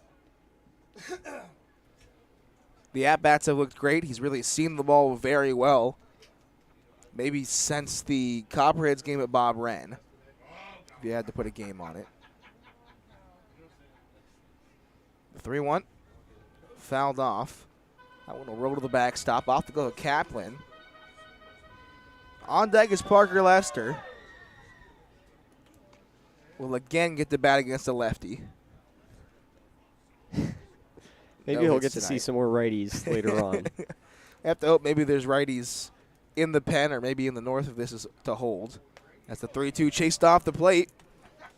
The at-bats have looked great. He's really seen the ball very well. Maybe since the Copperheads game at Bob Wren, if you had to put a game on it. The 3-1 fouled off. That one will roll to the backstop. Off to go to Kaplan. On deck is Parker Lester. Will again get the bat against a lefty. Maybe he'll get to see some more righties later on. I have to hope maybe there's righties in the pen or maybe in the north if this is to hold. That's the 3-2 chased off the plate.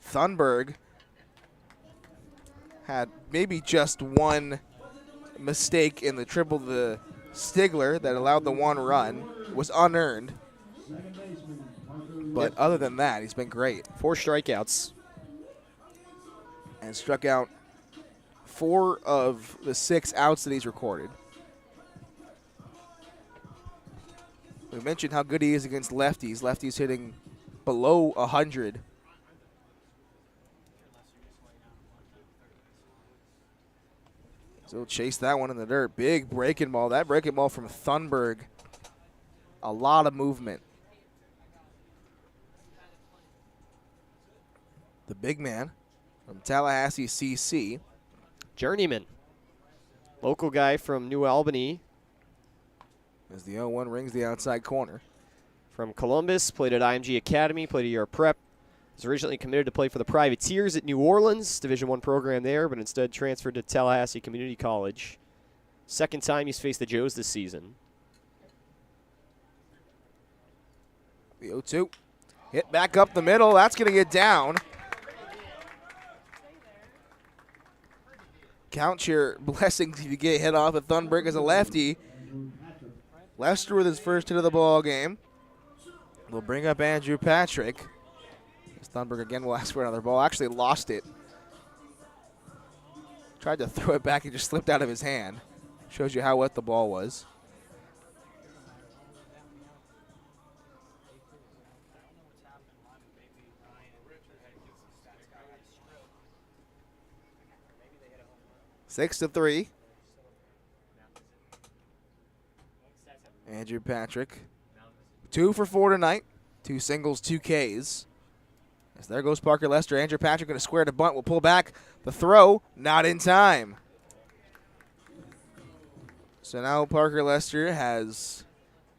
Thunberg had maybe just one mistake in the triple to Stigler that allowed the 1 run. Was unearned. But other than that, he's been great. 4 strikeouts. And struck out 4 of the 6 outs that he's recorded. We mentioned how good he is against lefties. Lefties hitting below 100. So he'll chase that one in the dirt. Big breaking ball. That breaking ball from Thunberg. A lot of movement. The big man from Tallahassee CC. Journeyman. Local guy from New Albany. As the 0-1 rings the outside corner. From Columbus, played at IMG Academy, played a year of prep. Was originally committed to play for the Privateers at New Orleans, Division I program there, but instead transferred to Tallahassee Community College. Second time he's faced the Joes this season. The 0-2. Hit back up the middle. That's going to get down. Count your blessings if you get hit off at Thunberg as a lefty. Lester with his first hit of the ball game. We'll bring up Andrew Patrick. Thunberg again will ask for another ball. Actually lost it. Tried to throw it back and just slipped out of his hand. Shows you how wet the ball was. Six to 3. Andrew Patrick. 2 for 4 tonight. 2 singles, 2 Ks. As there goes Parker Lester. Andrew Patrick going to square to bunt. Will pull back. The throw, not in time. So now Parker Lester has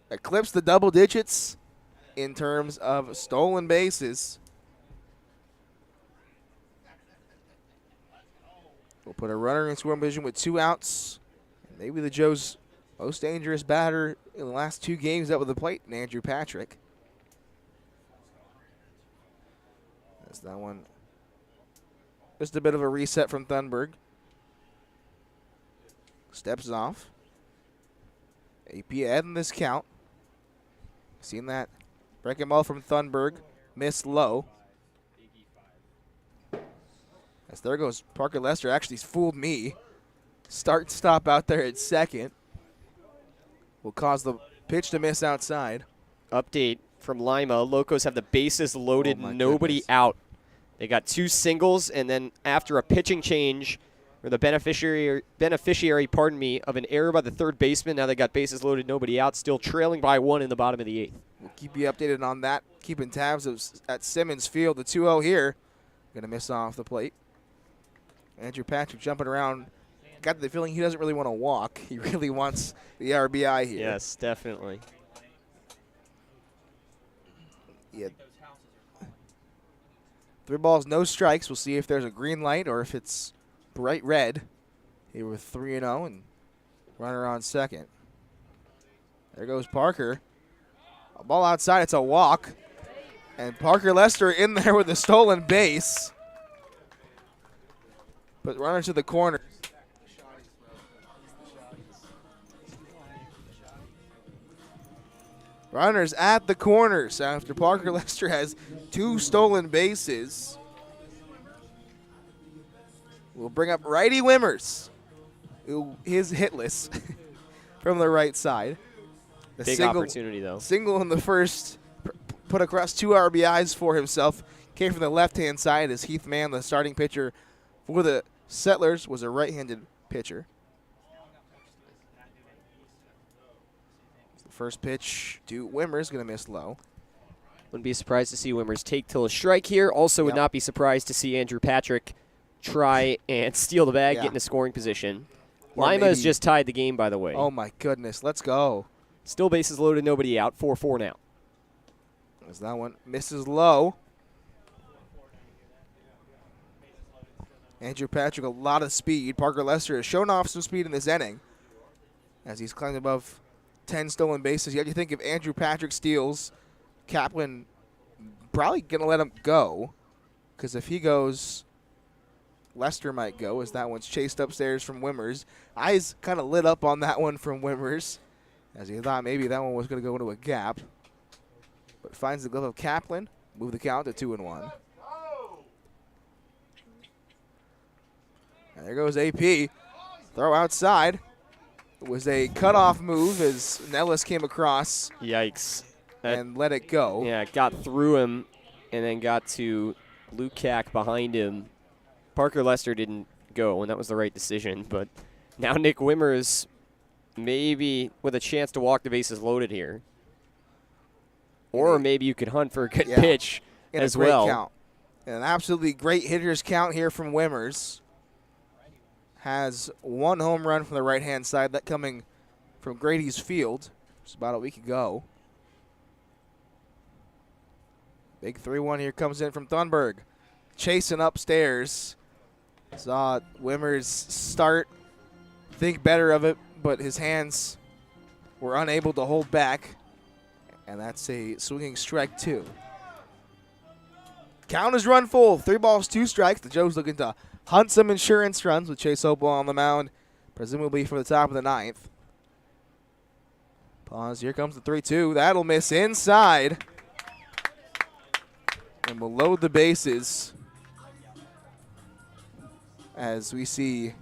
eclipsed the double digits in terms of stolen bases. We'll put a runner in scoring position with 2 outs. Maybe the Joe's most dangerous batter in the last 2 games up with the plate, and Andrew Patrick. That's that one. Just a bit of a reset from Thunberg. Steps off. AP adding this count. Seen that breaking ball from Thunberg. Missed low. As there goes Parker Lester. Actually, he's fooled me. Start stop out there at second. Will cause the pitch to miss outside. Update from Lima. Locos have the bases loaded, nobody goodness. out. They got 2 singles, and then after a pitching change, or the beneficiary, of an error by the third baseman, now they got bases loaded, nobody out, still trailing by 1 in the bottom of the 8th. We'll keep you updated on that. Keeping tabs at Simmons Field. The 2-0 here. Going to miss off the plate. Andrew Patrick jumping around. Got the feeling he doesn't really want to walk. He really wants the RBI here. Yes, definitely. Yeah. 3 balls, no strikes. We'll see if there's a green light or if it's bright red. Here with 3-0 and runner on second. There goes Parker. A ball outside. It's a walk. And Parker Lester in there with a stolen base. But runner to the corner. Runners at the corners after Parker Lester has 2 stolen bases. We'll bring up righty Wimmers. His hitless from the right side. The Big opportunity, though. Single in the first, put across 2 RBIs for himself. Came from the left-hand side as Heath Mann, the starting pitcher for the Settlers, was a right-handed pitcher. First pitch to Wimmers, going to miss low. Wouldn't be surprised to see Wimmers take till a strike here. Also would not be surprised to see Andrew Patrick try and steal the bag, get in a scoring position. Lima has just tied the game, by the way. Oh, my goodness. Let's go. Still bases loaded, nobody out. 4-4 now. As that one misses low. Andrew Patrick, a lot of speed. Parker Lester has shown off some speed in this inning as he's climbed above 10 stolen bases. You have to think if Andrew Patrick steals, Kaplan probably going to let him go. Because if he goes, Lester might go, as that one's chased upstairs from Wimmers. Eyes kind of lit up on that one from Wimmers, as he thought maybe that one was going to go into a gap. But finds the glove of Kaplan. Move the count to 2-1. And there goes AP. Throw outside. It was a cutoff move as Nellis came across. Yikes. And let it go. Yeah, got through him and then got to Lukac behind him. Parker Lester didn't go, and that was the right decision. But now Nick Wimmers maybe with a chance to walk the bases loaded here. Or maybe you could hunt for a good pitch as well. Count. An absolutely great hitter's count here from Wimmers. Has 1 home run from the right-hand side, that coming from Grady's Field. It's about a week ago. Big 3-1 here comes in from Thunberg. Chasing upstairs. Saw Wimmers start, think better of it, but his hands were unable to hold back. And that's a swinging strike 2. Count is run full. 3 balls, 2 strikes. The Joes looking to hunt some insurance runs with Chase Hopewell on the mound, presumably for the top of the 9th. Pause. Here comes the 3-2. That'll miss inside. And we'll load the bases as we see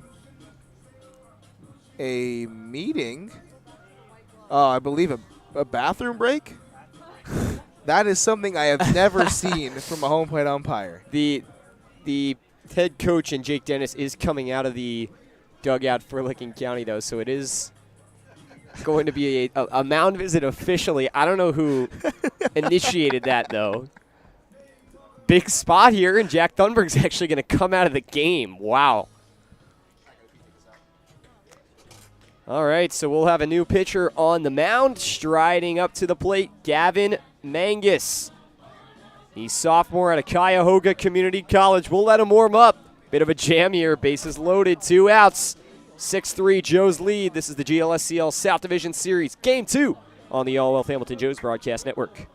a meeting. I believe a bathroom break. That is something I have never seen from a home plate umpire. The head coach and Jake Dennis is coming out of the dugout for Licking County, though, so it is going to be a mound visit officially. I don't know who initiated that, though. Big spot here, and Jack Thunberg's actually going to come out of the game. Wow. All right, so we'll have a new pitcher on the mound, striding up to the plate, Gavin Mangus. He's sophomore out of Cuyahoga Community College. We'll let him warm up. Bit of a jam here. Bases loaded, 2 outs. 6-3 Joe's lead. This is the GLSCL South Division Series, Game 2 on the All Wealth Hamilton Joe's Broadcast Network.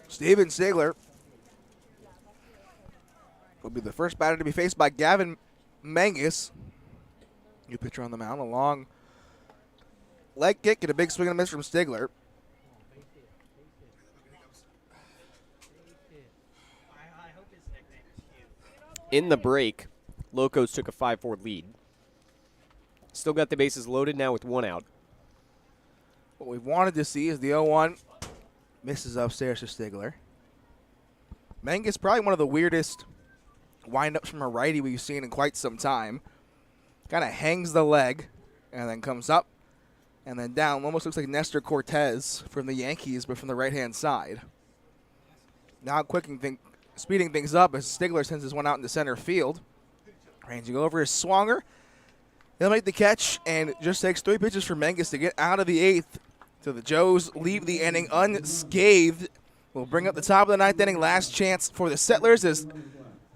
Steven Stigler will be the first batter to be faced by Gavin Mangus. New pitcher on the mound. A long leg kick and a big swing and a miss from Stigler. In the break, Locos took a 5-4 lead. Still got the bases loaded now with 1 out. What we've wanted to see is the 0-1 misses upstairs to Stigler. Mangus probably one of the weirdest windups from a righty we've seen in quite some time. Kind of hangs the leg and then comes up and then down. Almost looks like Nestor Cortez from the Yankees, but from the right-hand side. Now speeding things up as Stigler sends his one out into center field. Ranging over is Swanger. He'll make the catch, and it just takes 3 pitches for Mangus to get out of the 8th. So the Joes leave the inning unscathed. We'll bring up the top of the 9th inning. Last chance for the Settlers as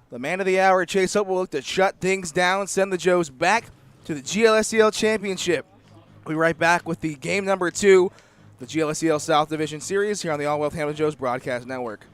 the man of the hour, Chase Hope, will look to shut things down, send the Joes back to the GLSCL Championship. We'll be right back with the game number 2, the GLSCL South Division Series here on the All Wealth Hamilton Joe's Broadcast Network.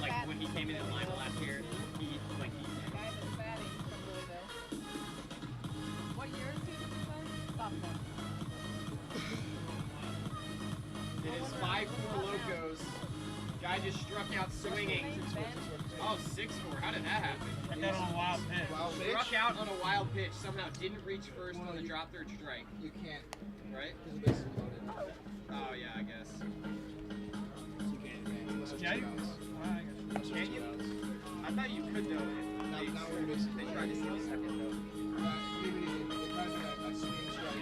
like when he came in Lima last year, he like he. What year is he? Sophomore. It is 5'4" locos. Guy just struck out swinging. Oh, 6'4". How did that happen? Struck out on a wild pitch. Struck out on a wild pitch. Somehow didn't reach first on the drop third strike. You can't, Right? because the base is loaded. Oh yeah, I guess. You can't, man, unless it's Yeah, two you- outs. Can you? I thought you could though. Not when the base is They loaded. tried to see the second though. Maybe they tried to do a swing strike.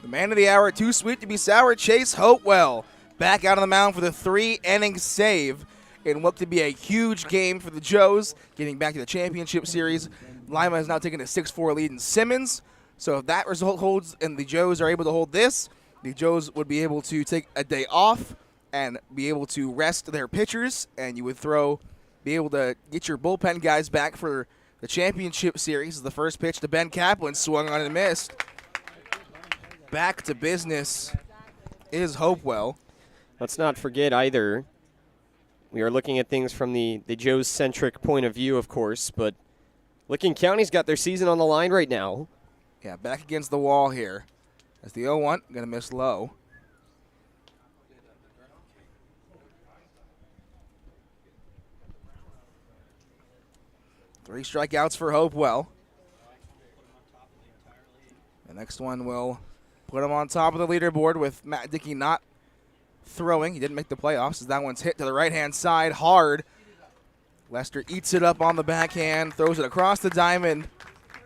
The man of the hour, too sweet to be sour, Chase Hopewell, back out on the mound for the 3-inning save in what could be a huge game for the Joes, getting back to the championship series. Lima has now taken a 6-4 lead in Simmons, so if that result holds and the Joes are able to hold this, the Joes would be able to take a day off and be able to rest their pitchers, and you would be able to get your bullpen guys back for the championship series. The first pitch to Ben Kaplan, swung on and missed. Back to business is Hopewell. Let's not forget either, we are looking at things from the Joes-centric point of view, of course, but Licking County's got their season on the line right now. Yeah, back against the wall here. As the 0-1, going to miss low. Three strikeouts for Hopewell. The next one will put him on top of the leaderboard with Matt Dickey not throwing. He didn't make the playoffs as that one's hit to the right-hand side hard. Lester eats it up on the backhand, throws it across the diamond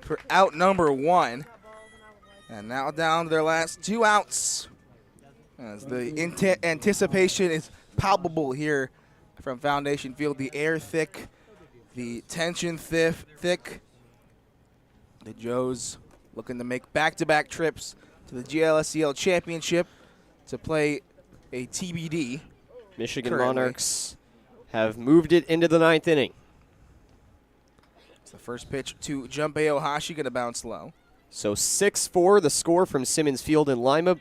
for out number 1. And now down to their last 2 outs. As the anticipation is palpable here from Foundation Field. The air thick, the tension thick. The Joes looking to make back-to-back trips to the GLSCL championship to play a TBD. Michigan currently. Monarchs have moved it into the 9th inning. It's the first pitch to Junpei Ohashi, going to bounce low. So 6-4, the score from Simmons Field in Lima.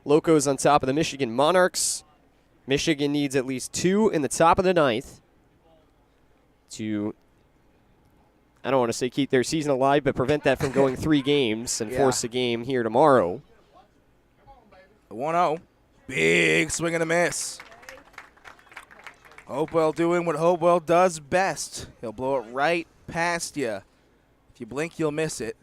Locos on top of the Michigan Monarchs. Michigan needs at least 2 in the top of the 9th to, I don't want to say keep their season alive, but prevent that from going 3 games and force a game here tomorrow. The 1-0. Big swing and a miss. Hopewell doing what Hopewell does best. He'll blow it right past you. If you blink, you'll miss it.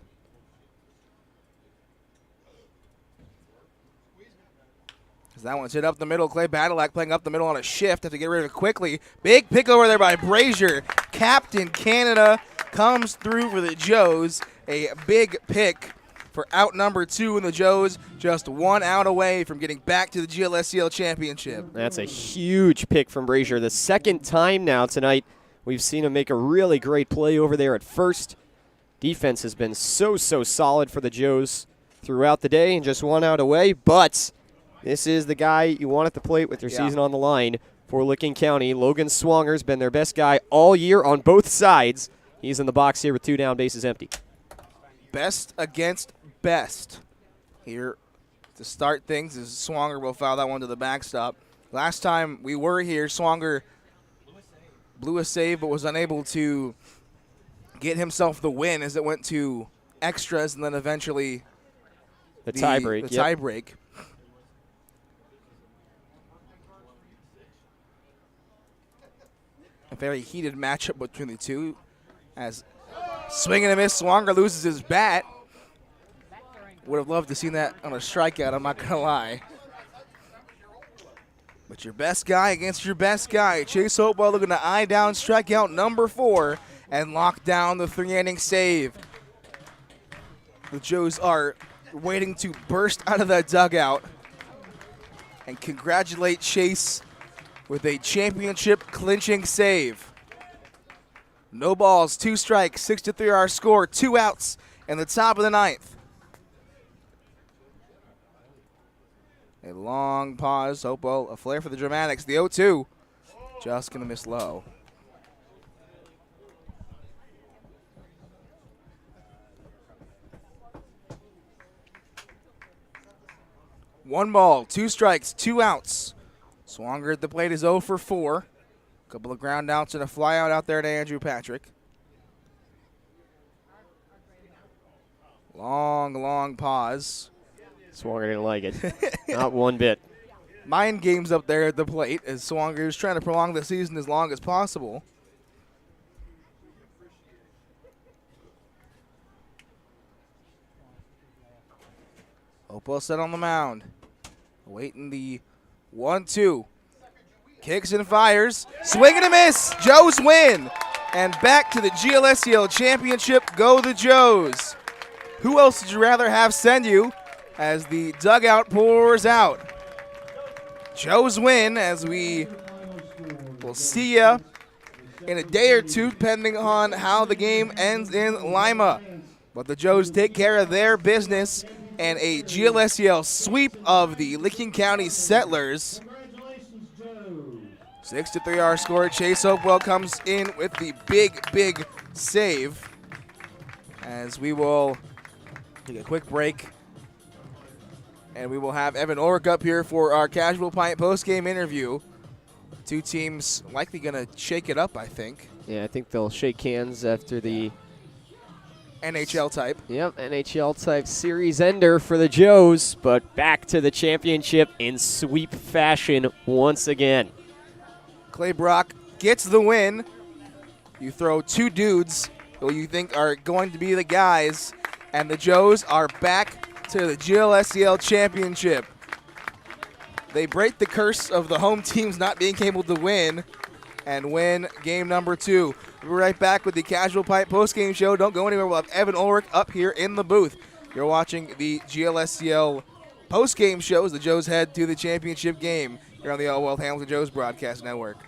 As that one's hit up the middle. Clay Badalak playing up the middle on a shift. Have to get rid of it quickly. Big pick over there by Brazier. Captain Canada comes through for the Joes. A big pick for out number 2 in the Joes. Just 1 out away from getting back to the GLSCL championship. That's a huge pick from Brazier. The second time now tonight we've seen him make a really great play over there at first. Defense has been so solid for the Joes throughout the day and just 1 out away, but this is the guy you want at the plate with your season on the line for Licking County. Logan Swonger's been their best guy all year on both sides. He's in the box here with 2 down, bases empty. Best against best here to start things as Swanger will foul that one to the backstop. Last time we were here, Swanger blew a save but was unable to get himself the win as it went to extras and then eventually The tie break. The tie break. A very heated matchup between the two as swing and a miss, Swanger loses his bat. Would have loved to see that on a strikeout, I'm not going to lie. But your best guy against your best guy. Chase Hopewell looking to eye down strikeout number 4 and lock down the 3-inning save. The Joes are waiting to burst out of that dugout and congratulate Chase with a championship clinching save. No balls, 2 strikes, 6-3 our score, 2 outs in the top of the 9th. A long pause. Hopewell, a flare for the dramatics. The 0-2. Just going to miss low. One ball, 2 strikes, 2 outs Swanger at the plate is 0 for 4. Couple of ground outs and a fly out there to Andrew Patrick. Long pause. Swanger didn't like it. Not one bit. Mind games up there at the plate as Swanger is trying to prolong the season as long as possible. Opal set on the mound. Waiting the 1-2. Kicks and fires. Swing and a miss. Joes win. And back to the GLSCL championship go the Joes. Who else would you rather have send you as the dugout pours out? Joes win as we will see ya in a day or two depending on how the game ends in Lima. But the Joes take care of their business and a GLSCL sweep of the Licking County Settlers. 6-3 our score. Chase Hopewell comes in with the big save as we will take a quick break. And we will have Evan Ulrich up here for our Casual Pint post-game interview. Two teams likely going to shake it up, I think. Yeah, I think they'll shake hands after the NHL type. Yep, NHL type series ender for the Joes, but back to the championship in sweep fashion once again. Clay Brock gets the win. You throw two dudes who you think are going to be the guys, and the Joes are back to the GLSCL championship. They break the curse of the home teams not being able to win and win game number 2. We'll be right back with the Casual Pipe postgame show. Don't go anywhere. We'll have Evan Ulrich up here in the booth. You're watching the GLSCL postgame show as the Joes head to the championship game here on the All Wealth Hamilton Joes Broadcast Network.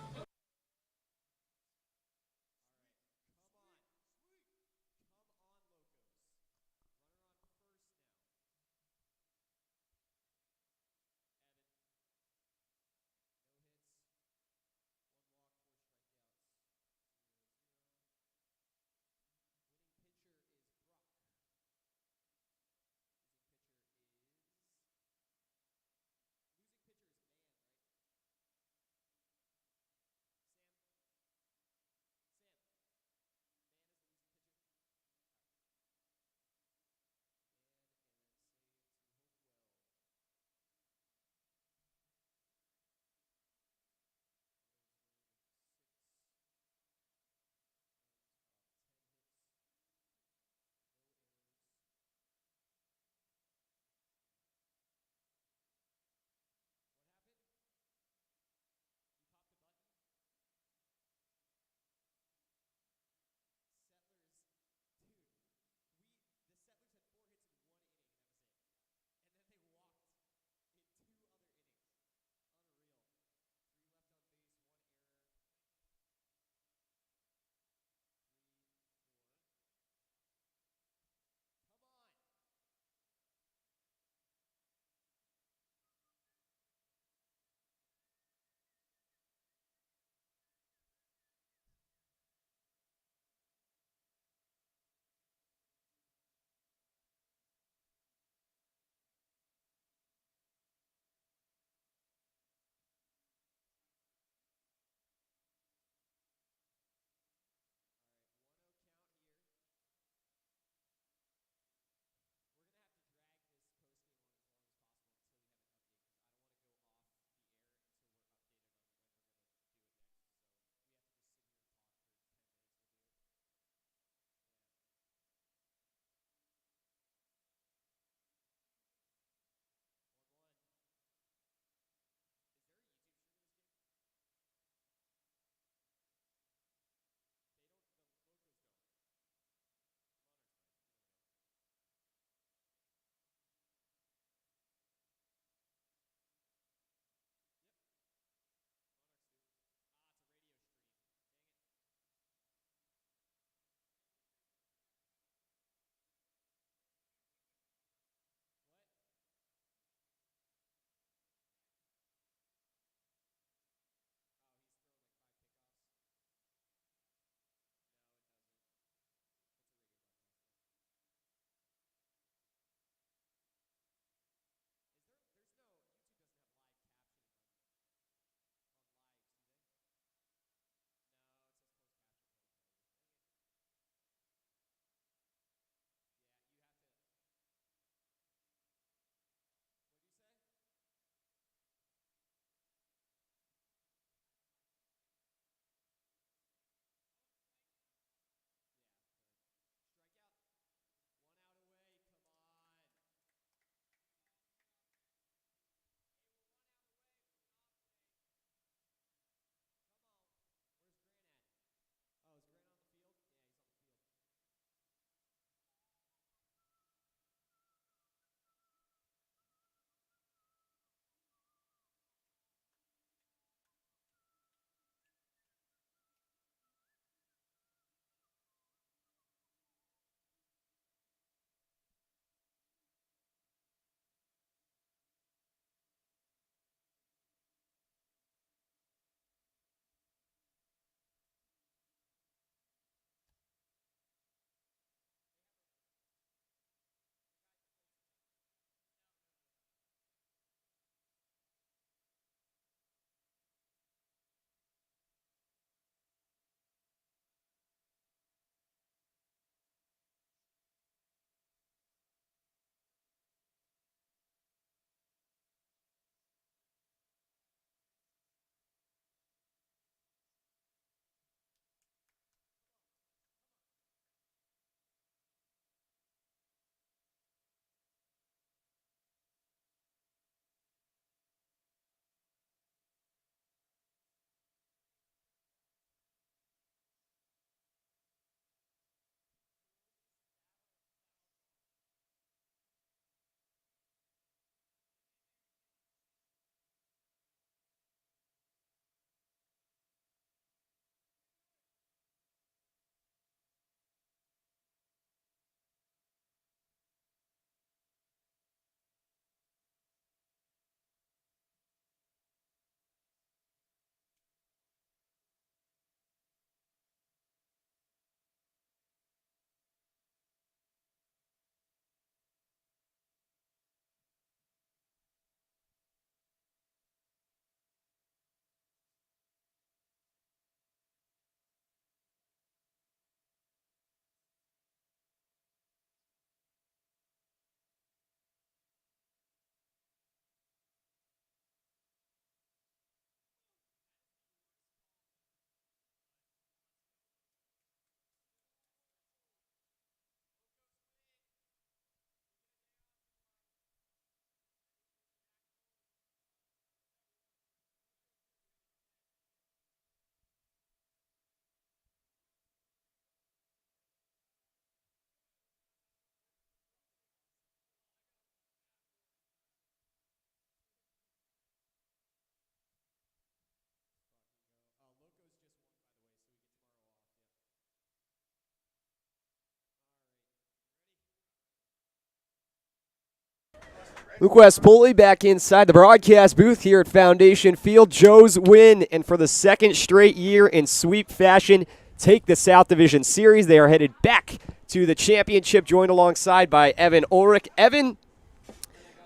Luke West-Pulley back inside the broadcast booth here at Foundation Field. Joes win, and for the second straight year in sweep fashion, take the South Division Series. They are headed back to the championship, joined alongside by Evan Ulrich. Evan,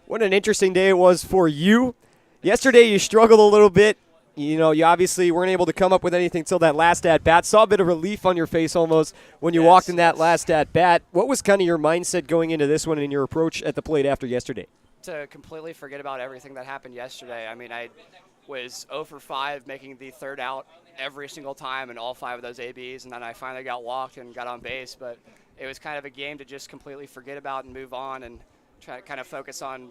what an interesting day it was for you. Yesterday you struggled a little bit. You know, you obviously weren't able to come up with anything till that last at-bat. Saw a bit of relief on your face almost when you walked in that last at-bat. What was kind of your mindset going into this one and your approach at the plate after yesterday? To completely forget about everything that happened yesterday. I mean, I was 0 for 5 making the third out every single time in all 5 of those ABs, and then I finally got walked and got on base. But it was kind of a game to just completely forget about and move on and try to kind of focus on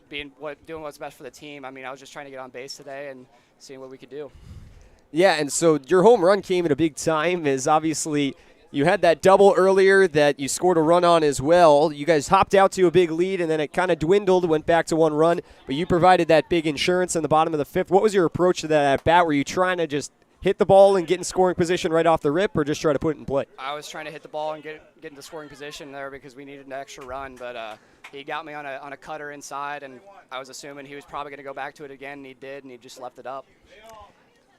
doing what's best for the team. I mean, I was just trying to get on base today and seeing what we could do. Yeah, and so your home run came at a big time, as obviously you had that double earlier that you scored a run on as well. You guys hopped out to a big lead, and then it kind of dwindled, went back to 1 run, but you provided that big insurance in the bottom of the 5th. What was your approach to that at bat? Were you trying to just hit the ball and get in scoring position right off the rip, or just try to put it in play? I was trying to hit the ball and get into scoring position there because we needed an extra run, but he got me on a cutter inside, and I was assuming he was probably going to go back to it again, and he did, and he just left it up.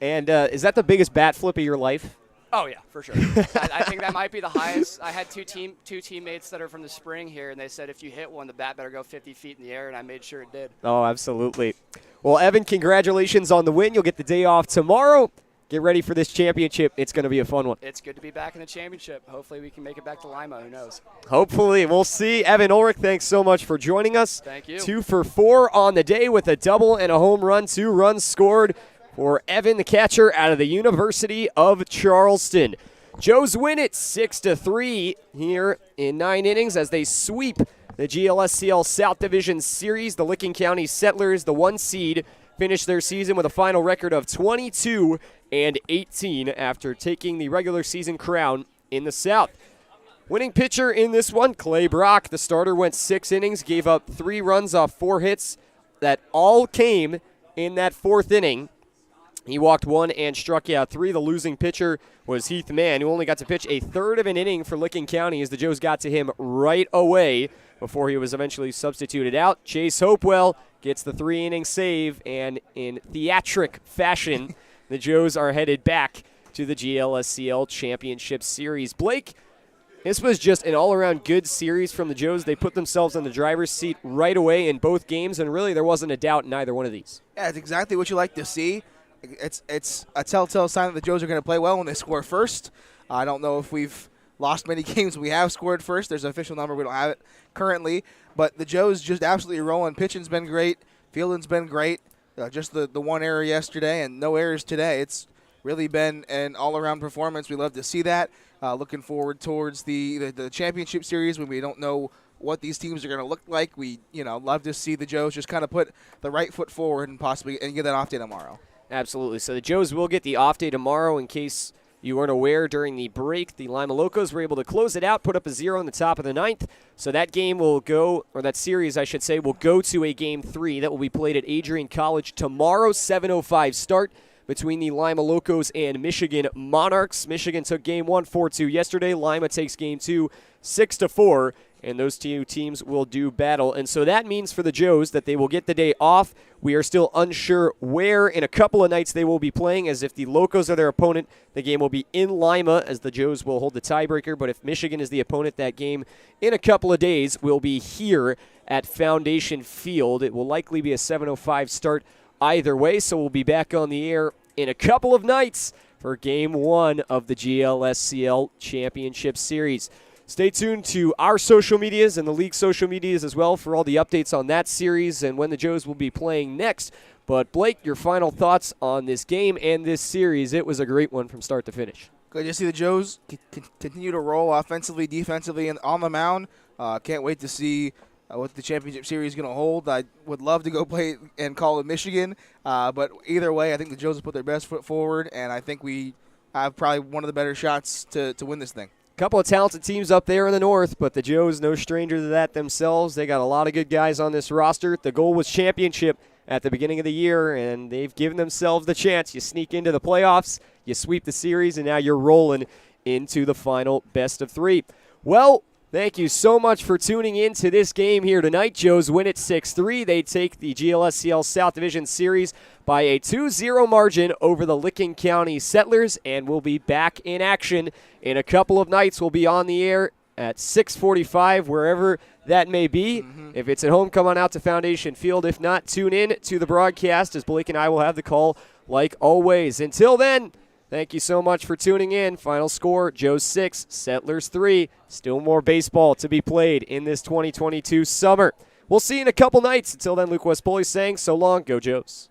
And is that the biggest bat flip of your life? Oh, yeah, for sure. I think that might be the highest. I had two teammates that are from the spring here, and they said if you hit one, the bat better go 50 feet in the air, and I made sure it did. Oh, absolutely. Well, Evan, congratulations on the win. You'll get the day off tomorrow. Get ready for this championship. It's going to be a fun one. It's good to be back in the championship. Hopefully we can make it back to Lima. Who knows? Hopefully. We'll see. Evan Ulrich, thanks so much for joining us. Thank you. 2 for 4 on the day with a double and a home run. 2 runs scored for Evan, the catcher, out of the University of Charleston. Joes win it 6-3 here in 9 innings as they sweep the GLSCL South Division Series. The Licking County Settlers, the 1 seed, finished their season with a final record of 22-18 after taking the regular season crown in the South. Winning pitcher in this one, Clay Brock. The starter went 6 innings, gave up 3 runs off 4 hits. That all came in that 4th inning. He walked 1 and struck out 3. The losing pitcher was Heath Mann, who only got to pitch a third of an inning for Licking County as the Joes got to him right away before he was eventually substituted out. Chase Hopewell gets the 3-inning save, and in theatric fashion, the Joes are headed back to the GLSCL Championship Series. Blake, this was just an all-around good series from the Joes. They put themselves in the driver's seat right away in both games, and really there wasn't a doubt in either one of these. Yeah, it's exactly what you like to see. It's a telltale sign that the Joes are going to play well when they score first. I don't know if we've lost many games we have scored first. There's an official number. We don't have it currently. But the Joes just absolutely rolling. Pitching's been great. Fielding's been great. Just the 1 error yesterday and no errors today. It's really been an all-around performance. We love to see that. Looking forward towards the championship series when we don't know what these teams are going to look like. We love to see the Joes just kind of put the right foot forward and possibly get that off day tomorrow. Absolutely. So the Joes will get the off day tomorrow. In case you weren't aware, during the break, the Lima Locos were able to close it out, put up a 0 in the top of the 9th. So that game will go, or that series, I should say, will go to a Game 3 that will be played at Adrian College tomorrow, 7:05 start between the Lima Locos and Michigan Monarchs. Michigan took Game 1 4-2 yesterday. Lima takes Game 2 6-4. And those 2 teams will do battle. And so that means for the Joes that they will get the day off. We are still unsure where in a couple of nights they will be playing, as if the Locos are their opponent, the game will be in Lima, as the Joes will hold the tiebreaker. But if Michigan is the opponent, that game in a couple of days will be here at Foundation Field. It will likely be a 7:05 start either way, so we'll be back on the air in a couple of nights for Game 1 of the GLSCL Championship Series. Stay tuned to our social medias and the league social medias as well for all the updates on that series and when the Joes will be playing next. But, Blake, your final thoughts on this game and this series. It was a great one from start to finish. Good to see the Joes continue to roll offensively, defensively, and on the mound. Can't wait to see what the championship series is going to hold. I would love to go play and call it Michigan. But either way, I think the Joes have put their best foot forward, and I think we have probably one of the better shots to win this thing. Couple of talented teams up there in the north, but the Joes no stranger to that themselves. They got a lot of good guys on this roster. The goal was championship at the beginning of the year, and they've given themselves the chance. You sneak into the playoffs, you sweep the series, and now you're rolling into the final best of 3. Well, Thank you so much for tuning in to this game here tonight. Joes win it 6-3. They take the GLSCL South Division Series by a 2-0 margin over the Licking County Settlers, and we'll be back in action in a couple of nights. We'll be on the air at 6:45, wherever that may be. If it's at home, come on out to Foundation Field. If not, tune in to the broadcast as Blake and I will have the call like always. Until then, thank you so much for tuning in. Final score, Joes 6, Settlers 3. Still more baseball to be played in this 2022 summer. We'll see you in a couple nights. Until then, Luke Westpoli saying so long. Go Joes.